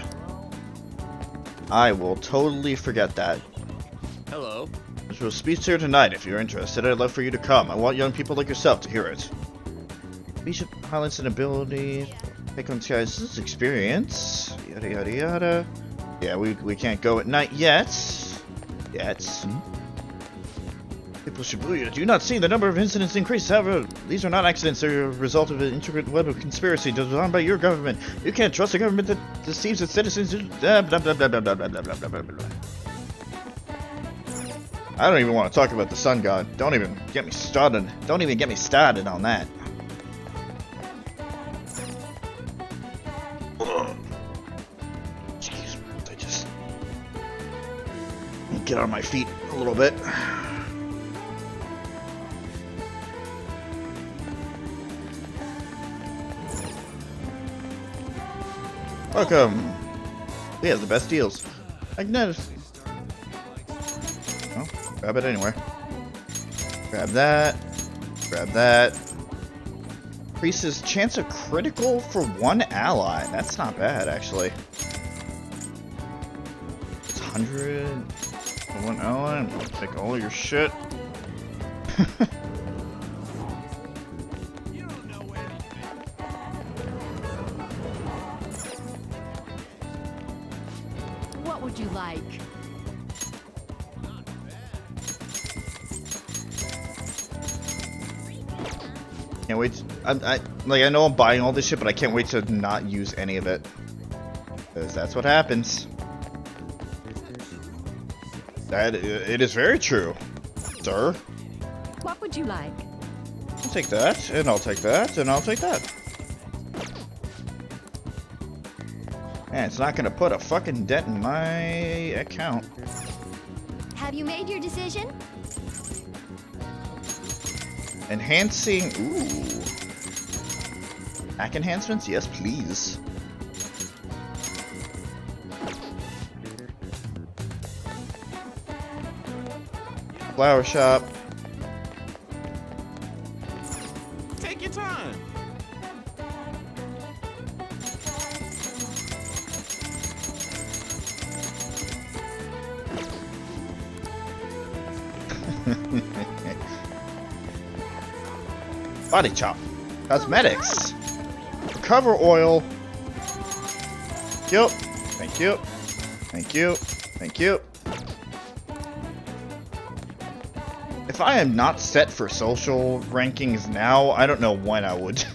I will totally forget that. Hello. There's a speech here tonight if you're interested. I'd love for you to come. I want young people like yourself to hear it. Bishop highlights an ability. Take on guys' experience. Yada yada yada. Yeah, we can't go at night yet. People Shibuya do not see the number of incidents increase. However, these are not accidents. They're a result of an intricate web of conspiracy designed by your government. You can't trust a government that deceives its citizens. Blah, blah, blah, blah, blah, blah, blah, blah, blah, blah, blah. I don't even want to talk about the sun god. Don't even get me started. Don't even get me started on that. Jeez, I just get on my feet a little bit. Welcome. We have the best deals. Magnetic. Oh, grab it anywhere. Grab that. Grab that. Increases chance of critical for one ally. That's not bad, actually. It's 100 for one ally. I'm gonna take all your shit. What would you like? Can't wait. I know I'm buying all this shit, but I can't wait to not use any of it, because that's what happens. It is very true, sir. What would you like? I'll take that, and I'll take that, and I'll take that. And it's not gonna put a fucking dent in my account. Have you made your decision? Enhancing, ooh. Back enhancements? Yes, please. Flower shop. Take your time. Body chop. Cosmetics. Recover oil. Thank you. Thank you. Thank you. If I am not set for social rankings now, I don't know when I would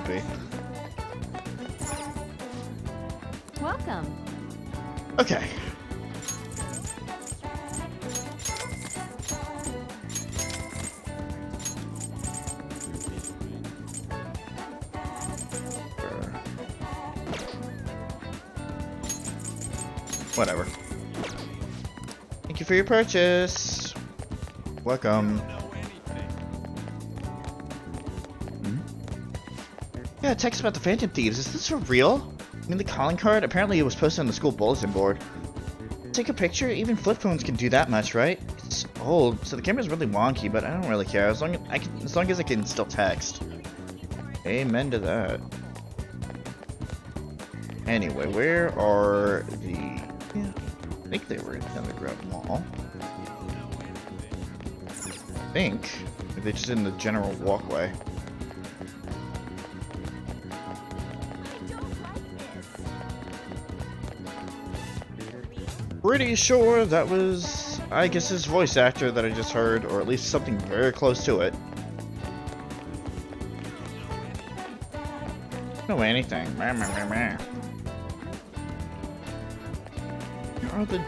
be. Welcome. Okay. Whatever. Thank you for your purchase. Welcome. Yeah, text about the Phantom Thieves. Is this for real? I mean, the calling card? Apparently it was posted on the school bulletin board. Take a picture? Even flip phones can do that much, right? It's old, so the camera's really wonky, but I don't really care. As long as I can still text. Amen to that. Anyway, where are the... Yeah, I think they were in the underground mall. I think. They're just in the general walkway. Pretty sure that was, I guess, his voice actor that I just heard, or at least something very close to it. I don't know anything. Are the...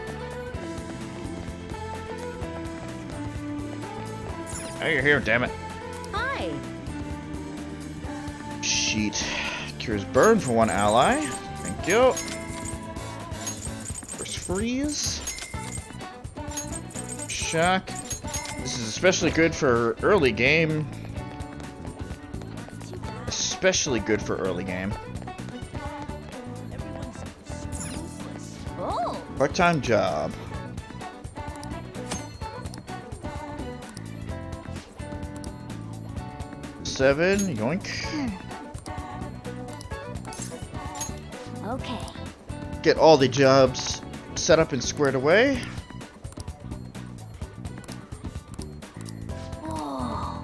Oh, you're here, damn it. Hi. Sheet. Cures burn for one ally. Thank you. First freeze. Shock. This is especially good for early game. Especially good for early game. Oh. Part-time job. Seven, yoink. Okay. Get all the jobs set up and squared away. Whoa.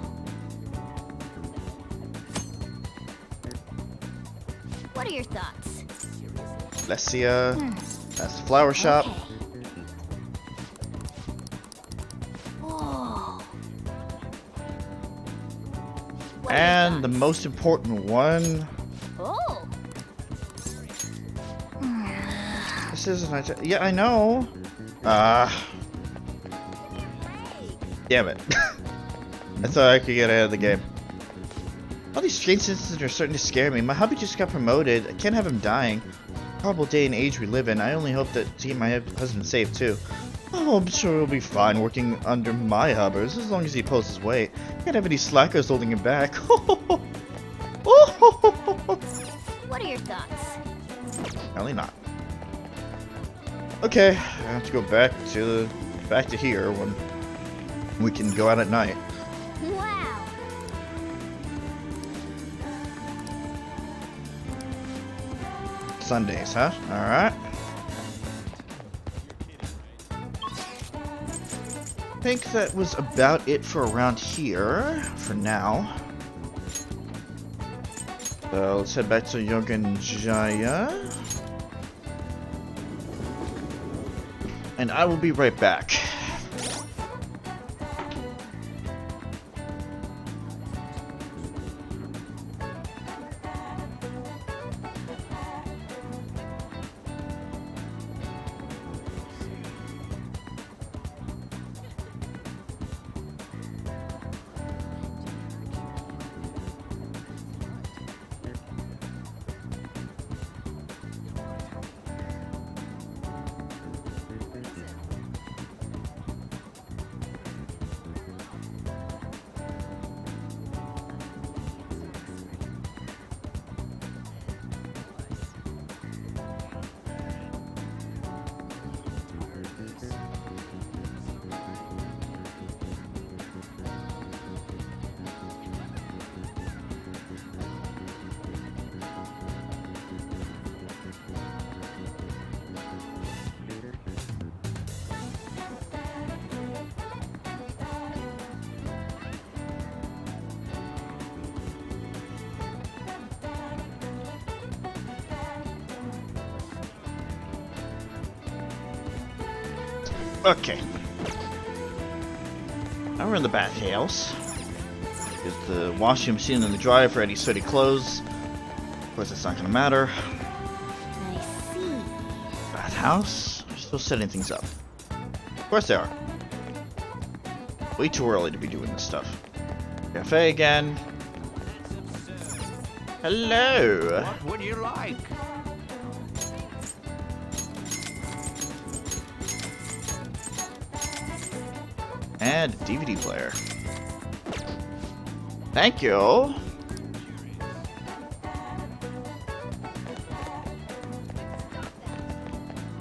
What are your thoughts? Lesia. That's the flower shop. Okay. Whoa. What are your And the thoughts? most important one. Oh. This isn't. Yeah, I know. Damn it. I thought I could get ahead of the game. All these strange incidents are starting to scare me. My hubby just got promoted. I can't have him dying. Horrible day and age we live in. I only hope that to keep my husband safe too. Oh, I'm sure he'll be fine working under my hubbers as long as he pulls his weight. Can't have any slackers holding him back. What are your thoughts? Apparently not. Okay, I have to go back to here when we can go out at night. Wow. Sundays, huh? Alright. I think that was about it for around here, for now. So let's head back to Yogan Jaya. And I will be right back. Okay. Now we're in the bathhouse. There's the washing machine and the dryer for any sweaty clothes. Of course, it's not gonna matter. I see. Bathhouse? We're still setting things up. Of course they are. Way too early to be doing this stuff. Cafe again. Hello. What would you like? And a DVD player. Thank you.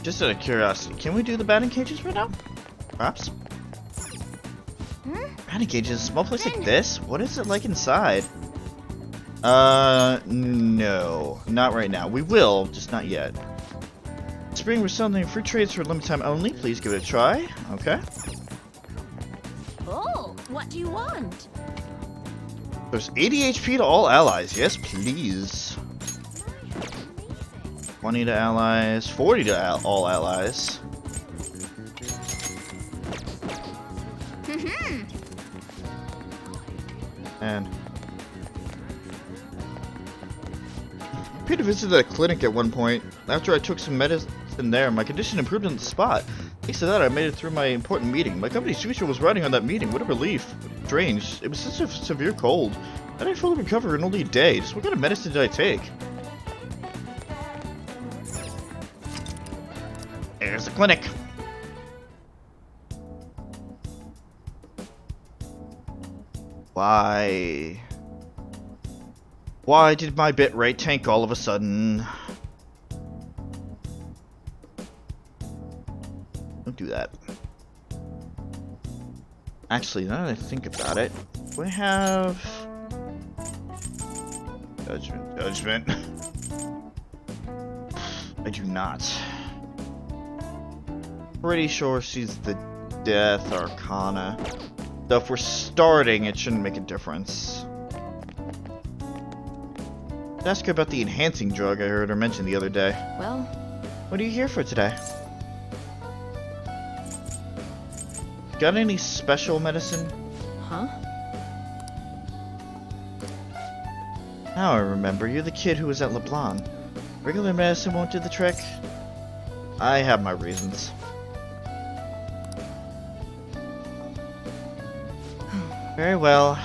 Just out of curiosity, can we do the batting cages right now? Perhaps? Batting cages? A small place like this? What is it like inside? No. Not right now. We will, just not yet. Spring, we're selling free trades for a limited time only. Please give it a try. Okay. Oh, what do you want? There's 80 HP to all allies. Yes, please. 20 to allies. 40 to all allies. And I paid a visit to the clinic at one point. After I took some medicine there, my condition improved on the spot. Thanks to that, I made it through my important meeting. My company's future was riding on that meeting. What a relief. Strange. It was such a severe cold. I didn't fully recover in only a day. Just what kind of medicine did I take? There's the clinic. Why? Why did my bitrate tank all of a sudden? Don't do that. Actually, now that I think about it, we have judgment. I do not. Pretty sure she's the Death Arcana. So if we're starting, it shouldn't make a difference. Ask her about the enhancing drug I heard her mention the other day. Well, What are you here for today? Got any special medicine? huh? Now I remember, you're the kid who was at LeBlanc. Regular medicine won't do the trick? I have my reasons. Very well.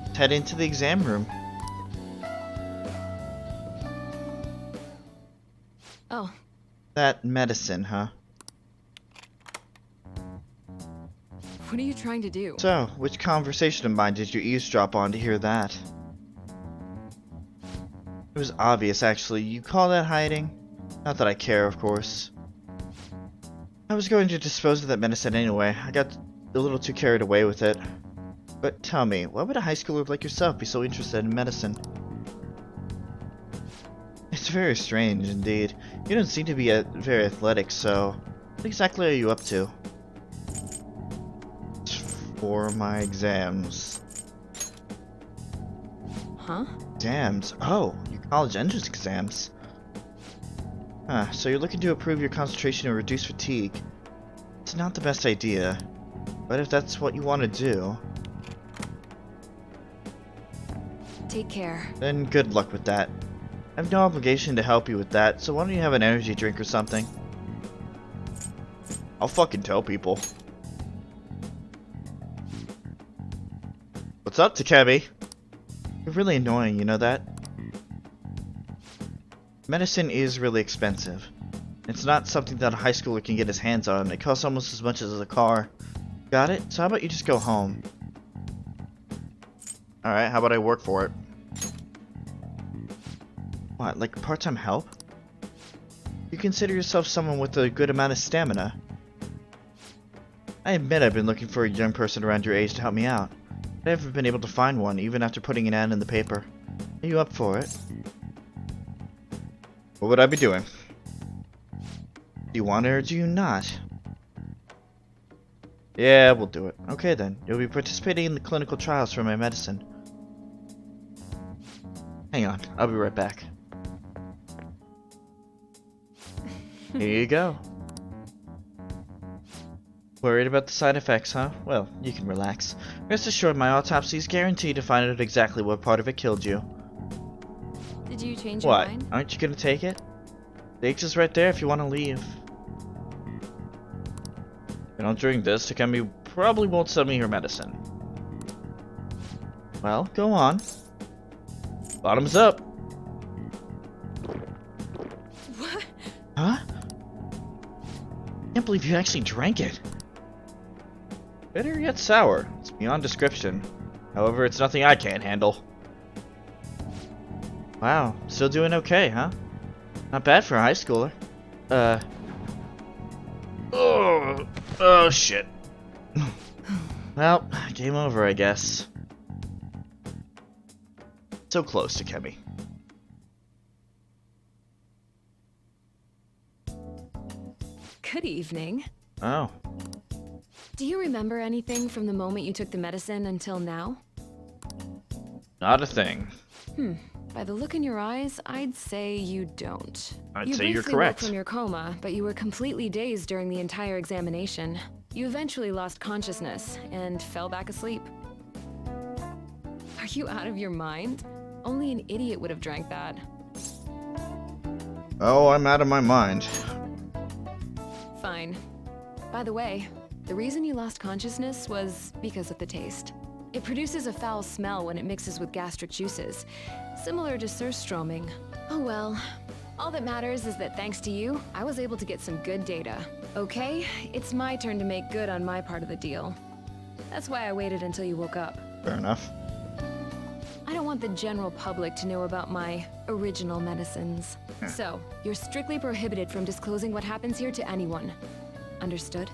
Let's head into the exam room. Oh, That medicine, huh? what are you trying to do? So, which conversation of mine did you eavesdrop on to hear that? It was obvious, actually. You call that hiding? Not that I care, of course. I was going to dispose of that medicine anyway. I got a little too carried away with it. But tell me, why would a high schooler like yourself be so interested in medicine? It's very strange, indeed. You don't seem to be very athletic, so... What exactly are you up to? For my exams. Huh? Exams? Oh, your college entrance exams. So you're looking to improve your concentration and reduce fatigue. It's not the best idea, but if that's what you want to do, Take care. then good luck with that. I have no obligation to help you with that, so why don't you have an energy drink or something? I'll fucking tell people. What's up, Takebi? You're really annoying, you know that? Medicine is really expensive. It's not something that a high schooler can get his hands on. It costs almost as much as a car. Got it? So how about you just go home? Alright, how about I work for it? What, like part-time help? You consider yourself someone with a good amount of stamina. I admit I've been looking for a young person around your age to help me out. But I haven't been able to find one, even after putting an ad in the paper. Are you up for it? What would I be doing? Do you want it or do you not? Yeah, we'll do it. Okay then, you'll be participating in the clinical trials for my medicine. Hang on, I'll be right back. Here you go. Worried about the side effects, huh? Well, you can relax. Rest assured my autopsy is guaranteed to find out exactly what part of it killed you. Did you change your mind? What? Aren't you gonna take it? The exit's right there if you want to leave. If I don't drink this, Takemi probably won't sell me her medicine. Well, go on. Bottoms up. What? Huh? Can't believe you actually drank it. Bitter yet sour. It's beyond description. However, it's nothing I can't handle. Wow, still doing okay, huh? Not bad for a high schooler. Oh shit. Well, game over, I guess. So close to Kemi. Good evening. Oh. Do you remember anything from the moment you took the medicine until now? Not a thing. By the look in your eyes, I'd say you don't. I'd say you're briefly correct. woke from your coma, but you were completely dazed during the entire examination. You eventually lost consciousness and fell back asleep. Are you out of your mind? Only an idiot would have drank that. Oh, I'm out of my mind. Fine. By the way, the reason you lost consciousness was because of the taste. It produces a foul smell when it mixes with gastric juices, similar to surströmming. Oh well. All that matters is that thanks to you, I was able to get some good data. Okay, it's my turn to make good on my part of the deal. That's why I waited until you woke up. Fair enough. I don't want the general public to know about my original medicines. So, you're strictly prohibited from disclosing what happens here to anyone. Understood?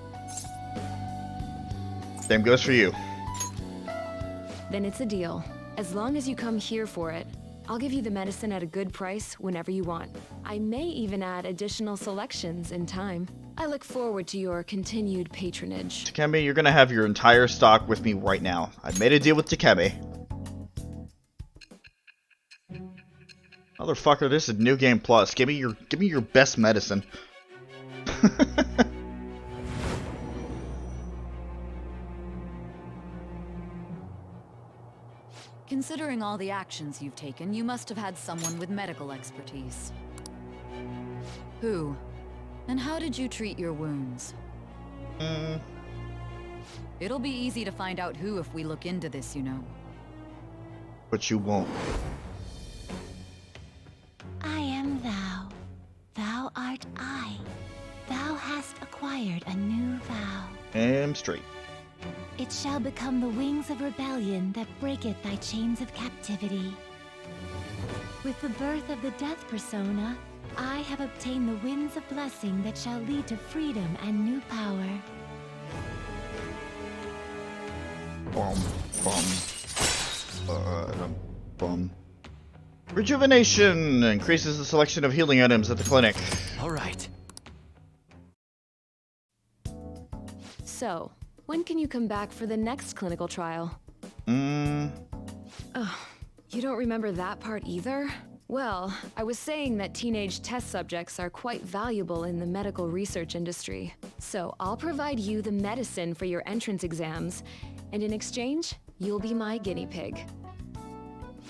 Same goes for you. Then it's a deal. As long as you come here for it, I'll give you the medicine at a good price whenever you want. I may even add additional selections in time. I look forward to your continued patronage. Takemi, you're gonna have your entire stock with me right now. I made a deal with Takemi. Motherfucker, this is New Game Plus. Give me your best medicine. Considering all the actions you've taken, you must have had someone with medical expertise. Who? And how did you treat your wounds? It'll be easy to find out who if we look into this, you know. But you won't. I am thou. Thou art I. Thou hast acquired a new vow. And straight. It shall become the wings of rebellion that breaketh thy chains of captivity. With the birth of the death persona, I have obtained the winds of blessing that shall lead to freedom and new power. Bum. Rejuvenation increases the selection of healing items at the clinic. All right. So, when can you come back for the next clinical trial? Oh, you don't remember that part either? Well, I was saying that teenage test subjects are quite valuable in the medical research industry. So I'll provide you the medicine for your entrance exams, and in exchange, you'll be my guinea pig.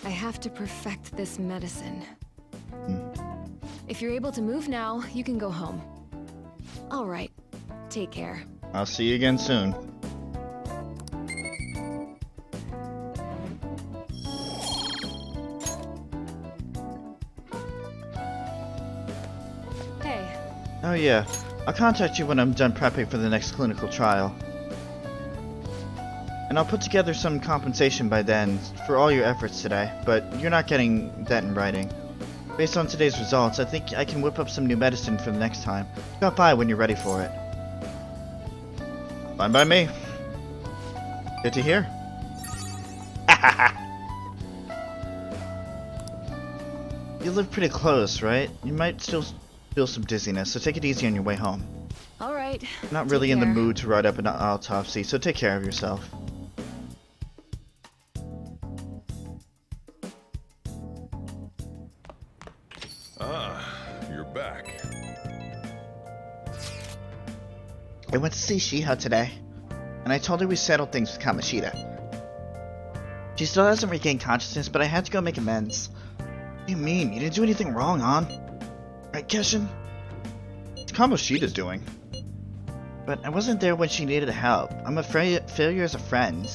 I have to perfect this medicine. If you're able to move now, you can go home. All right, take care. I'll see you again soon. Hey. Oh yeah, I'll contact you when I'm done prepping for the next clinical trial. And I'll put together some compensation by then for all your efforts today, but you're not getting that in writing. Based on today's results, I think I can whip up some new medicine for the next time. Stop by when you're ready for it. Fine by me. Good to hear. You live pretty close, right? You might still feel some dizziness, so take it easy on your way home. All right. I'm not really in the mood to write up an autopsy, so take care of yourself. You're back. I went to see Shiho today, and I told her we settled things with Kamoshida. She still hasn't regained consciousness, but I had to go make amends. What do you mean? You didn't do anything wrong, An? Right, Keshin? What's Kamoshida's doing? But I wasn't there when she needed help. I'm afraid failure as a friend.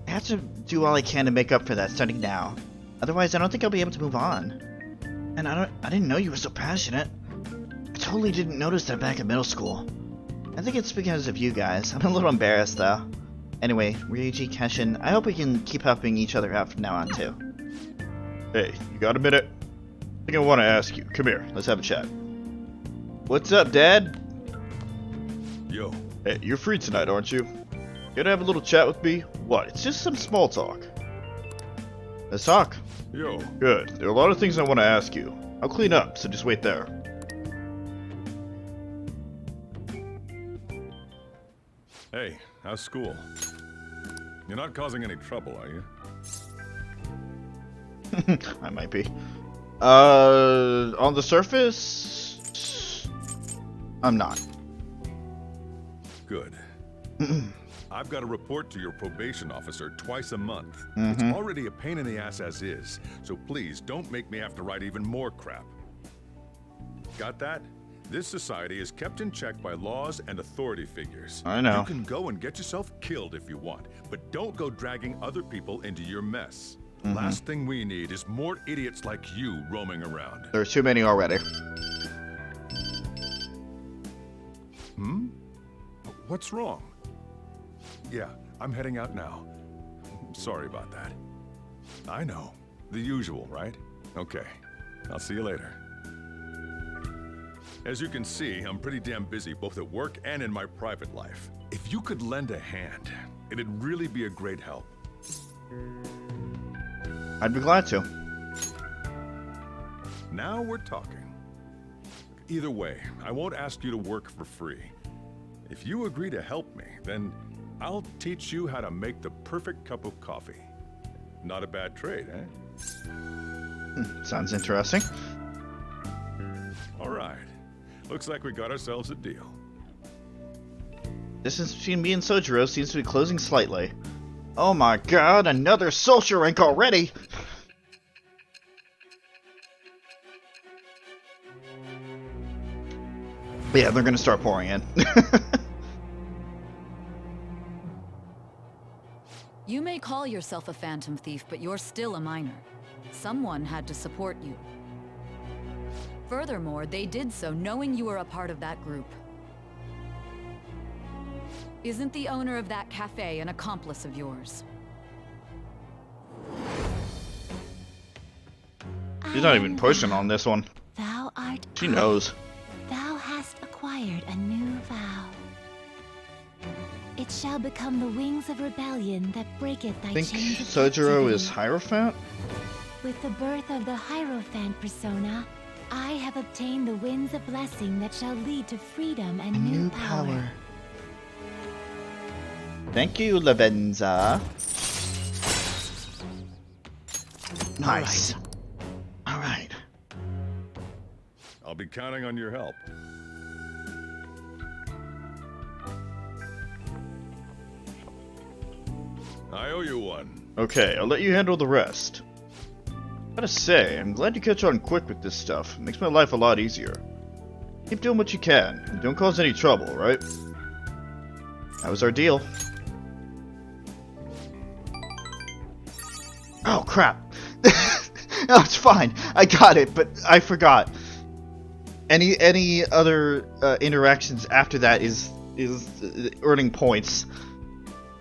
I have to do all I can to make up for that starting now. Otherwise, I don't think I'll be able to move on. And I didn't know you were so passionate. I totally didn't notice that back in middle school. I think it's because of you guys. I'm a little embarrassed though. Anyway, Ryuji, Keshin, I hope we can keep helping each other out from now on too. Hey, you got a minute? I think I want to ask you. Come here, let's have a chat. What's up, Dad? Yo. Hey, you're free tonight, aren't you? Gonna have a little chat with me? What? It's just some small talk. Let's talk. Yo. Good. There are a lot of things I want to ask you. I'll clean up, so just wait there. Hey, how's school? You're not causing any trouble, are you? I might be. On the surface, I'm not. Good. I've got to report to your probation officer twice a month. Mm-hmm. It's already a pain in the ass as is, so please don't make me have to write even more crap. Got that? This society is kept in check by laws and authority figures. I know. You can go and get yourself killed if you want, but don't go dragging other people into your mess. Mm-hmm. Last thing we need is more idiots like you roaming around. There's too many already. What's wrong? Yeah, I'm heading out now. Sorry about that. I know. The usual, right? Okay. I'll see you later. As you can see, I'm pretty damn busy both at work and in my private life. If you could lend a hand, it'd really be a great help. I'd be glad to. Now we're talking. Either way, I won't ask you to work for free. If you agree to help me, then I'll teach you how to make the perfect cup of coffee. Not a bad trade, eh? Sounds interesting. All right. Looks like we got ourselves a deal. Distance between me and Sojiro seems to be closing slightly. Oh my god, another social rank already! But yeah, they're gonna start pouring in. You may call yourself a phantom thief, but you're still a minor. Someone had to support you. Furthermore, they did so knowing you were a part of that group. Isn't the owner of that cafe an accomplice of yours? She's not even pushing on this one. Thou art She knows. Thou hast acquired a new vow. It shall become the wings of rebellion that breaketh thy I think chains of Sojiro captivity. is Hierophant? With the birth of the Hierophant persona, I have obtained the winds of blessing that shall lead to freedom and new power. Thank you, Lavenza. Nice. Alright. I'll be counting on your help. I owe you one. Okay, I'll let you handle the rest. Gotta say, I'm glad you catch on quick with this stuff. It makes my life a lot easier. Keep doing what you can, and don't cause any trouble, right? That was our deal. Oh, crap. No, it's fine. I got it, but I forgot. Any other interactions after that is earning points.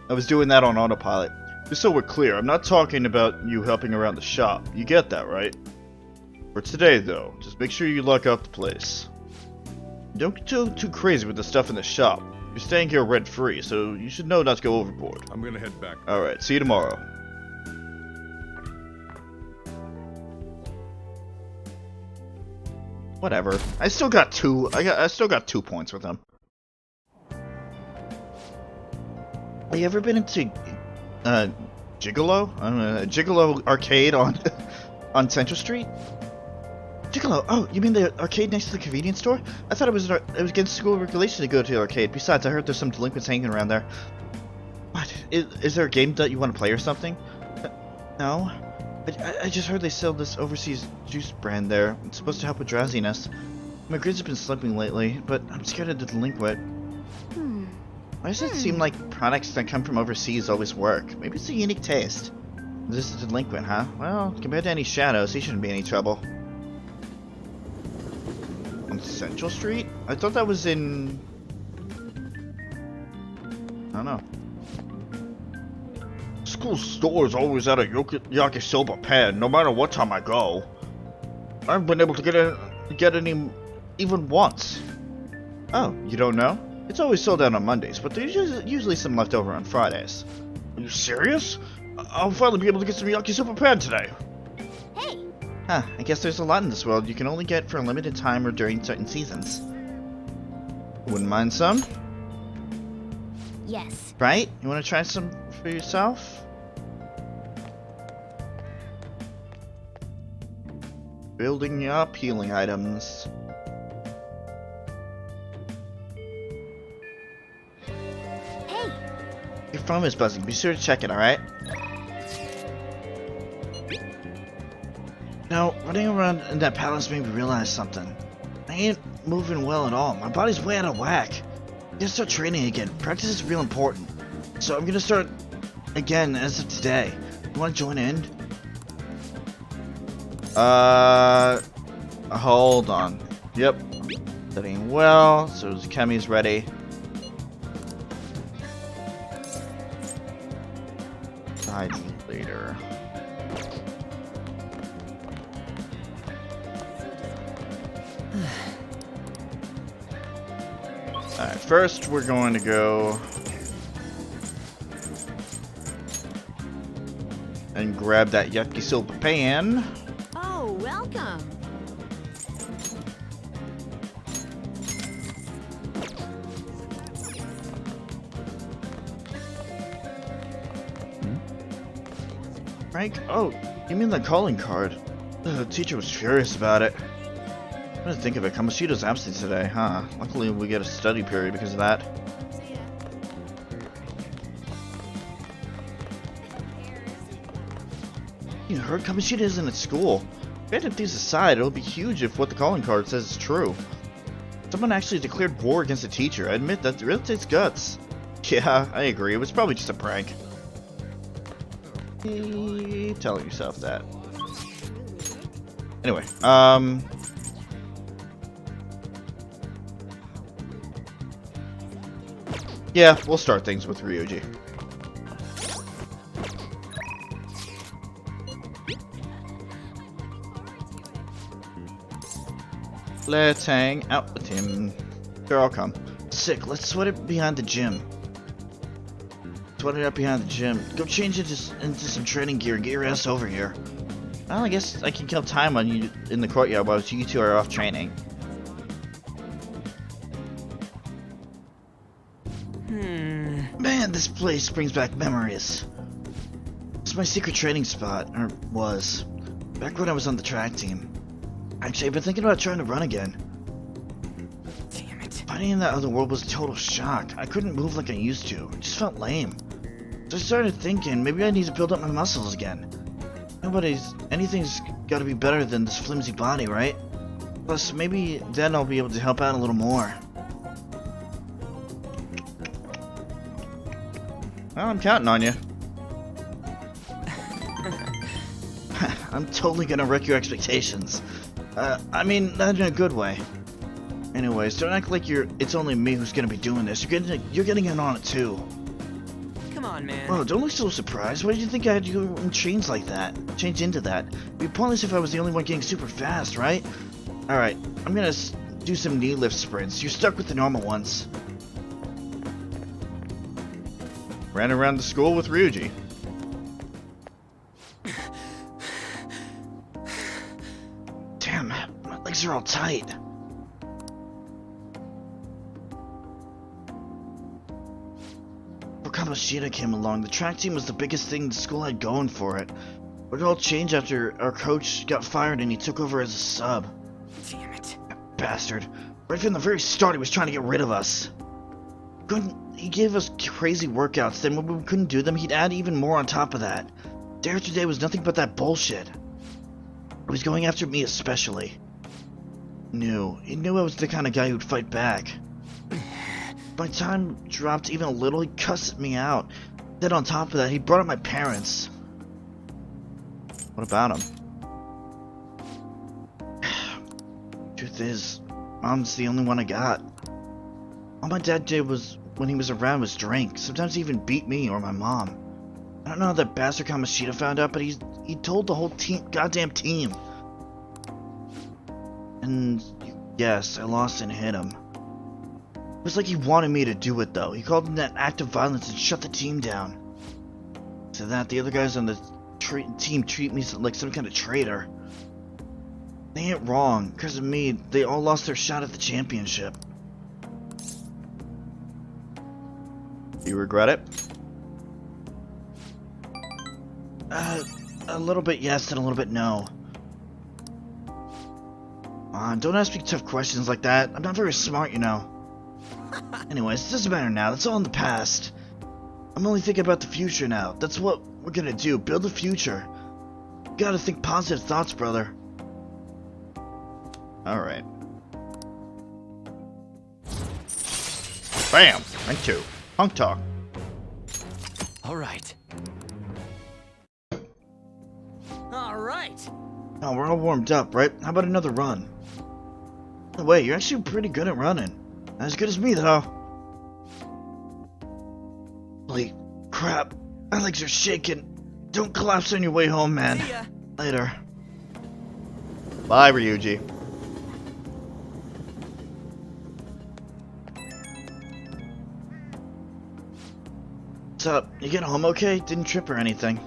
I was doing that on autopilot. Just so we're clear, I'm not talking about you helping around the shop. You get that, right? For today, though, just make sure you lock up the place. Don't get too crazy with the stuff in the shop. You're staying here rent-free, so you should know not to go overboard. I'm gonna head back. Alright, see you tomorrow. Whatever. I still got 2. I still got 2 points with him. Have you ever been into Gigolo? Gigolo Arcade on on Central Street? Gigolo? Oh, you mean the arcade next to the convenience store? I thought it was against school regulation to go to the arcade. Besides, I heard there's some delinquents hanging around there. What? Is there a game that you want to play or something? No. I just heard they sell this overseas juice brand there. It's supposed to help with drowsiness. My grades have been slipping lately, but I'm scared of the delinquent. Why does it seem like products that come from overseas always work? Maybe it's a unique taste. This is a delinquent, huh? Well, compared to any shadows, he shouldn't be any trouble. On Central Street? I thought that was in... I don't know. School store is always at a yakisoba pen, no matter what time I go. I haven't been able to get any even once. Oh, you don't know? It's always sold out on Mondays, but there's usually some left over on Fridays. Are you serious? I'll finally be able to get some yakisoba pan today. Hey! Huh, I guess there's a lot in this world you can only get for a limited time or during certain seasons. Wouldn't mind some? Yes. Right? You want to try some for yourself? Building up healing items. Hey! Your phone is buzzing. Be sure to check it, alright? Now, running around in that palace made me realize something. I ain't moving well at all. My body's way out of whack. I'm gonna start training again. Practice is real important. So I'm gonna start again as of today. You wanna join in? Hold on. Yep. Studying well, so Kemi's ready. Side later. Alright, first we're going to go and grab that yakisoba pan. Oh, welcome. Frank? Oh, you mean the calling card. The teacher was furious about it. I didn't think of it. Kamoshida's absent today, huh? Luckily we get a study period because of that. You heard Kamoshida isn't at school. Random things aside, it'll be huge if what the calling card says is true. Someone actually declared war against the teacher. I admit that really takes guts. Yeah, I agree. It was probably just a prank. Keep telling yourself that. Anyway, yeah, we'll start things with Ryuji. Let's hang out with him. Sure, I'll come. Sick, let's sweat it behind the gym. Sweat it up behind the gym. Go change into some training gear and get your ass over here. Well, I guess I can kill time on you in the courtyard while you two are off training. Man, this place brings back memories. It's my secret training spot, or was. Back when I was on the track team. Actually, I've been thinking about trying to run again. Damn it. Fighting in that other world was a total shock. I couldn't move like I used to. It just felt lame. So I started thinking, maybe I need to build up my muscles again. Anything's gotta be better than this flimsy body, right? Plus, maybe then I'll be able to help out a little more. Well, I'm counting on you. I'm totally gonna wreck your expectations. I mean, not in a good way. Anyways, don't act like it's only me who's gonna be doing this. You're getting in on it too. Come on, man. Well, don't look so surprised. Why did you think I had to go and change like that? Change into that? It'd be pointless if I was the only one getting super fast, right? Alright, I'm gonna do some knee lift sprints. You're stuck with the normal ones. Ran around the school with Ryuji. Damn, my legs are all tight. Before Kamoshida came along, the track team was the biggest thing the school had going for it. But it all changed after our coach got fired and he took over as a sub. Damn it. That bastard. Right from the very start he was trying to get rid of us. He gave us crazy workouts, then when we couldn't do them, he'd add even more on top of that. Day after day was nothing but that bullshit. He was going after me especially. He knew I was the kind of guy who'd fight back. My time dropped even a little, he cussed me out. Then on top of that, he brought up my parents. What about him? Truth is, Mom's the only one I got. All my dad did was, when he was around, was drink. Sometimes he even beat me or my mom. I don't know how that bastard Kamoshida found out, but he told the whole goddamn team. And yes, I lost and hit him. It was like he wanted me to do it though. He called it an act of violence and shut the team down. So that the other guys on the team treat me like some kind of traitor. They ain't wrong. Because of me, they all lost their shot at the championship. Do you regret it? A little bit yes and a little bit no. Don't ask me tough questions like that. I'm not very smart, you know. Anyways, it doesn't matter now. That's all in the past. I'm only thinking about the future now. That's what we're gonna do. Build a future. You gotta think positive thoughts, brother. Alright. Bam! Rank 2. Punk talk. Alright. Alright! Oh, we're all warmed up, right? How about another run? By the way, you're actually pretty good at running. Not as good as me, though. Holy crap. My legs are shaking. Don't collapse on your way home, man. See ya. Later. Bye, Ryuji. What's up? You get home okay? Didn't trip or anything?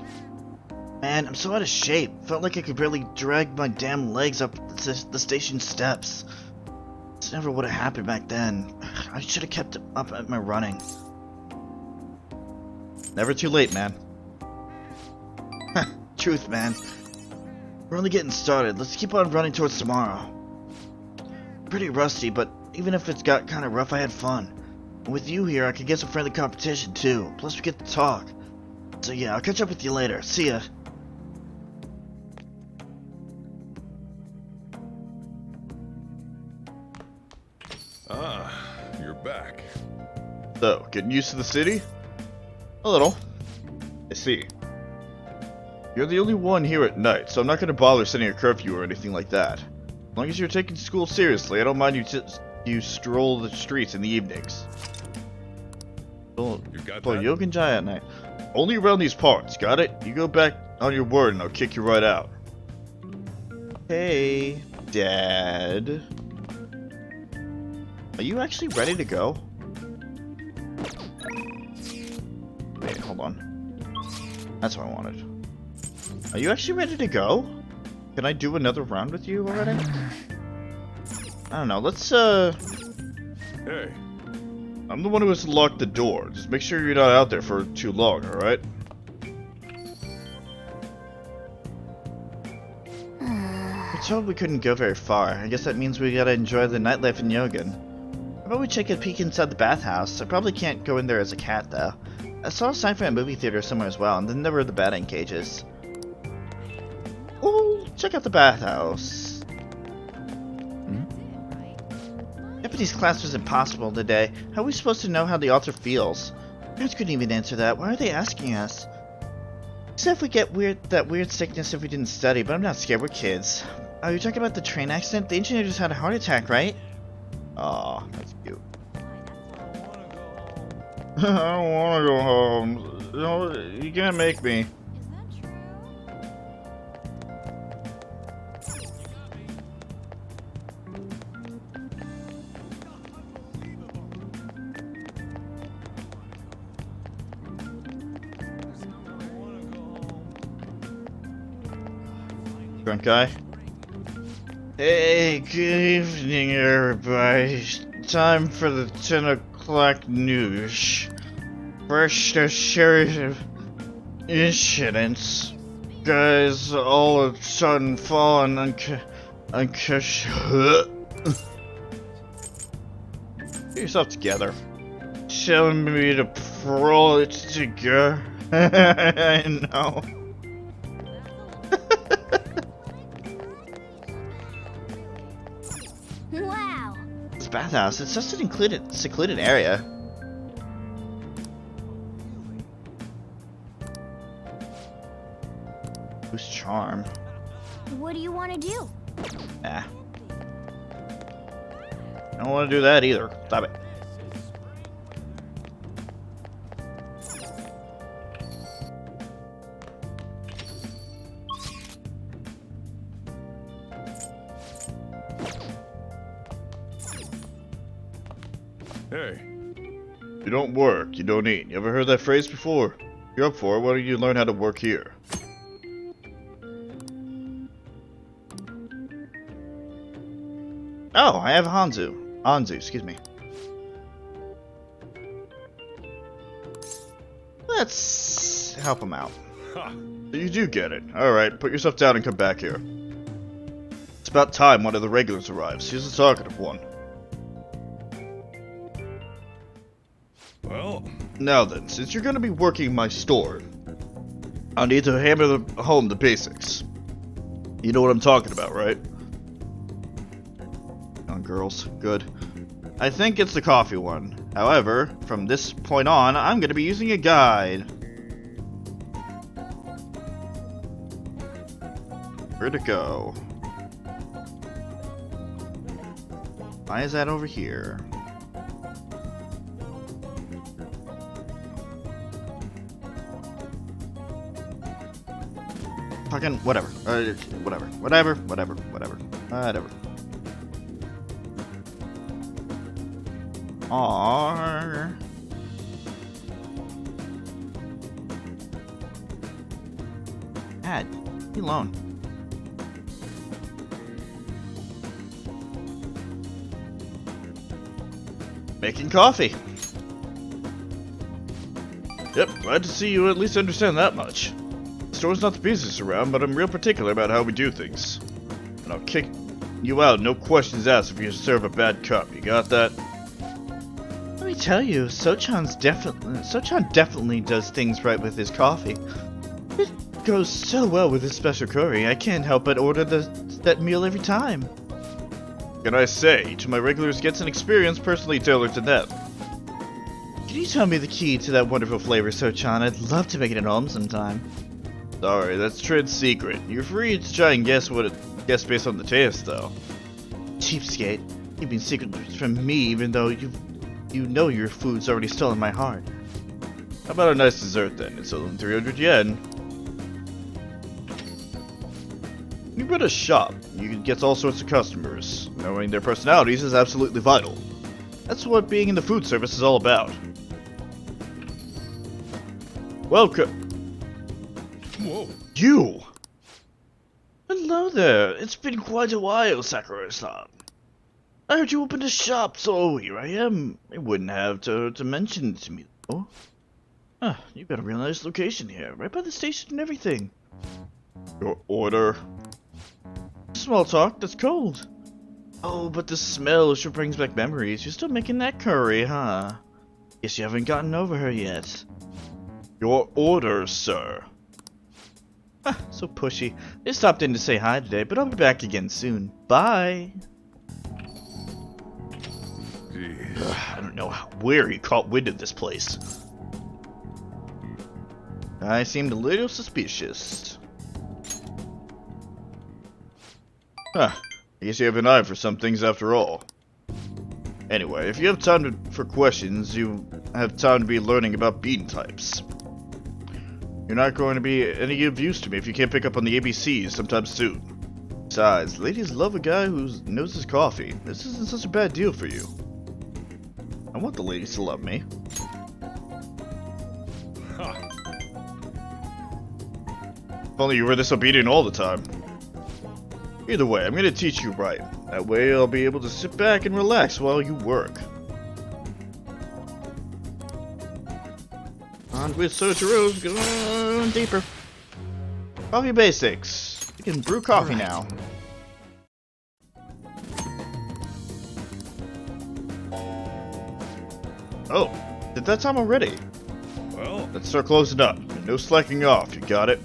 Man, I'm so out of shape. Felt like I could barely drag my damn legs up the station steps. This never would have happened back then. I should have kept up at my running. Never too late, man. Truth, man. We're only getting started. Let's keep on running towards tomorrow. Pretty rusty, but even if it's got kind of rough, I had fun. And with you here, I could get some friendly competition too. Plus, we get to talk. So yeah, I'll catch up with you later. See ya. Ah, you're back. So, getting used to the city? A little. I see. You're the only one here at night, so I'm not going to bother setting a curfew or anything like that. As long as you're taking school seriously, I don't mind you stroll the streets in the evenings. You got Play that? Yogenjai at night. Only around these parts, got it? You go back on your word and I'll kick you right out. Hey, Dad. Are you actually ready to go? Wait, hold on. That's what I wanted. Are you actually ready to go? Can I do another round with you already? I don't know, let's Hey. I'm the one who has to lock the door. Just make sure you're not out there for too long, alright? We told we couldn't go very far. I guess that means we gotta enjoy the nightlife in Yogan. How about we take a peek inside the bathhouse? I probably can't go in there as a cat, though. I saw a sign for a movie theater somewhere as well, and then there were the batting cages. Oh, check out the bathhouse. Japanese class was impossible today. How are we supposed to know how the author feels? Parents couldn't even answer that. Why are they asking us? Except if we get that weird sickness if we didn't study, but I'm not scared. We're kids. Are you talking about the train accident? The engineer just had a heart attack, right? Aw, that's cute. I don't want to go home. No, you can't make me. Drunk guy? Hey, good evening, everybody. Time for the 10 o'clock news. First, a series of incidents. Guys all of a sudden falling unconscious. Get yourself together. Telling me to pull it together. I know. Wow. This bathhouse, it's just an secluded area. Who's charm? What do you want to do? Nah. I don't want to do that either. Stop it. Hey. You don't work, you don't eat. You ever heard that phrase before? If you're up for it, why don't you learn how to work here? Oh, I have Hanzu. Anzu, excuse me. Let's help him out. Ha. You do get it. Alright, put yourself down and come back here. It's about time one of the regulars arrives. He's the talkative one. Well, Now then, since you're gonna be working my store, I'll need to hammer home the basics. You know what I'm talking about, right? On girls, good. I think it's the coffee one. However, from this point on, I'm gonna be using a guide. Where to go? Why is that over here? Fucking whatever. Whatever. R. Dad, leave me alone. Making coffee. Yep, glad to see you at least understand that much. store's not the busiest around, but I'm real particular about how we do things. And I'll kick you out, no questions asked, if you serve a bad cup. You got that? Let me tell you, Sochan definitely does things right with his coffee. It goes so well with his special curry, I can't help but order that meal every time. Can I say, each of my regulars gets an experience personally tailored to them. Can you tell me the key to that wonderful flavor, Sochan? I'd love to make it at home sometime. Sorry, that's trade secret. You're free to try and guess based on the taste, though. Cheapskate, keeping secrets from me even though you know your food's already still in my heart. How about a nice dessert then? It's only 300 yen. You run a shop. You can get all sorts of customers. Knowing their personalities is absolutely vital. That's what being in the food service is all about. Welcome. Whoa. You! Hello there. It's been quite a while, Sakura-san. I heard you opened a shop, so here I am. I wouldn't have to mention it to me, though. Ah, you got a real nice location here, right by the station and everything. Your order? Small talk, that's cold. Oh, but the smell sure brings back memories. You're still making that curry, huh? Guess you haven't gotten over her yet. Your order, sir. Ah, so pushy. They stopped in to say hi today, but I'll be back again soon. Bye. I don't know where he caught wind of this place. I seemed a little suspicious. Huh. I guess you have an eye for some things after all. Anyway, if you have time for questions, you have time to be learning about bean types. You're not going to be any of use to me if you can't pick up on the ABCs sometime soon. Besides, ladies love a guy who knows his coffee. This isn't such a bad deal for you. I want the ladies to love me. If only you were this obedient all the time. Either way, I'm gonna teach you right. That way I'll be able to sit back and relax while you work. On with Sojiro's going deeper. Coffee basics. You can brew coffee now. Oh, did that time already? Well, Let's start closing up. No slacking off, you got it?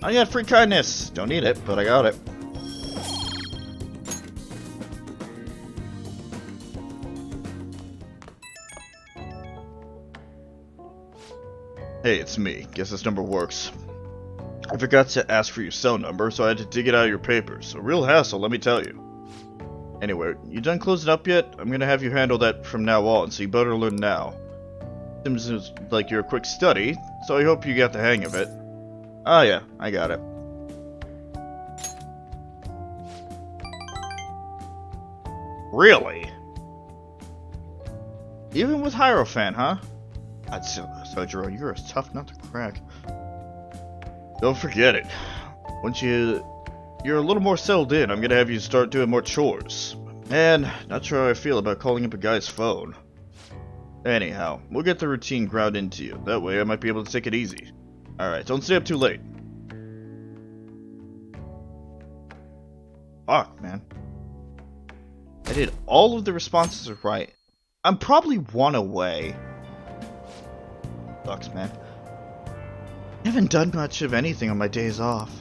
I got free kindness. Don't need it, but I got it. Hey, it's me. Guess this number works. I forgot to ask for your cell number, so I had to dig it out of your papers. A real hassle, let me tell you. Anyway, you done closing up yet? I'm gonna have you handle that from now on, so you better learn now. Seems like you're a quick study, so I hope you got the hang of it. Oh yeah, I got it. Really? Even with Hierophant, huh? Sojiro, you're a tough nut to crack. Don't forget it. Once you're a little more settled in, I'm gonna have you start doing more chores. Man, not sure how I feel about calling up a guy's phone. Anyhow, we'll get the routine ground into you. That way I might be able to take it easy. Alright, don't stay up too late. Fuck, man. I did all of the responses right. I'm probably one away. Sucks, man. I haven't done much of anything on my days off.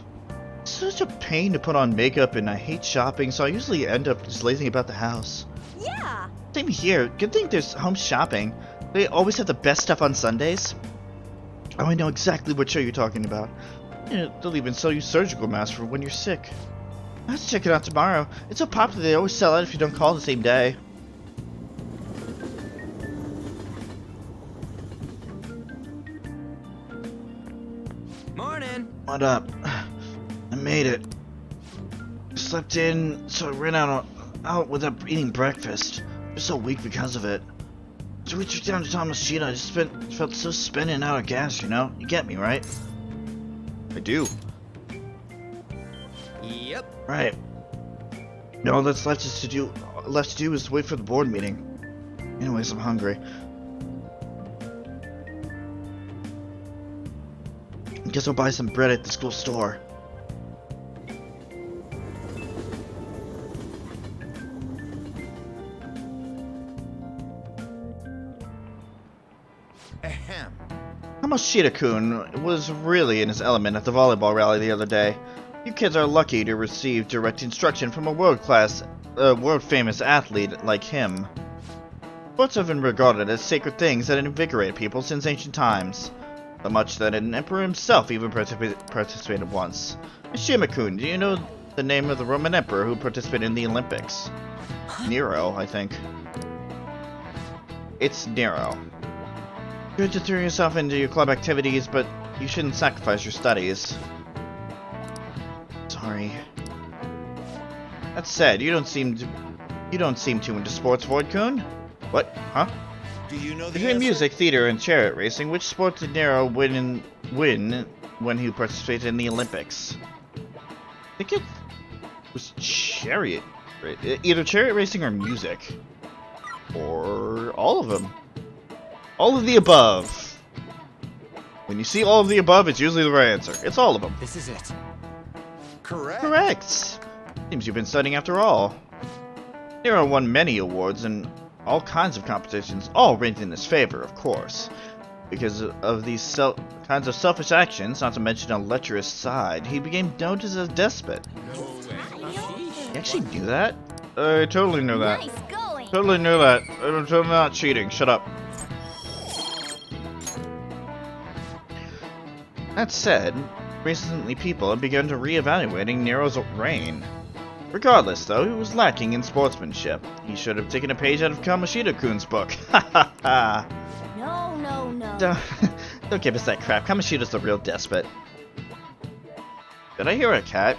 It's such a pain to put on makeup and I hate shopping, so I usually end up just lazing about the house. Yeah! Same here. Good thing there's home shopping. They always have the best stuff on Sundays. Oh, I know exactly what show you're talking about. They'll even sell you surgical masks for when you're sick. I have to check it out tomorrow. It's so popular they always sell out if you don't call the same day. Morning! What up? I made it. Slept in, so I ran out without eating breakfast. I'm so weak because of it. So we took down to Kamoshida. I just felt so spent and out of gas, you know? You get me, right? I do. Yep. Right. All that's left to do is wait for the board meeting. Anyways, I'm hungry. Guess I'll buy some bread at the school store. Ahem. Kamoshida-kun was really in his element at the volleyball rally the other day. You kids are lucky to receive direct instruction from a world-famous athlete like him. Sports have been regarded as sacred things that invigorate people since ancient times. So much that an emperor himself even participated once. Mishima-kun, do you know the name of the Roman emperor who participated in the Olympics? Nero, I think. It's Nero. Good to throw yourself into your club activities, but you shouldn't sacrifice your studies. Sorry. That said, you don't seem too into sports, Void-kun. What? Huh? Do you know the Between answer? music, theater, and chariot racing, which sport did Nero win when he participated in the Olympics? I think it was chariot. Either chariot racing or music. Or all of them. All of the above. When you see all of the above, it's usually the right answer. It's all of them. This is it. Correct. Correct. Seems you've been studying after all. Nero won many awards and all kinds of competitions, all ranked in his favor, of course. Because of these kinds of selfish actions, not to mention a lecherous side, he became known as a despot. You actually knew that? I totally knew that. Nice going. Totally knew that. I'm totally not cheating. Shut up. That said, recently people have begun to re-evaluating Nero's reign. Regardless, though, he was lacking in sportsmanship. He should have taken a page out of Kamoshida-kun's book. Ha ha ha! No. Don't give us that crap. Kamoshida's the real despot. Did I hear a cat?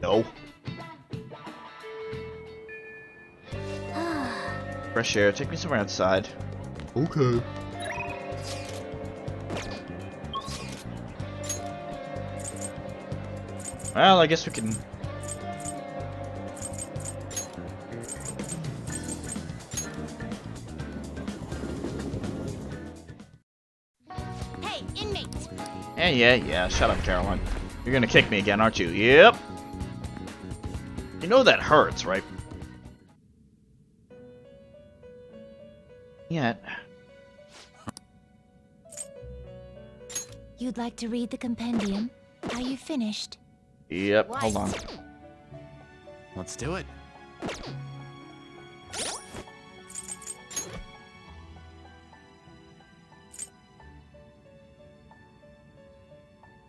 No. Fresh air. Take me somewhere outside. Okay. Well, I guess we can... Hey, inmate. Yeah. Shut up, Caroline. You're gonna kick me again, aren't you? Yep. You know that hurts, right? Yet. You'd like to read the compendium? Are you finished? Yep, hold on. Let's do it.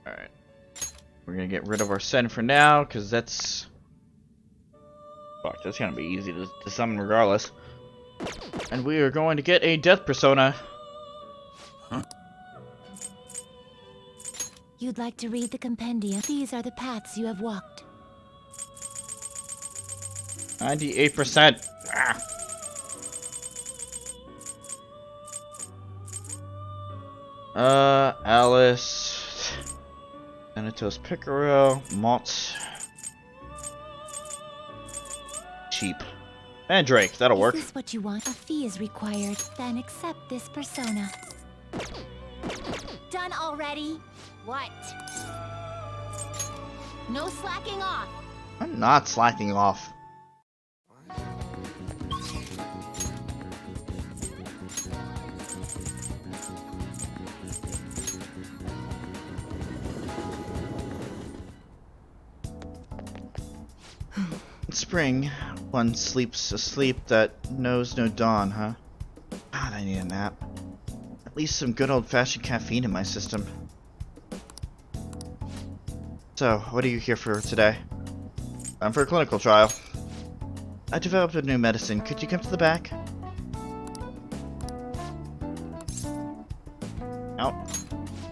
Alright. We're gonna get rid of our send for now, because that's... Fuck, that's gonna be easy to summon regardless. And we are going to get a death persona. Huh? You'd like to read the compendium? These are the paths you have walked. 98%. Ah. Alice. Thanatos Picaro. Mont. Cheap. Mandrake, that'll work. Is this what you want? A fee is required. Then accept this persona. Done already? What? No slacking off. I'm not slacking off. In spring, one sleeps a sleep that knows no dawn, huh? God, I need a nap. At least some good old-fashioned caffeine in my system. So, what are you here for today? I'm for a clinical trial. I developed a new medicine. Could you come to the back? Out.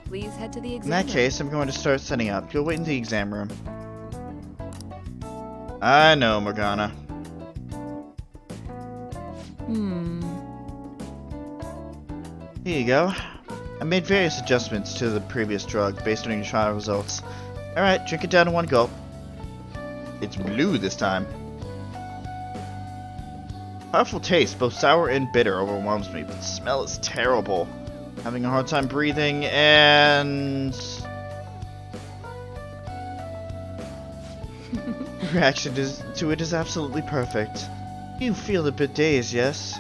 Please head to the In exam that room. case, I'm going to start setting up. You'll wait in the exam room. I know, Morgana. Here you go. I made various adjustments to the previous drug based on your trial results. Alright, drink it down in one gulp. It's blue this time. Powerful taste, both sour and bitter, overwhelms me, but the smell is terrible. Having a hard time breathing, and... reaction to it is absolutely perfect. You feel a bit dazed, yes?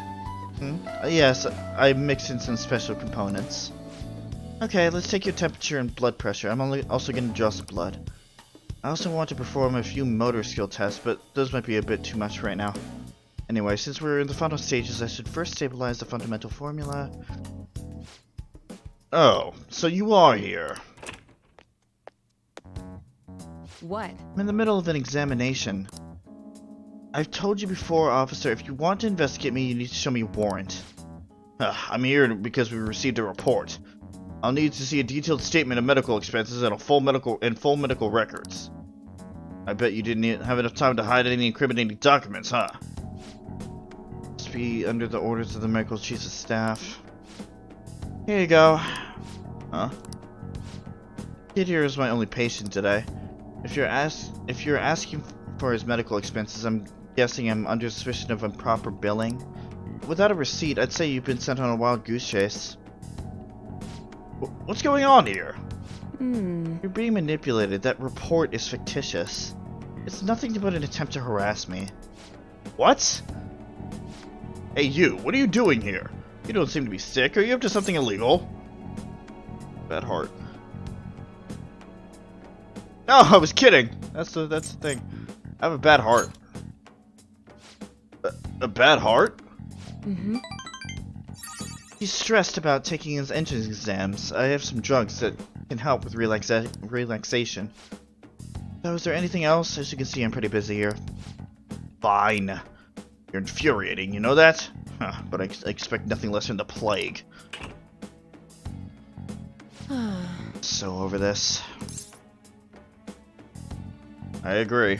Yes, I mixed in some special components. Okay, let's take your temperature and blood pressure. I'm also going to draw some blood. I also want to perform a few motor skill tests, but those might be a bit too much right now. Anyway, since we're in the final stages, I should first stabilize the fundamental formula. Oh, so you are here. What? I'm in the middle of an examination. I've told you before, officer, if you want to investigate me, you need to show me a warrant. I'm here because we received a report. I'll need to see a detailed statement of medical expenses and full medical records. I bet you didn't have enough time to hide any incriminating documents, huh? Must be under the orders of the medical chiefs of staff. Here you go. Huh? Kid here is my only patient today. If you're asking for his medical expenses, I'm guessing I'm under suspicion of improper billing. Without a receipt, I'd say you've been sent on a wild goose chase. What's going on here? You're being manipulated. That report is fictitious. It's nothing but an attempt to harass me. What? Hey you, what are you doing here? You don't seem to be sick. Are you up to something illegal? Bad heart. No, I was kidding. That's the thing. I have a bad heart. A bad heart? He's stressed about taking his entrance exams. I have some drugs that can help with relaxation. So is there anything else? As you can see, I'm pretty busy here. Fine. You're infuriating, you know that? Huh, but I expect nothing less than the plague. So over this. I agree.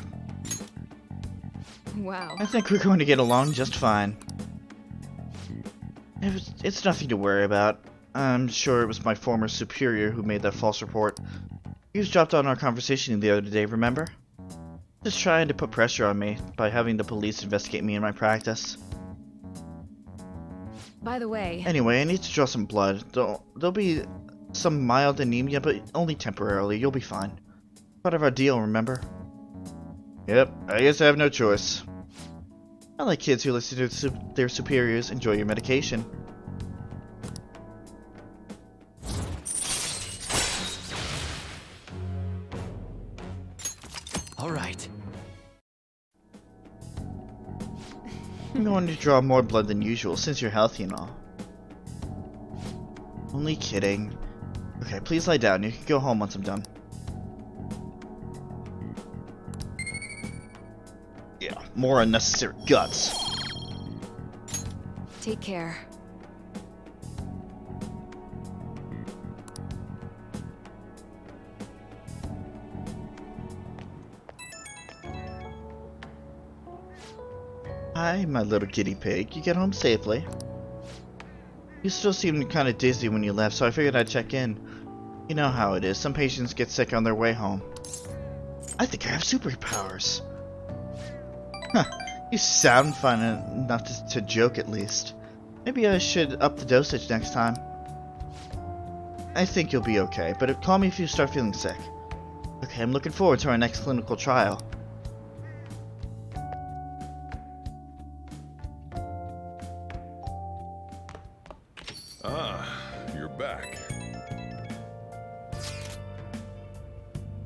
Wow. I think we're going to get along just fine. It's nothing to worry about. I'm sure it was my former superior who made that false report. He was dropped on our conversation the other day, remember? Just trying to put pressure on me by having the police investigate me in my practice. By the way... Anyway, I need to draw some blood. There'll be some mild anemia, but only temporarily. You'll be fine. Part of our deal, remember? Yep, I guess I have no choice. I like kids who listen to their superiors. Enjoy your medication. All right. I'm going to draw more blood than usual since you're healthy and all. Only kidding. Okay, please lie down. You can go home once I'm done. Yeah, more unnecessary guts. Take care. Hi, my little guinea pig. You get home safely. You still seemed kind of dizzy when you left, so I figured I'd check in. You know how it is. Some patients get sick on their way home. I think I have superpowers. Huh. You sound fun enough to joke at least. Maybe I should up the dosage next time. I think you'll be okay, but call me if you start feeling sick. Okay, I'm looking forward to our next clinical trial. Ah, you're back.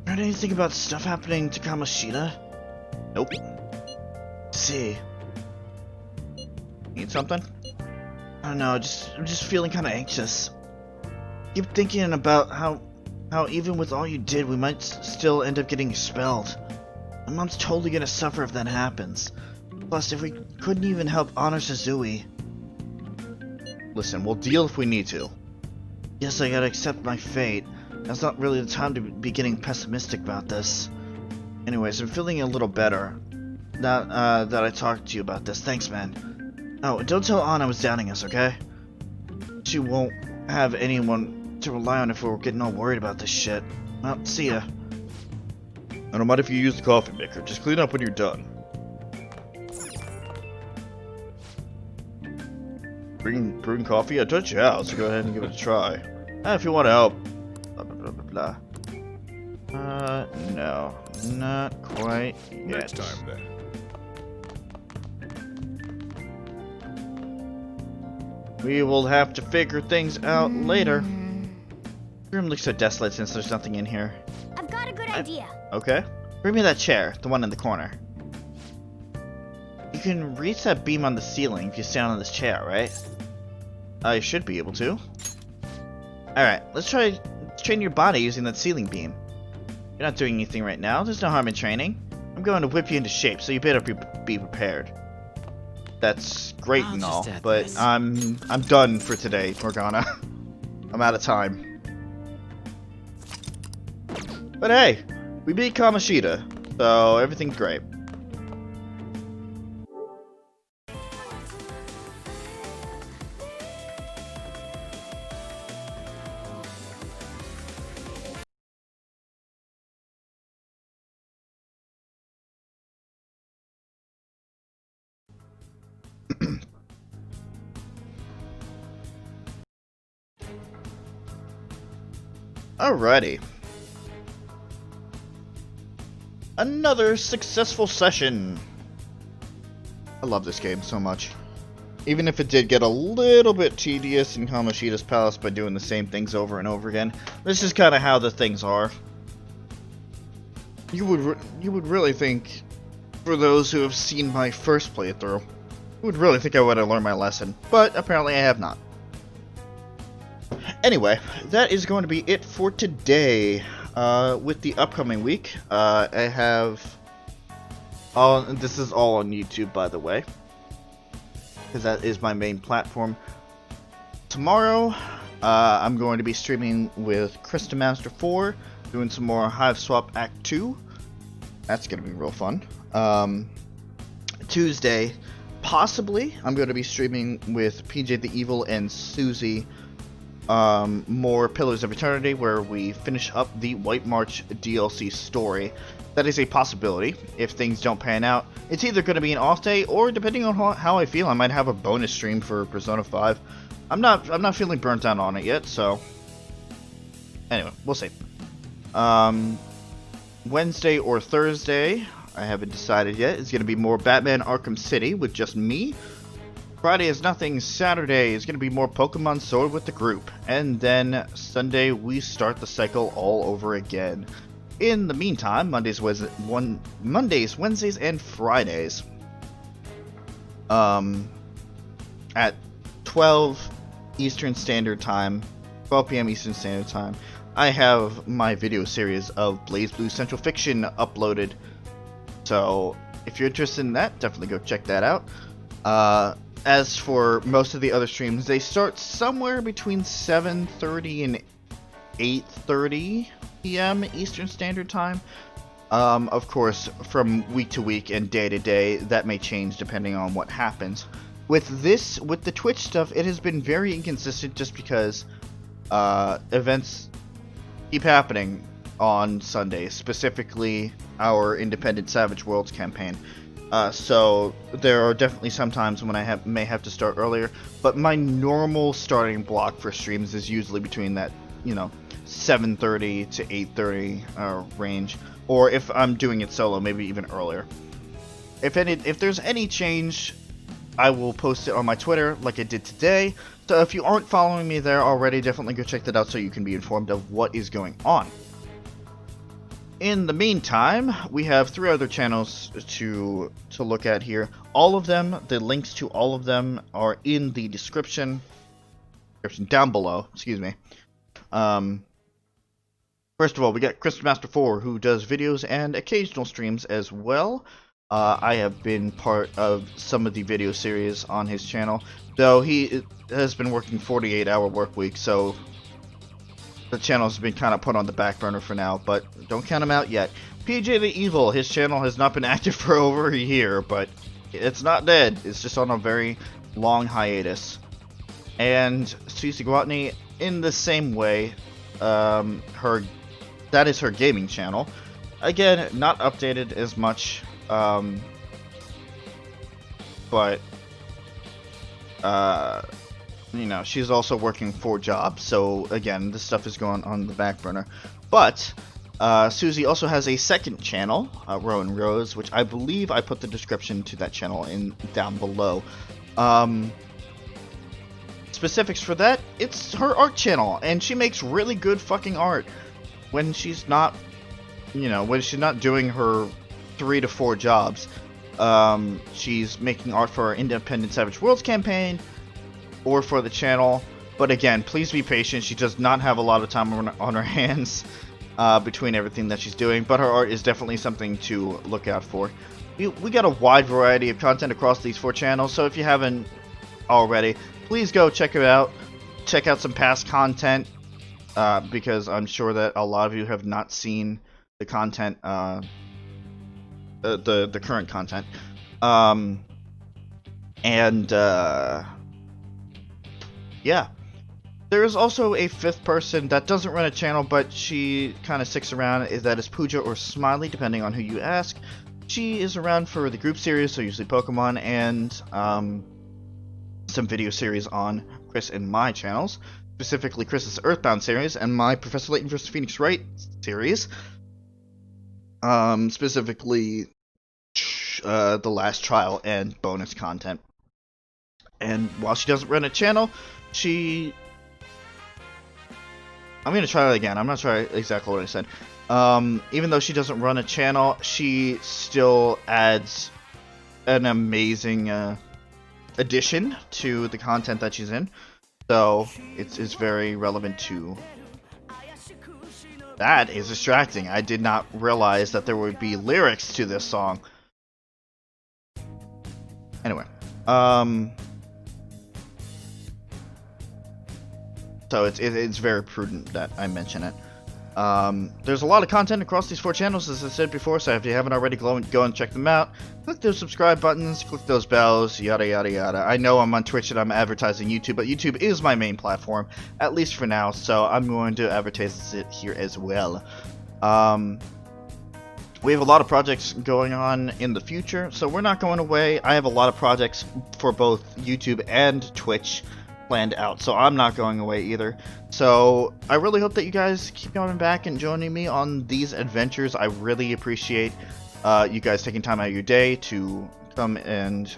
Heard anything about stuff happening to Kamoshida? Nope. See. Need something? I don't know, I'm just feeling kinda anxious. Keep thinking about how even with all you did, we might still end up getting expelled. My mom's totally gonna suffer if that happens. Plus, if we couldn't even help honor Suzie. Listen, we'll deal if we need to. Yes, I gotta accept my fate. That's not really the time to be getting pessimistic about this. Anyways, I'm feeling a little better. Now that I talked to you about this. Thanks, man. Oh, don't tell Anna I was doubting us, okay? She won't have anyone to rely on if we're getting all worried about this shit. Well, see ya. I don't mind if you use the coffee maker. Just clean up when you're done. brewing coffee at Dutch House. Go ahead and give it a try. If you want to help. Blah, blah, blah, blah, blah. No. Not quite yet. Next time, then. We will have to figure things out later. The room looks so desolate since there's nothing in here. I've got a good idea. Okay. Bring me that chair, the one in the corner. You can reach that beam on the ceiling if you stand on this chair, right? I should be able to. Alright, let's train your body using that ceiling beam. You're not doing anything right now. There's no harm in training. I'm going to whip you into shape, so you better be prepared. That's great and all, but I'm done for today, Morgana. I'm out of time. But hey, we beat Kamoshida, so everything's great. Alrighty. Another successful session. I love this game so much. Even if it did get a little bit tedious in Kamoshida's Palace by doing the same things over and over again, this is kind of how the things are. You would really think, for those who have seen my first playthrough, you would really think I would have learned my lesson, but apparently I have not. Anyway, that is going to be it for today. With the upcoming week, I have... this is all on YouTube, by the way, because that is my main platform. Tomorrow, I'm going to be streaming with Krista Master 4, doing some more Hive Swap Act 2. That's going to be real fun. Tuesday, possibly, I'm going to be streaming with PJ the Evil and Suzie, more Pillars of Eternity, where we finish up the White March DLC story. That is a possibility if things don't pan out. It's either going to be an off day, or depending on how I feel, I might have a bonus stream for Persona 5. I'm not feeling burnt out on it yet, so anyway, we'll see. Wednesday or Thursday, I haven't decided yet. It's going to be more Batman Arkham City with just me. Friday is nothing. Saturday is going to be more Pokemon Sword with the group. And then Sunday, we start the cycle all over again. In the meantime, Mondays, Wednesdays, and Fridays, at 12 Eastern Standard Time, 12 p.m. Eastern Standard Time, I have my video series of Blaze Blue Central Fiction uploaded. So, if you're interested in that, definitely go check that out. As for most of the other streams, they start somewhere between 7:30 and 8:30 p.m. Eastern Standard Time. Of course, from week to week and day to day, that may change depending on what happens. With the Twitch stuff, it has been very inconsistent just because events keep happening on Sundays, specifically our Independent Savage Worlds campaign. So there are definitely some times when I may have to start earlier, but my normal starting block for streams is usually between that, 7:30 to 8:30 range, or if I'm doing it solo, maybe even earlier. If there's any change, I will post it on my Twitter like I did today. So if you aren't following me there already, definitely go check that out so you can be informed of what is going on. In the meantime, we have 3 other channels to look at here. All of them, the links to all of them are in the description down below, excuse me. First of all, we got Krista Master 4, who does videos and occasional streams as well. I have been part of some of the video series on his channel, though he has been working 48-hour work week, so the channel's been kind of put on the back burner for now, but don't count him out yet. PJ the Evil, his channel has not been active for over a year, but it's not dead. It's just on a very long hiatus. And Suzie Gwatney, in the same way, that is her gaming channel. Again, not updated as much, but you know, she's also working 4 jobs, so again, this stuff is going on the back burner. But Suzie also has a second channel, Row and Rose, which I believe I put the description to that channel in down below. Specifics for that, it's her art channel, and she makes really good fucking art when she's not, you know, when she's not doing her 3 to 4 jobs. She's making art for our Independent Savage Worlds campaign or for the channel, but again, please be patient. She does not have a lot of time on her hands between everything that she's doing, but her art is definitely something to look out for. We got a wide variety of content across these 4 channels, so if you haven't already, please go check it out. Check out some past content, because I'm sure that a lot of you have not seen the content, the current content. Yeah. There is also a 5th person that doesn't run a channel, but she kind of sticks around. That is Pooja or Smiley, depending on who you ask. She is around for the group series, so usually Pokemon, and some video series on Chris and my channels. Specifically Chris's Earthbound series and my Professor Layton vs. Phoenix Wright series. Specifically The Last Trial and bonus content. And while she doesn't run a channel, I'm going to try that again. I'm not sure exactly what I said. Even though she doesn't run a channel, she still adds an amazing addition to the content that she's in. So it's very relevant to... That is distracting. I did not realize that there would be lyrics to this song. Anyway, so it's very prudent that I mention it. There's a lot of content across these 4 channels, as I said before, so if you haven't already, go and check them out. Click those subscribe buttons, click those bells, yada yada yada. I know I'm on Twitch and I'm advertising YouTube, but YouTube is my main platform, at least for now, so I'm going to advertise it here as well. We have a lot of projects going on in the future, so we're not going away. I have a lot of projects for both YouTube and Twitch planned out, so I'm not going away either. So I really hope that you guys keep coming back and joining me on these adventures. I really appreciate you guys taking time out of your day to come and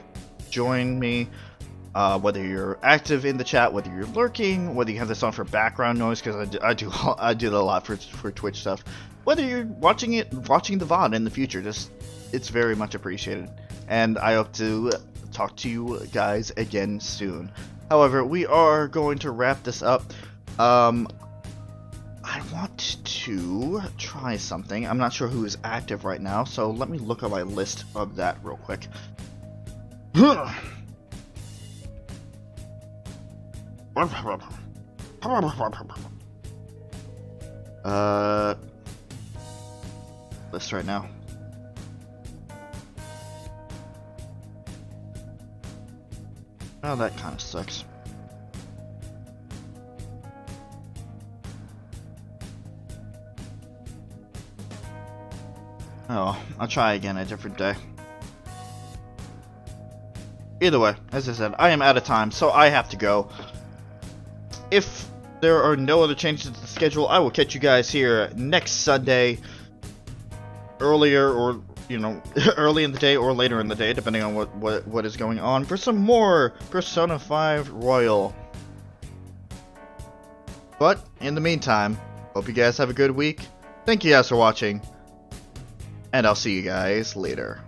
join me, whether you're active in the chat, whether you're lurking, whether you have this on for background noise, because I do that a lot for Twitch stuff, whether you're watching the VOD in the future. It's very much appreciated, and I hope to talk to you guys again soon. However, we are going to wrap this up. I want to try something. I'm not sure who is active right now, so let me look at my list of that real quick. List right now. Oh, that kind of sucks. Oh, I'll try again a different day. Either way, as I said, I am out of time, so I have to go. If there are no other changes to the schedule, I will catch you guys here next Sunday, earlier or, you know, early in the day or later in the day, depending on what is going on, for some more Persona 5 Royal. But, in the meantime, hope you guys have a good week. Thank you guys for watching, and I'll see you guys later.